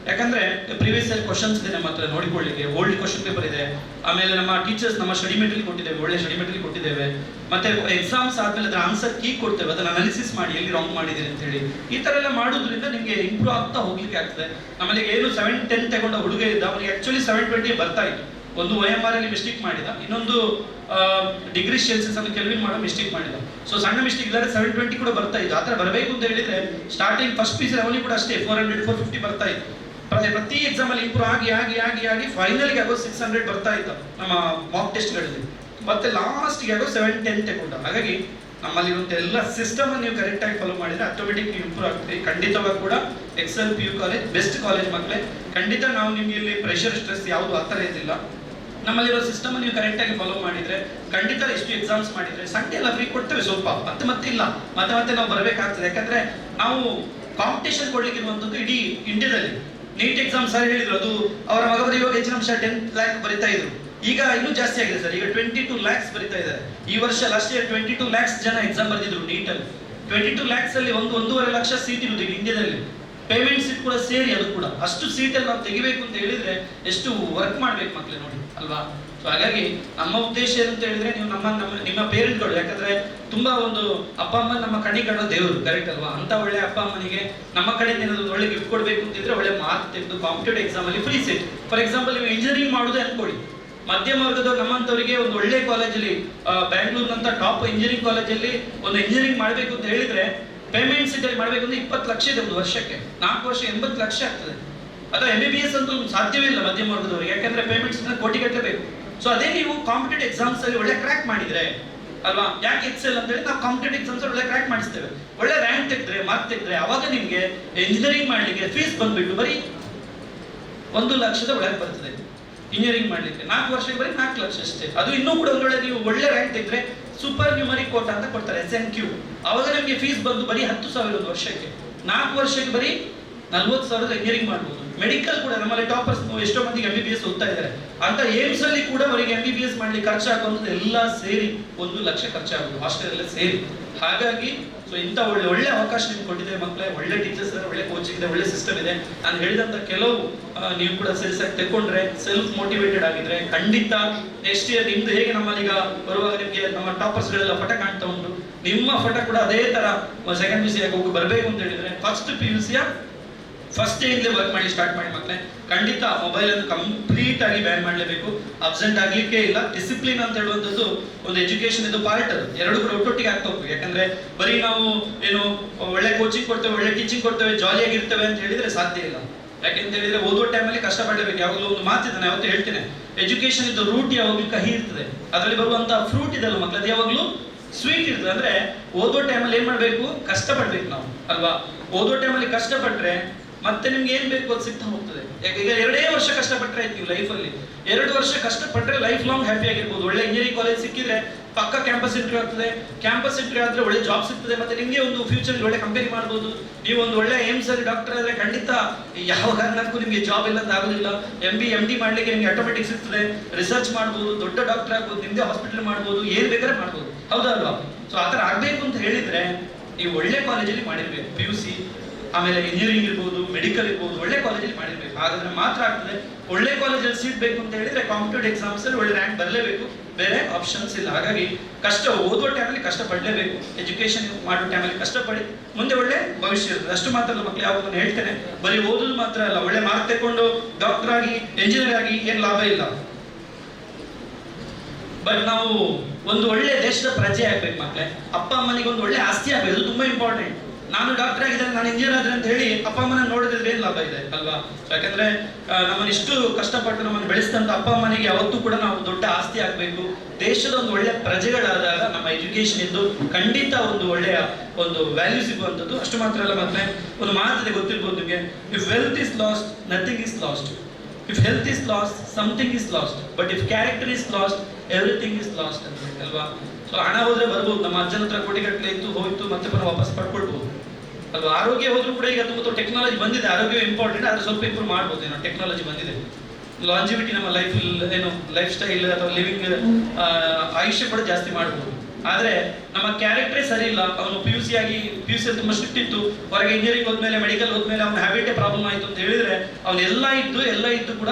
ಯಾಕಂದ್ರೆ ಪ್ರೀವಿಯಸ್ ಇಯರ್ ಕ್ವಶನ್ಸ್ ಇದೆ ನಮ್ಮ ಹತ್ರ ನೋಡಿಕೊಳ್ಳಿಕ್ಕೆ, ಓಲ್ಡ್ ಕ್ವಶನ್ ಪೇಪರ್ ಇದೆ. ಆಮೇಲೆ ನಮ್ಮ ಟೀಚರ್ಸ್ ನಮ್ಮ ಸ್ಟಡಿ ಮೆಟೀರಿಯಲ್ ಕೊಟ್ಟಿದ್ದೇವೆ, ಒಳ್ಳೆ ಸ್ಟಡಿ ಮೆಟೀರಿಯಲ್ ಕೊಟ್ಟಿದ್ದೇವೆ. ಮತ್ತೆ ಎಕ್ಸಾಮ್ಸ್ ಆದ್ಮೇಲೆ ಅದರ ಆನ್ಸರ್ ಕೀ ಕೊಡ್ತೇವೆ, ಅದನ್ನ ಅನಾಲಿಸಿಸ್ ಮಾಡಿ ಎಲ್ಲಿ ರಾಂಗ್ ಮಾಡಿದ್ದೀರಿ ಅಂತ ಹೇಳಿ. ಈ ತರ ಎಲ್ಲ ಮಾಡೋದ್ರಿಂದ ನಿಮಗೆ ಇಂಪ್ರೂವ್ ಆಗ್ತಾ ಹೋಗ್ಲಿಕ್ಕೆ ಆಗ್ತದೆ. ನಮ್ಮಲ್ಲಿ ಏನು 710 ತಗೊಂಡ ಹುಡುಗ ಇದ್ದ, ಅವನಿಗೆ ಆಕ್ಚುಲಿ 720 ಬರ್ತಾ ಇತ್ತು. ಒಂದು OMR ಅಲ್ಲಿ ಮಿಸ್ಟೇಕ್ ಮಾಡಿದ, ಇನ್ನೊಂದು ಡಿಗ್ರಿ ಸೆಲ್ಸಿಯಸ್ ಅನ್ನು ಕೆಲ್ವಿನ್ ಮಾಡೋ ಮಿಸ್ಟೇಕ್ ಮಾಡಿದ. ಸೊ ಸಣ್ಣ ಮಿಸ್ಟೇಕ್ ಇದ್ದಾರೆ 720 ಕೂಡ ಬರ್ತಾ ಇತ್ತು. ಆ ಥರ ಬರಬೇಕು ಅಂತ ಹೇಳಿದ್ರೆ ಸ್ಟಾರ್ಟಿಂಗ್ ಫಸ್ಟ್ ಪೀಸ್ ಅವನಿಗೆ ಕೂಡ ಅಷ್ಟೇ 400 450 ಬರ್ತಾ ಇತ್ತು. ಪ್ರತಿ ಎಕ್ಸಾಮ್ ಅಲ್ಲಿ ಇಂಪ್ರೂವ್ ಆಗಿ ಫೈನಲ್ಗೆ ಆಗೋ 600 ಬರ್ತಾ ಇತ್ತು ನಮ್ಮ ಮಾಕ್ ಟೆಸ್ಟ್ಗಳಲ್ಲಿ. ಮತ್ತೆ ಲಾಸ್ಟ್ಗೆ ಆಗೋ 710 ತಗೊಂಡ. ಹಾಗಾಗಿ ನಮ್ಮಲ್ಲಿರುವಂಥ ಎಲ್ಲ ಸಿಸ್ಟಮ್ ನೀವು ಕರೆಕ್ಟ್ ಆಗಿ ಫಾಲೋ ಮಾಡಿದ್ರೆ ಆಟೋಮೆಟಿಕ್ ನೀವು ಇಂಪ್ರೂವ್ ಆಗ್ತದೆ. ಖಂಡಿತವಾಗಿ ಕೂಡ Excel PU college best college ಮಕ್ಕಳೇ. ಖಂಡಿತ ನಾವು ನಿಮಗೆ ಇಲ್ಲಿ ಪ್ರೆಷರ್ ಸ್ಟ್ರೆಸ್ ಯಾವುದು ಆ ಥರ ಇದಿಲ್ಲ. ನಮ್ಮಲ್ಲಿರೋ ಸಿಸ್ಟಮ್ ನೀವು ಕರೆಕ್ಟ್ ಆಗಿ ಫಾಲೋ ಮಾಡಿದ್ರೆ ಖಂಡಿತ ಎಷ್ಟು ಎಕ್ಸಾಮ್ಸ್ ಮಾಡಿದ್ರೆ ಸಂಡೇ ಎಲ್ಲ ಫ್ರೀ ಕೊಡ್ತೇವೆ ಸ್ವಲ್ಪ, ಮತ್ತೆ ಇಲ್ಲ ಮತ್ತೆ ನಾವು ಬರಬೇಕಾಗ್ತದೆ. ಯಾಕಂದ್ರೆ ನಾವು ಕಾಂಪಿಟೇಷನ್ ಕೊಡ್ಲಿಕ್ಕೆ ಇರುವಂಥದ್ದು ಇಡೀ ಇಂಡಿಯಾದಲ್ಲಿ. ನೀಟ್ ಎಕ್ಸಾಮ್ ಸರ್ ಹೇಳಿದ್ರು, ಅದು ಅವರ ಮಗ ಇವಾಗ ಹೆಚ್ಚಿನ ಅಂಶ 10 lakh ಬರೀತಾ ಇದ್ರು. ಈಗ ಇನ್ನೂ ಜಾಸ್ತಿ ಆಗಿದೆ ಸರ್, ಈಗ 22 lakhs ಬರೀತಾ ಇದ್ದಾರೆ. ಈ ವರ್ಷ ಲಾಸ್ಟ್ ಇಯರ್ 22 lakhs ಜನ ಎಕ್ಸಾಮ್ ಬರೆದಿದ್ರು ನೀಟಲ್ಲಿ. 22 lakhs ಅಲ್ಲಿ 1.5 ಲಕ್ಷ ಸೀಟ್ ಇರುವುದು ಈಗ ಇಂಡಿಯಾದಲ್ಲಿ. ಪೇಮೆಂಟ್ ಸೀಟ್ ಕೂಡ ಸೇರಿ ಅದು ಕೂಡ ಅಷ್ಟು ಸೀಟಲ್ಲಿ ನಾವು ತೆಗಿಬೇಕು ಅಂತ ಹೇಳಿದ್ರೆ ಎಷ್ಟು ವರ್ಕ್ ಮಾಡ್ಬೇಕು ಮಕ್ಕಳೇ ನೋಡಿ ಅಲ್ವಾ. ಸೊ ಹಾಗಾಗಿ ನಮ್ಮ ಉದ್ದೇಶ ಏನಂತ ಹೇಳಿದ್ರೆ ನೀವು ನಿಮ್ಮ ಪೇರೆಂಟ್ಗಳು, ಯಾಕಂದ್ರೆ ತುಂಬಾ ಒಂದು ಅಪ್ಪ ಅಮ್ಮ ನಮ್ಮ ಕಣ್ಣಿಗೆ ಕಾಣೋ ದೇವರು, ಕರೆಕ್ಟ್ ಅಲ್ವಾ. ಅಂತ ಒಳ್ಳೆ ಅಪ್ಪ ಅಮ್ಮನಿಗೆ ನಮ್ಮ ಕಡೆಯಿಂದ ಏನಾದ್ರು ಒಳ್ಳೆ ಗಿಫ್ಟ್ ಕೊಡ್ಬೇಕು ಅಂತಿದ್ರೆ ಒಳ್ಳೆ ಮಾರ್ಕ್ ತೆಗೆದು ಕಾಂಪಿಟೇಟಿವ್ ಎಕ್ಸಾಮ್ ಅಲ್ಲಿ ಫ್ರೀ ಸೀಟ್. ಫಾರ್ ಎಕ್ಸಾಂಪಲ್ ನೀವು ಇಂಜಿನಿಯರಿಂಗ್ ಮಾಡುದೇ ಅನ್ಕೊಳ್ಳಿ, ಮಧ್ಯಮ ವರ್ಗದವ್ರು ನಮ್ಮಂತವರಿಗೆ ಒಂದು ಒಳ್ಳೆ ಕಾಲೇಜಲ್ಲಿ ಬ್ಯಾಂಗ್ಳೂರ್ನಂತ ಟಾಪ್ ಇಂಜಿನಿಯರಿಂಗ್ ಕಾಲೇಜಲ್ಲಿ ಒಂದು ಇಂಜಿನಿಯರಿಂಗ್ ಮಾಡಬೇಕು ಅಂತ ಹೇಳಿದ್ರೆ ಪೇಮೆಂಟ್ ಸೀಟ್ ಅಲ್ಲಿ ಮಾಡಬೇಕು ಅಂದ್ರೆ 20 ಲಕ್ಷ ಇದೆ ಒಂದು ವರ್ಷಕ್ಕೆ. 4 ವರ್ಷ 80 ಲಕ್ಷ ಆಗ್ತದೆ. ಅಥವಾ MBBS ಅಂತೂ ಸಾಧ್ಯವೇ ಇಲ್ಲ ಮಧ್ಯಮ ವರ್ಗದವರಿಗೆ, ಯಾಕಂದ್ರೆ ಪೇಮೆಂಟ್ಸ್ ಕೋಟಿ ಕಟ್ಟಬೇಕು. ಸೊ ಅದೇ ನೀವು ಕಾಂಪಿಟೇಟಿವ್ ಎಕ್ಸಾಮ್ಸ್ ಅಲ್ಲಿ ಒಳ್ಳೆ ಕ್ರ್ಯಾಕ್ ಮಾಡಿದ್ರೆ ಅಲ್ವಾ. ಯಾಕೆ ಎಕ್ಸೆಲ್ ಅಂತ ಹೇಳಿ ನಾವು ಕಾಂಪಿಟೇಟಿವ್ ಎಕ್ಸಾಮ್ಸ್ ಒಳ್ಳೆ ಕ್ರ್ಯಾಕ್ ಮಾಡಿಸ್ತೇವೆ. ಒಳ್ಳೆ ರ್ಯಾಂಕ್ ತೆಗೆದ್ರೆ ಮಾರ್ಕ್ ತೆಗೆದ್ರೆ ಅವಾಗ ನಿಮ್ಗೆ ಇಂಜಿನಿಯರಿಂಗ್ ಮಾಡ್ಲಿಕ್ಕೆ ಫೀಸ್ ಬಂದ್ಬಿಟ್ಟು ಬರೀ 1 ಲಕ್ಷದ ಒಳಗೆ ಬರ್ತದೆ. ಇಂಜಿನಿಯರಿಂಗ್ ಮಾಡ್ಲಿಕ್ಕೆ 4 ವರ್ಷಕ್ಕೆ ಬರೀ 4 ಲಕ್ಷ ಅಷ್ಟೇ. ಅದು ಇನ್ನೂ ಕೂಡ ಒಂದೊಳ್ಳೆ ನೀವು ಒಳ್ಳೆ ರ್ಯಾಂಕ್ ತೆಗೆದ್ರೆ ಸೂಪರ್ ನ್ಯೂಮರಿಕ್ ಕೋಟಾ ಅಂತ ಕೊಡ್ತಾರೆ, SNQ. ಅವಾಗ ನಿಮಗೆ ಫೀಸ್ ಬಂದು ಬರೀ 10,000 ಒಂದು ವರ್ಷಕ್ಕೆ. 4 ವರ್ಷಕ್ಕೆ ಬರೀ 40,000 ಇಂಜಿನಿಯರಿಂಗ್ ಮಾಡ್ಬೋದು. ಮೆಡಿಕಲ್ ಕೂಡ ನಮ್ಮಲ್ಲಿ ಟಾಪರ್ಸ್ ಎಷ್ಟೋ ಮಂದಿಗೆ MBBS ಓದ್ತಾ ಇದ್ದಾರೆ. ಅಂತ ಏಮ್ಸ್ ಅಲ್ಲಿ ಕೂಡ ಅವರಿಗೆ MBBS ಮಾಡ್ಲಿಕ್ಕೆ ಖರ್ಚಾಗುವಂಥದ್ದು ಎಲ್ಲ ಸೇರಿ 1 ಲಕ್ಷ ಖರ್ಚಾಗುವುದು, ಹಾಸ್ಟೆಲ್ ಎಲ್ಲ ಸೇರಿ. ಹಾಗಾಗಿ ಸೊ ಇಂಥ ಒಳ್ಳೆ ಅವಕಾಶ ನಿಮ್ಗೆ ಕೊಟ್ಟಿದೆ ಮಕ್ಕಳೇ. ಒಳ್ಳೆ ಟೀಚರ್ಸ್ ಇದೆ, ಒಳ್ಳೆ ಕೋಚಿಂಗ್ ಇದೆ, ಒಳ್ಳೆ ಸಿಸ್ಟಮ್ ಇದೆ. ನಾನು ಹೇಳಿದಂತ ಕೆಲವು ನೀವು ಕೂಡ ಸೀರಿಯಸ್ ಆಗಿ ತೆಕ್ಕೊಂಡ್ರೆ, ಸೆಲ್ಫ್ ಮೋಟಿವೇಟೆಡ್ ಆಗಿದ್ರೆ ಖಂಡಿತ ನೆಕ್ಸ್ಟ್ ಇಯರ್ ನಿಮ್ದು ಹೇಗೆ ನಮ್ಮಲ್ಲಿ ಈಗ ಬರುವಾಗ ನಿಮಗೆ ನಮ್ಮ ಟಾಪರ್ಸ್ ಗಳೆಲ್ಲ ಫಟ ಕಾಣ್ತಾ ಉಂಟು, ನಿಮ್ಮ ಫಟ ಕೂಡ ಅದೇ ತರ ಸೆಕೆಂಡ್ PUC ಹೋಗಿ ಬರಬೇಕು ಅಂತ ಹೇಳಿದ್ರೆ ಫಸ್ಟ್ PUC ಫಸ್ಟ್ ಡೇಯಿಂದಲೇ ವರ್ಕ್ ಮಾಡಿ ಸ್ಟಾರ್ಟ್ ಮಾಡಿ ಮಕ್ಕಳೇ. ಖಂಡಿತ ಮೊಬೈಲ್ ಅನ್ನು ಕಂಪ್ಲೀಟ್ ಆಗಿ ಬ್ಯಾನ್ ಮಾಡಲೇಬೇಕು. ಅಬ್ಸೆಂಟ್ ಆಗ್ಲಿಕ್ಕೆ ಇಲ್ಲ. ಡಿಸಿಪ್ಲಿನ್ ಅಂತ ಹೇಳುವಂಥದ್ದು ಒಂದು ಎಜುಕೇಶನ್ ಇದು ಪಾರ್ಟ್, ಅದು ಎರಡು ಕೂಡ ಒಟ್ಟೊಟ್ಟಿಗೆ ಆಗ್ತಾ ಹೋಗ್ಬೇಕು. ಯಾಕಂದ್ರೆ ಬರೀ ನಾವು ಏನು ಒಳ್ಳೆ ಕೋಚಿಂಗ್ ಕೊಡ್ತೇವೆ, ಒಳ್ಳೆ ಟೀಚಿಂಗ್ ಕೊಡ್ತೇವೆ, ಜಾಲಿಯಾಗಿರ್ತೇವೆ ಅಂತ ಹೇಳಿದ್ರೆ ಸಾಧ್ಯ ಇಲ್ಲ. ಯಾಕೆಂತ ಹೇಳಿದ್ರೆ ಓದುವ ಟೈಮಲ್ಲಿ ಕಷ್ಟಪಡಲೇಬೇಕು. ಯಾವಾಗಲೂ ಒಂದು ಮಾತಿದೆ, ನಾನು ಯಾವತ್ತೂ ಹೇಳ್ತೇನೆ, ಎಜುಕೇಶನ್ ಇದ್ದು ರೂಟ್ ಯಾವಾಗಲೂ ಕಹಿ ಇರ್ತದೆ, ಅದರಲ್ಲಿ ಬರುವಂತಹ ಫ್ರೂಟ್ ಇದೆಲ್ಲ ಮಕ್ಕಳು ಅದು ಯಾವಾಗಲೂ ಸ್ವೀಟ್ ಇರ್ತದೆ. ಅಂದ್ರೆ ಓದೋ ಟೈಮಲ್ಲಿ ಏನ್ ಮಾಡ್ಬೇಕು, ಕಷ್ಟಪಡ್ಬೇಕು ನಾವು ಅಲ್ವಾ. ಓದೋ ಟೈಮಲ್ಲಿ ಕಷ್ಟಪಟ್ರೆ ಮತ್ತೆ ನಿಮ್ಗೆ ಏನ್ ಬೇಕು ಅದು ಸಿಗ್ತಾ ಹೋಗ್ತದೆ. ಯಾಕೆ ಈಗ 2 ವರ್ಷ ಕಷ್ಟಪಟ್ಟರೆ ಆಯ್ತು ನೀವು ಲೈಫಲ್ಲಿ. 2 ವರ್ಷ ಕಷ್ಟಪಟ್ಟರೆ ಲೈಫ್ ಲಾಂಗ್ ಹ್ಯಾಪಿ ಆಗಿರ್ಬೋದು. ಒಳ್ಳೆ ಇಂಜಿನಿಯರಿಂಗ್ ಕಾಲೇಜ್ ಸಿಕ್ಕಿದ್ರೆ ಪಕ್ಕ ಕ್ಯಾಂಪಸ್ ಇಂಟರ್ವ್ಯೂ ಆಗ್ತದೆ. ಕ್ಯಾಂಪಸ್ ಇಂಟರ್ವ್ಯೂ ಆದ್ರೆ ಒಳ್ಳೆ ಜಾಬ್ ಸಿಗ್ತದೆ. ಮತ್ತೆ ನಿಮ್ಗೆ ಒಂದು ಫ್ಯೂಚರ್ ಒಳ್ಳೆ ಕಂಪನಿ ಮಾಡ್ಬೋದು. ನೀವು ಒಂದು ಒಳ್ಳೆ ಏಮ್ಸ್ ಅಲ್ಲಿ ಡಾಕ್ಟರ್ ಆದ್ರೆ ಖಂಡಿತ ಯಾವ ಕಾರಣಕ್ಕೂ ನಿಮ್ಗೆ ಜಾಬ್ ಇಲ್ಲ ಅಂತ ಆಗೋದಿಲ್ಲ. MD ಮಾಡ್ಲಿಕ್ಕೆ ನಿಮ್ಗೆ ಆಟೋಮೆಟಿಕ್ ಸಿಗ್ತದೆ. ರಿಸರ್ಚ್ ಮಾಡ್ಬೋದು, ದೊಡ್ಡ ಡಾಕ್ಟರ್ ಆಗ್ಬೋದು, ನಿಮ್ದೇ ಹಾಸ್ಪಿಟಲ್ ಮಾಡ್ಬೋದು, ಏನ್ ಬೇಕಾದ್ರೆ ಮಾಡ್ಬೋದು, ಹೌದಾ ಅಲ್ವಾ. ಸೊ ಆತರ ಆಗ್ಬೇಕು ಅಂತ ಹೇಳಿದ್ರೆ ನೀವು ಒಳ್ಳೆ ಕಾಲೇಜಲ್ಲಿ ಮಾಡಿರ್ಬೇಕು. PUC ಆಮೇಲೆ ಇಂಜಿನಿಯರಿಂಗ್ ಇರ್ಬೋದು, ಮೆಡಿಕಲ್ ಇರ್ಬೋದು, ಒಳ್ಳೆ ಕಾಲೇಜಲ್ಲಿ ಮಾಡಿರ್ಬೇಕು. ಹಾಗಾದ್ರೆ ಮಾತ್ರ ಆಗ್ತದೆ. ಒಳ್ಳೆ ಕಾಲೇಜಲ್ಲಿ ಸೀಟ್ ಬೇಕು ಅಂತ ಹೇಳಿದ್ರೆ ಕಾಂಪಿಟೇಟಿವ್ ಎಕ್ಸಾಮ್ಸ್ ಅಲ್ಲಿ ಒಳ್ಳೆ ರ್ಯಾಂಕ್ ಬರಲೇಬೇಕು. ಬೇರೆ ಆಪ್ಷನ್ಸ್ ಇಲ್ಲ. ಹಾಗಾಗಿ ಕಷ್ಟ ಓದುವ ಟೈಮಲ್ಲಿ ಕಷ್ಟಪಡಲೇಬೇಕು, ಎಜುಕೇಶನ್ ಮಾಡೋ ಟೈಮಲ್ಲಿ ಕಷ್ಟಪಡಿ, ಮುಂದೆ ಒಳ್ಳೆ ಭವಿಷ್ಯ ಇರ್ತದೆ. ಅಷ್ಟು ಮಾತ್ರ ಅಲ್ಲ ಮಕ್ಕಳು, ಯಾವಾಗ ಹೇಳ್ತೇನೆ ಬರೀ ಓದುದು ಮಾತ್ರ ಅಲ್ಲ, ಒಳ್ಳೆ ಮಾರ್ಕ್ ತಗೊಂಡು ಡಾಕ್ಟರ್ ಆಗಿ ಎಂಜಿನಿಯರ್ ಆಗಿ ಏನು ಲಾಭ ಇಲ್ಲ. ಬಟ್ ನಾವು ಒಂದು ಒಳ್ಳೆ ದೇಶದ ಪ್ರಜೆ ಆಗ್ಬೇಕು ಮಕ್ಕಳೇ, ಅಪ್ಪ ಅಮ್ಮನಿಗೆ ಒಂದು ಒಳ್ಳೆ ಆಸ್ತಿ ಆಗ್ಬೇಕು, ಅದು ತುಂಬಾ ಇಂಪಾರ್ಟೆಂಟ್. ನಾನು ಡಾಕ್ಟರ್ ಆಗಿದ್ದೇನೆ, ನಾನು ಇಂಜಿನಿಯರ್ ಆದ್ರೆ ಅಂತ ಹೇಳಿ ಅಪ್ಪ ಅಮ್ಮನ ನೋಡಿದ್ರೆ ಏನು ಲಾಭ ಇದೆ ಅಲ್ವಾ? ಯಾಕಂದ್ರೆ ನಮ್ಮನ್ನು ಇಷ್ಟು ಕಷ್ಟಪಟ್ಟು ನಮ್ಮನ್ನು ಬೆಳೆಸಿದಂತ ಅಪ್ಪ ಅಮ್ಮನಿಗೆ ಯಾವತ್ತೂ ಕೂಡ ನಾವು ದೊಡ್ಡ ಆಸ್ತಿ ಆಗ್ಬೇಕು. ದೇಶದ ಒಂದು ಒಳ್ಳೆ ಪ್ರಜೆಗಳಾದಾಗ ನಮ್ಮ ಎಜುಕೇಶನ್ ಇದ್ದು ಖಂಡಿತ ಒಂದು ಒಳ್ಳೆಯ ಒಂದು ವ್ಯಾಲ್ಯೂ ಸಿಗುವಂಥದ್ದು. ಅಷ್ಟು ಮಾತ್ರ ಅಲ್ಲ, ಮತ್ತೆ ಒಂದು ಮಾತಿದೆ ಗೊತ್ತಿರ್ಬೋದು ನಿಮಗೆ, if wealth is last nothing is last, if health is last something is last, but if character is last everything is last ಅಂತ ಅಲ್ವಾ? ಸೊ ಹಣ ಹೋದ್ರೆ ಬರ್ಬೋದು, ನಮ್ಮ ಅಜ್ಜನ ಹತ್ರ ಕೋಟಿಗಟ್ಟಲೆ ಇತ್ತು, ಹೋಯ್ತು, ಮತ್ತೆ ಪುನಃ ವಾಪಸ್ ಪಡ್ಕೊಳ್ಬಹುದು ಅಲ್ವಾ? ಆರೋಗ್ಯ ಹೋದ್ರೂ ಕೂಡ ಈಗ ತುಂಬ ಟೆಕ್ನಾಲಜಿ ಬಂದಿದೆ, ಆರೋಗ್ಯ ಇಂಪಾರ್ಟೆಂಟ್, ಆದ್ರೆ ಸ್ವಲ್ಪ ಇಂಪ್ರೂವ್ ಮಾಡ್ಬೋದು ಏನೋ, ಟೆಕ್ನಾಲಜಿ ಬಂದಿದೆ. ಲಾಂಜಿವಿಟಿ ನಮ್ಮ ಲೈಫ್ ಏನು ಲೈಫ್ ಸ್ಟೈಲ್ ಅಥವಾ ಲಿವಿಂಗ್ ಆಯುಷ್ಯ ಕೂಡ ಜಾಸ್ತಿ ಮಾಡ್ಬೋದು. ಆದ್ರೆ ನಮ್ಮ ಕ್ಯಾರೆಕ್ಟರೇ ಸರಿ ಇಲ್ಲ, ಅವನು ಪಿ ಯು ಸಿ ತುಂಬಾ ಸ್ಟ್ರಿಕ್ಟ್ ಇತ್ತು, ಹೊರಗೆ ಇಂಜಿನಿಯರಿಂಗ್ ಹೋದ್ಮೇಲೆ ಮೆಡಿಕಲ್ ಹೋದ್ಮೇಲೆ ಅವನ ಹ್ಯಾಬಿಟೇ ಪ್ರಾಬ್ಲಮ್ ಆಯ್ತು ಅಂತ ಹೇಳಿದ್ರೆ ಅವನು ಎಲ್ಲ ಇದ್ದು ಕೂಡ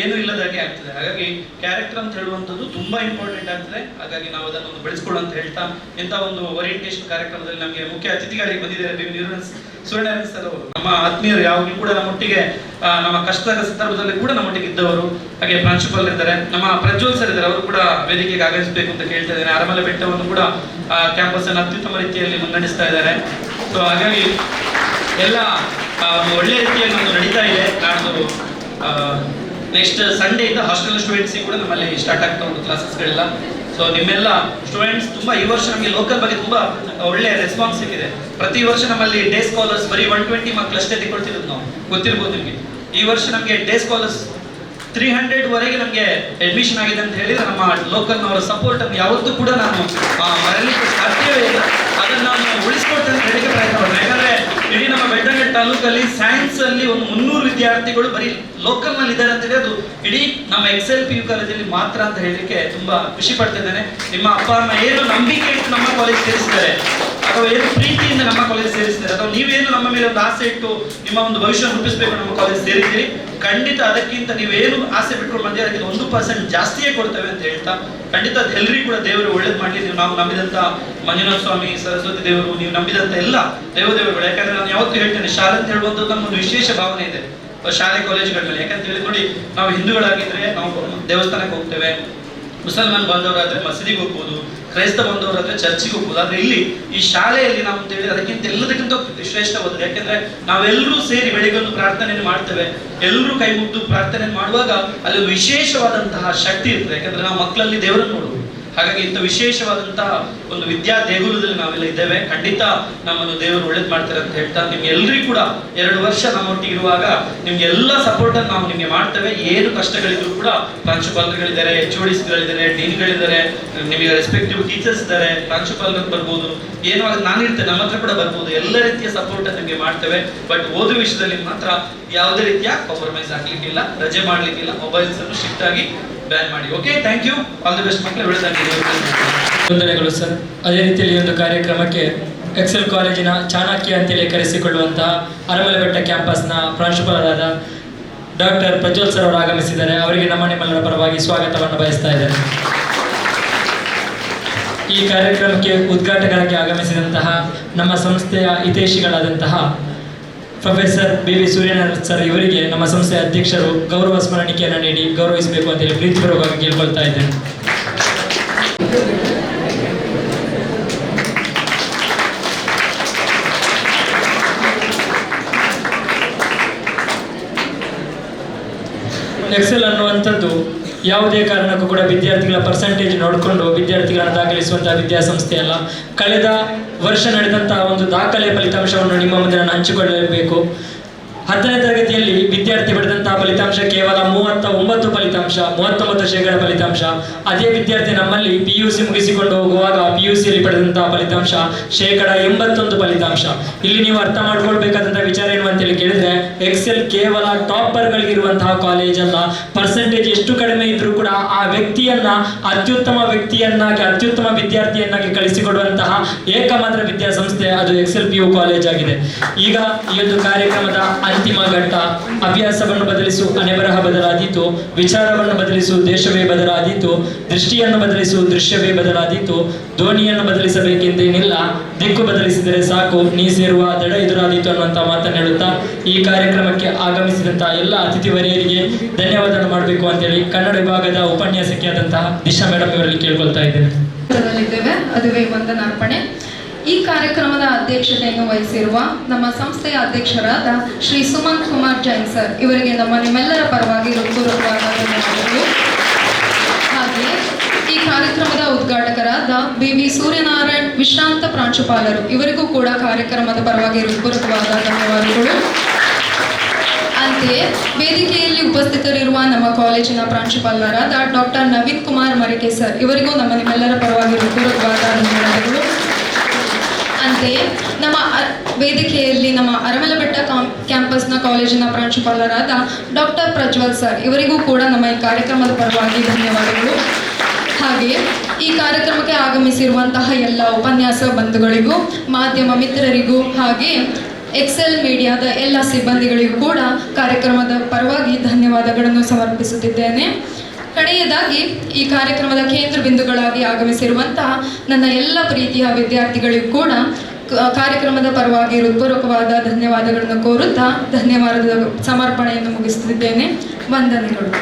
ಏನು ಇಲ್ಲದಾಗೆ ಆಗ್ತದೆ. ಹಾಗಾಗಿ ಕ್ಯಾರೆಕ್ಟರ್ ಅಂತ ಹೇಳುವಂಥದ್ದು ತುಂಬಾ ಇಂಪಾರ್ಟೆಂಟ್ ಆಗ್ತದೆ. ಹಾಗಾಗಿ ನಾವು ಅದನ್ನು ಒಂದು ಬೆಳೆಸ್ಕೊಳ್ಳೋ ಅಂತ ಹೇಳ್ತಾ, ಇಂಥ ಒಂದು ಓರಿಯೆಂಟೇಷನ್ ಕಾರ್ಯಕ್ರಮದಲ್ಲಿ ನಮಗೆ ಮುಖ್ಯ ಅತಿಥಿಗಳಾಗಿ ಬಂದಿದ್ದಾರೆ ಸುವರ್ಣ ಸರ್ ಅವರು, ನಮ್ಮ ಆತ್ಮೀಯರು, ಯಾವಾಗಲೂ ಕೂಡ ನಮ್ಮೊಟ್ಟಿಗೆ ನಮ್ಮ ಕಷ್ಟದ ಸಂದರ್ಭದಲ್ಲಿ ಕೂಡ ನಮ್ಮೊಟ್ಟಿಗೆ ಇದ್ದವರು. ಹಾಗೆ ಪ್ರಾಂಶುಪಾಲರು ಇದ್ದಾರೆ, ನಮ್ಮ ಪ್ರಜ್ವಲ್ ಸರ್ ಇದ್ದಾರೆ, ಅವರು ಕೂಡ ವೇದಿಕೆಗೆ ಆಗಮಿಸಬೇಕು ಅಂತ ಕೇಳ್ತಾ ಇದ್ದಾರೆ. ಅರಮಲೆ ಬೆಟ್ಟವನ್ನು ಕೂಡ ಕ್ಯಾಂಪಸ್ ಅನ್ನು ಅತ್ಯುತ್ತಮ ರೀತಿಯಲ್ಲಿ ಮುನ್ನಡೆಸ್ತಾ ಇದ್ದಾರೆ. ಸೊ ಹಾಗಾಗಿ ಎಲ್ಲ ಒಳ್ಳೆಯ ರೀತಿಯಲ್ಲಿ ನಮ್ಮದು ನಡೀತಾ ಇದೆ. ನಾನು ನೆಕ್ಸ್ಟ್ ಸಂಡೇ ಇಂದ ಹಾಸ್ಟೆಲ್ ಸ್ಟೂಡೆಂಟ್ಸ್ ಕೂಡ ನಮ್ಮಲ್ಲಿ ಸ್ಟಾರ್ಟ್ ಆಗ್ತಾ ಉಂಟು ಕ್ಲಾಸಸ್ಗಳೆಲ್ಲ. ಸೊ ನಿಮ್ಮೆಲ್ಲ ಸ್ಟೂಡೆಂಟ್ಸ್ ತುಂಬಾ ಈ ವರ್ಷ ನಮಗೆ ಲೋಕಲ್ ಬಗ್ಗೆ ತುಂಬಾ ಒಳ್ಳೆ ರೆಸ್ಪಾನ್ಸ್ ಸಿಕ್ಕಿದೆ. ಪ್ರತಿ ವರ್ಷ ನಮ್ಮಲ್ಲಿ ಡೇ ಸ್ಕಾಲರ್ಸ್ ಬರೀ 120 ಮಕ್ಕಳು ಅಷ್ಟೇ ತಗೊಳ್ತಿರೋದು, ನಾವು ಗೊತ್ತಿರ್ಬೋದು ನಿಮಗೆ. ಈ ವರ್ಷ ನಮಗೆ ಡೇ ಸ್ಕಾಲರ್ಸ್ 300 ವರೆಗೆ ನಮಗೆ ಅಡ್ಮಿಷನ್ ಆಗಿದೆ ಅಂತ ಹೇಳಿದ್ರೆ ನಮ್ಮ ಲೋಕಲ್ನವರ ಸಪೋರ್ಟ್ ಅನ್ನು ಯಾವತ್ತೂ ಕೂಡ ನಾನು ಮರಲಿಕ್ಕೆ ಸಾಧ್ಯವೇ ಇಲ್ಲ. ಅದನ್ನು ನಾನು ಉಳಿಸ್ಕೊಡ್ತೇನೆ ಅಂತ ಹೇಳಿಕೆ ಪ್ರಯತ್ನ ಮಾಡ್ತೇನೆ. ಯಾಕಂದ್ರೆ ಇಡೀ ನಮ್ಮ ಬೆಳ್ತಂಗಡಿ ತಾಲೂಕಲ್ಲಿ ಸೈನ್ಸ್ ಅಲ್ಲಿ ಒಂದು 300 ವಿದ್ಯಾರ್ಥಿಗಳು ಬರೀ ಲೋಕಲ್ ನಲ್ಲಿ ಇದ್ದಾರೆ ಅಂತ ಹೇಳಿ ಅದು ಇಡೀ ನಮ್ಮ XLPU ಕಾಲೇಜಲ್ಲಿ ಮಾತ್ರ ಅಂತ ಹೇಳಲಿಕ್ಕೆ ತುಂಬಾ ಖುಷಿ ಪಡ್ತಿದ್ದೇನೆ. ನಿಮ್ಮ ಅಪ್ಪ ಅಮ್ಮ ಏನು ನಂಬಿಕೆ ಇಟ್ಟು ನಮ್ಮ ಕಾಲೇಜ್ ಸೇರಿಸಿದ್ದಾರೆ, ಅಥವಾ ಏನು ಪ್ರೀತಿಯಿಂದ ನಮ್ಮ ಕಾಲೇಜ್ ಸೇರಿಸಿದ್ದಾರೆ, ಅಥವಾ ನೀವೇನು ನಮ್ಮ ಮೇಲೆ ಒಂದು ಆಸೆ ಇಟ್ಟು ನಿಮ್ಮ ಒಂದು ಭವಿಷ್ಯ ರೂಪಿಸಬೇಕು ನಮ್ಮ ಕಾಲೇಜ್ ಸೇರಿದ್ದೀರಿ, ಖಂಡಿತ ಅದಕ್ಕಿಂತ ನೀವೇನು ಆಸೆ ಬಿಟ್ಕೊಂಡು ಬಂದಿದ್ದೀರಿ ಅದಕ್ಕಿಂತ 1% ಜಾಸ್ತಿಯೇ ಕೊಡ್ತೇವೆ ಅಂತ ಹೇಳ್ತಾ, ಖಂಡಿತ ಎಲ್ಲರಿಗೂ ಕೂಡ ದೇವರು ಒಳ್ಳೇದು ಮಾಡಲಿ. ನೀವು ನಾವು ನಂಬಿದಂತ ಮಂಜುನಾಥ ಸ್ವಾಮಿ, ಸರಸ್ವತಿ ದೇವರು, ನೀವು ನಂಬಿದಂತ ಎಲ್ಲ ದೇವದೇವರುಗಳು. ಯಾಕಂದ್ರೆ ನಾನು ಯಾವತ್ತೂ ಹೇಳ್ತೇನೆ, ಶಾಲೆ ಅಂತ ಹೇಳುವಂಥದ್ದು ನಮ್ಮೊಂದು ವಿಶೇಷ ಭಾವನೆ ಇದೆ ಶಾಲೆ ಕಾಲೇಜುಗಳ ಮೇಲೆ. ಯಾಕಂತ ಹೇಳಿ ನೋಡಿ, ನಾವು ಹಿಂದೂಗಳಾಗಿದ್ರೆ ನಾವು ದೇವಸ್ಥಾನಕ್ಕೆ ಹೋಗ್ತೇವೆ, ಮುಸಲ್ಮಾನ್ ಬಾಂಧವರಾದ್ರೆ ಮಸೀದಿಗೆ ಹೋಗ್ಬೋದು, ಕ್ರೈಸ್ತ ಬಾಂಧವರಾದ್ರೆ ಚರ್ಚಿಗೆ ಹೋಗ್ಬೋದು. ಆದ್ರೆ ಇಲ್ಲಿ ಈ ಶಾಲೆಯಲ್ಲಿ ನಾವು ಅಂತ ಹೇಳಿ ಅದಕ್ಕಿಂತ ಎಲ್ಲದಕ್ಕಿಂತ ಶ್ರೇಷ್ಠವಾದದ್ದು. ಯಾಕೆಂದ್ರೆ ನಾವೆಲ್ಲರೂ ಸೇರಿ ಬೆಳಿಗ್ಗೆ ಒಂದು ಪ್ರಾರ್ಥನೆಯನ್ನು ಮಾಡ್ತೇವೆ, ಎಲ್ಲರೂ ಕೈ ಮುಗ್ದು ಪ್ರಾರ್ಥನೆ ಮಾಡುವಾಗ ಅಲ್ಲಿ ಒಂದು ವಿಶೇಷವಾದಂತಹ ಶಕ್ತಿ ಇರ್ತದೆ. ಯಾಕಂದ್ರೆ ನಾವು ಮಕ್ಕಳಲ್ಲಿ ದೇವರನ್ನು ನೋಡುವುದು. ಹಾಗಾಗಿ ಇಂಥ ವಿಶೇಷವಾದಂತಹ ಒಂದು ವಿದ್ಯಾ ದೇಗುಲದಲ್ಲಿ ನಾವೆಲ್ಲ ಇದ್ದೇವೆ. ಖಂಡಿತ ನಮ್ಮನ್ನು ದೇವರು ಒಳ್ಳೇದು ಮಾಡ್ತಾರೆ ಅಂತ ಹೇಳ್ತಾ, ನಿಮ್ಗೆ ಎಲ್ರಿಗೂ ಕೂಡ 2 ವರ್ಷ ನಮ್ಮೊಟ್ಟಿಗೆ ಇರುವಾಗ ನಿಮ್ಗೆ ಎಲ್ಲ ಸಪೋರ್ಟ್ ಅನ್ನು ನಾವು ನಿಮ್ಗೆ ಮಾಡ್ತೇವೆ. ಏನು ಕಷ್ಟಗಳಿದ್ರು ಕೂಡ ಪ್ರಾಂಶುಪಾಲರುಗಳಿದ್ದಾರೆ, HODsಗಳಿದ್ದಾರೆ, ಡೀನ್ಗಳಿದ್ದಾರೆ, ನಿಮಗೆ ರೆಸ್ಪೆಕ್ಟಿವ್ ಟೀಚರ್ಸ್ ಇದ್ದಾರೆ, ಪ್ರಾಂಶುಪಾಲರು ಬರ್ಬೋದು, ಏನೋ ನಾನಿರ್ತೇನೆ, ನಮ್ಮ ಹತ್ರ ಕೂಡ ಬರ್ಬೋದು. ಎಲ್ಲ ರೀತಿಯ ಸಪೋರ್ಟ್ ಅನ್ನು ನಿಮಗೆ ಮಾಡ್ತೇವೆ. ಬಟ್ ಓದುವ ವಿಷಯದಲ್ಲಿ ಮಾತ್ರ ಯಾವುದೇ ರೀತಿಯ ಕಾಂಪ್ರಮೈಸ್ ಆಗ್ಲಿಕ್ಕಿಲ್ಲ, ರಜೆ ಮಾಡ್ಲಿಕ್ಕಿಲ್ಲ, ಮೊಬೈಲ್ಸ್ ಅನ್ನು ಸ್ಟ್ರಿಕ್ಟ್ ಆಗಿ ಬ್ಯಾನ್ ಮಾಡಿ. Okay, thank you, all the best ಮಕ್ಕಳು.
ವಂದನೆಗಳು ಸರ್. ಅದೇ ರೀತಿಯಲ್ಲಿ ಒಂದು ಕಾರ್ಯಕ್ರಮಕ್ಕೆ ಎಕ್ಸೆಲ್ ಕಾಲೇಜಿನ ಚಾಣಕ್ಯ ಅಂತೇಳಿ ಕರೆಸಿಕೊಳ್ಳುವಂತಹ ಅರಮಲೆ ಬೆಟ್ಟ ಕ್ಯಾಂಪಸ್ನ ಪ್ರಾಂಶುಪಾಲರಾದ ಡಾಕ್ಟರ್ ಪ್ರಜ್ವಲ್ ಸರ್ ಅವರು ಆಗಮಿಸಿದ್ದಾರೆ. ಅವರಿಗೆ ನಿಮ್ಮೆಲ್ಲರ ಪರವಾಗಿ ಸ್ವಾಗತವನ್ನು ಬಯಸ್ತಾ ಇದ್ದಾರೆ. ಈ ಕಾರ್ಯಕ್ರಮಕ್ಕೆ ಉದ್ಘಾಟಕರಾಗಿ ಆಗಮಿಸಿದಂತಹ ನಮ್ಮ ಸಂಸ್ಥೆಯ ಹಿತೈಷಿಗಳಾದಂತಹ ಪ್ರೊಫೆಸರ್ BV ಸೂರ್ಯನಾರಾಯಣ ಸರ್ ಇವರಿಗೆ ನಮ್ಮ ಸಂಸ್ಥೆಯ ಅಧ್ಯಕ್ಷರು ಗೌರವ ಸ್ಮರಣಿಕೆಯನ್ನು ನೀಡಿ ಗೌರವಿಸಬೇಕು ಅಂತೇಳಿ ಪ್ರೀತಿಪೂರ್ವಕವಾಗಿ ಕೇಳ್ಕೊಳ್ತಾ ಇದ್ದೇನೆ. ಎಕ್ಸೆಲ್ ಅನ್ನುವಂಥದ್ದು ಯಾವುದೇ ಕಾರಣಕ್ಕೂ ಕೂಡ ವಿದ್ಯಾರ್ಥಿಗಳ ಪರ್ಸೆಂಟೇಜ್ ನೋಡಿಕೊಂಡು ವಿದ್ಯಾರ್ಥಿಗಳನ್ನು ದಾಖಲಿಸುವಂತಹ ವಿದ್ಯಾಸಂಸ್ಥೆ ಅಲ್ಲ. ಕಳೆದ ವರ್ಷ ನಡೆದಂತಹ ಒಂದು ದಾಖಲೆ ಫಲಿತಾಂಶವನ್ನು ನಿಮ್ಮ ಮುಂದೆ ನಾನು ಹಂಚಿಕೊಳ್ಳಬೇಕು. 10ನೇ ತರಗತಿಯಲ್ಲಿ ವಿದ್ಯಾರ್ಥಿ ಪಡೆದಂತಹ ಫಲಿತಾಂಶ ಕೇವಲ 39 ಫಲಿತಾಂಶ, 39% ಫಲಿತಾಂಶ. ಅದೇ ವಿದ್ಯಾರ್ಥಿ ನಮ್ಮಲ್ಲಿ PUC ಮುಗಿಸಿಕೊಂಡು ಹೋಗುವಾಗ PUCಯಲ್ಲಿ ಪಡೆದಂತಹ ಫಲಿತಾಂಶ 81% ಫಲಿತಾಂಶ. ಇಲ್ಲಿ ನೀವು ಅರ್ಥ ಮಾಡ್ಕೊಳ್ಬೇಕಾದಂತಹ ವಿಚಾರ ಏನು ಅಂತೇಳಿ ಕೇಳಿದ್ರೆ, ಎಕ್ಸೆಲ್ ಕೇವಲ ಟಾಪರ್ಗಳಿಗಿರುವಂತಹ ಕಾಲೇಜ್ ಅಲ್ಲ. ಪರ್ಸೆಂಟೇಜ್ ಎಷ್ಟು ಕಡಿಮೆ ಇದ್ರೂ ಕೂಡ ಆ ವ್ಯಕ್ತಿಯನ್ನ ಅತ್ಯುತ್ತಮ ವ್ಯಕ್ತಿಯನ್ನಾಗಿ, ಅತ್ಯುತ್ತಮ ವಿದ್ಯಾರ್ಥಿಯನ್ನಾಗಿ ಕಳಿಸಿಕೊಡುವಂತಹ ಏಕಮಾತ್ರ ವಿದ್ಯಾಸಂಸ್ಥೆ ಅದು XLPU ಕಾಲೇಜ್ ಆಗಿದೆ. ಈಗ ಈ ಒಂದು ಕಾರ್ಯಕ್ರಮದ ಅಂತಿಮ ಘಟ್ಟ. ಅಭ್ಯಾಸವನ್ನು ಬದಲಿಸು ಅನೆಬರಹ ಬದಲಾದೀತು, ವಿಚಾರವನ್ನು ಬದಲಿಸು ದೇಶವೇ ಬದಲಾದೀತು, ದೃಷ್ಟಿಯನ್ನು ಬದಲಿಸು ದೃಶ್ಯವೇ ಬದಲಾದೀತು, ದೋಣಿಯನ್ನು ಬದಲಿಸಬೇಕೆಂದೇನಿಲ್ಲ, ದಿಕ್ಕು ಬದಲಿಸಿದರೆ ಸಾಕು ನೀ ಸೇರುವ ದಡ ಎದುರಾದೀತು ಅನ್ನುವಂಥ ಮಾತನ್ನು ಹೇಳುತ್ತಾ ಈ ಕಾರ್ಯಕ್ರಮಕ್ಕೆ ಆಗಮಿಸಿದಂತಹ ಎಲ್ಲ ಅತಿಥಿವರಿಯರಿಗೆ ಧನ್ಯವಾದ ಮಾಡಬೇಕು ಅಂತೇಳಿ ಕನ್ನಡ ವಿಭಾಗದ ಉಪನ್ಯಾಸಕಿಯಾದಂತಹ ದಿಶಾ ಮೇಡಮ್ ಇವರಲ್ಲಿ ಕೇಳ್ಕೊಳ್ತಾ ಇದ್ದೇನೆ.
ಅದುವೇ ವಂದನಾರ್ಪಣೆ. ಈ ಕಾರ್ಯಕ್ರಮದ ಅಧ್ಯಕ್ಷತೆಯನ್ನು ವಹಿಸಿರುವ ನಮ್ಮ ಸಂಸ್ಥೆಯ ಅಧ್ಯಕ್ಷರಾದ ಶ್ರೀ ಸುಮಂತ್ ಕುಮಾರ್ ಜೈನ್ ಸರ್ ಇವರಿಗೆ ನಿಮ್ಮೆಲ್ಲರ ಪರವಾಗಿ ಹೃತ್ಪೂರ್ವಕವಾದ ಧನ್ಯವಾದಗಳು. ಹಾಗೆ ಈ ಕಾರ್ಯಕ್ರಮದ ಉದ್ಘಾಟಕರಾದ ವಿ ಸೂರ್ಯನಾರಾಯಣ್ ವಿಶ್ರಾಂತ ಪ್ರಾಂಶುಪಾಲರು ಇವರಿಗೂ ಕೂಡ ಕಾರ್ಯಕ್ರಮದ ಪರವಾಗಿ ಹೃತ್ಪೂರ್ವಕವಾದ ಧನ್ಯವಾದಗಳು. ಅಂತೆಯೇ ವೇದಿಕೆಯಲ್ಲಿ ಉಪಸ್ಥಿತರಿರುವ ನಮ್ಮ ಕಾಲೇಜಿನ ಪ್ರಾಂಶುಪಾಲರಾದ ಡಾಕ್ಟರ್ ನವೀನ್ ಕುಮಾರ್ ಮರಿಕೆ ಸರ್ ಇವರಿಗೂ ನಿಮ್ಮೆಲ್ಲರ ಪರವಾಗಿ ಹೃತ್ಪೂರ್ವಕವಾದ ಧನ್ಯವಾದಗಳು. ಅಂತೆಯೇ ನಮ್ಮ ವೇದಿಕೆಯಲ್ಲಿ ನಮ್ಮ ಅರಮಲಬೆಟ್ಟ ಕ್ಯಾಂಪಸ್ನ ಕಾಲೇಜಿನ ಪ್ರಾಂಶುಪಾಲರಾದ ಡಾಕ್ಟರ್ ಪ್ರಜ್ವಲ್ ಸರ್ ಇವರಿಗೂ ಕೂಡ ನಮ್ಮ ಈ ಕಾರ್ಯಕ್ರಮದ ಪರವಾಗಿ ಧನ್ಯವಾದಗಳು. ಹಾಗೆ ಈ ಕಾರ್ಯಕ್ರಮಕ್ಕೆ ಆಗಮಿಸಿರುವಂತಹ ಎಲ್ಲ ಉಪನ್ಯಾಸ ಬಂಧುಗಳಿಗೂ, ಮಾಧ್ಯಮ ಮಿತ್ರರಿಗೂ, ಹಾಗೆ ಎಕ್ಸೆಲ್ ಮೀಡಿಯಾದ ಎಲ್ಲ ಸಿಬ್ಬಂದಿಗಳಿಗೂ ಕೂಡ ಕಾರ್ಯಕ್ರಮದ ಪರವಾಗಿ ಧನ್ಯವಾದಗಳನ್ನು ಸಮರ್ಪಿಸುತ್ತಿದ್ದೇನೆ. ಕಡೆಯದಾಗಿ ಈ ಕಾರ್ಯಕ್ರಮದ ಕೇಂದ್ರ ಬಿಂದುಗಳಾಗಿ ಆಗಮಿಸಿರುವಂತಹ ನನ್ನ ಎಲ್ಲ ಪ್ರೀತಿಯ ವಿದ್ಯಾರ್ಥಿಗಳಿಗೂ ಕೂಡ ಕಾರ್ಯಕ್ರಮದ ಪರವಾಗಿ ಹೃತ್ಪೂರ್ವಕವಾದ ಧನ್ಯವಾದಗಳನ್ನು ಕೋರುತ್ತಾ ಧನ್ಯವಾದದ ಸಮರ್ಪಣೆಯನ್ನು ಮುಗಿಸುತ್ತಿದ್ದೇನೆ. ವಂದನೆಗಳು.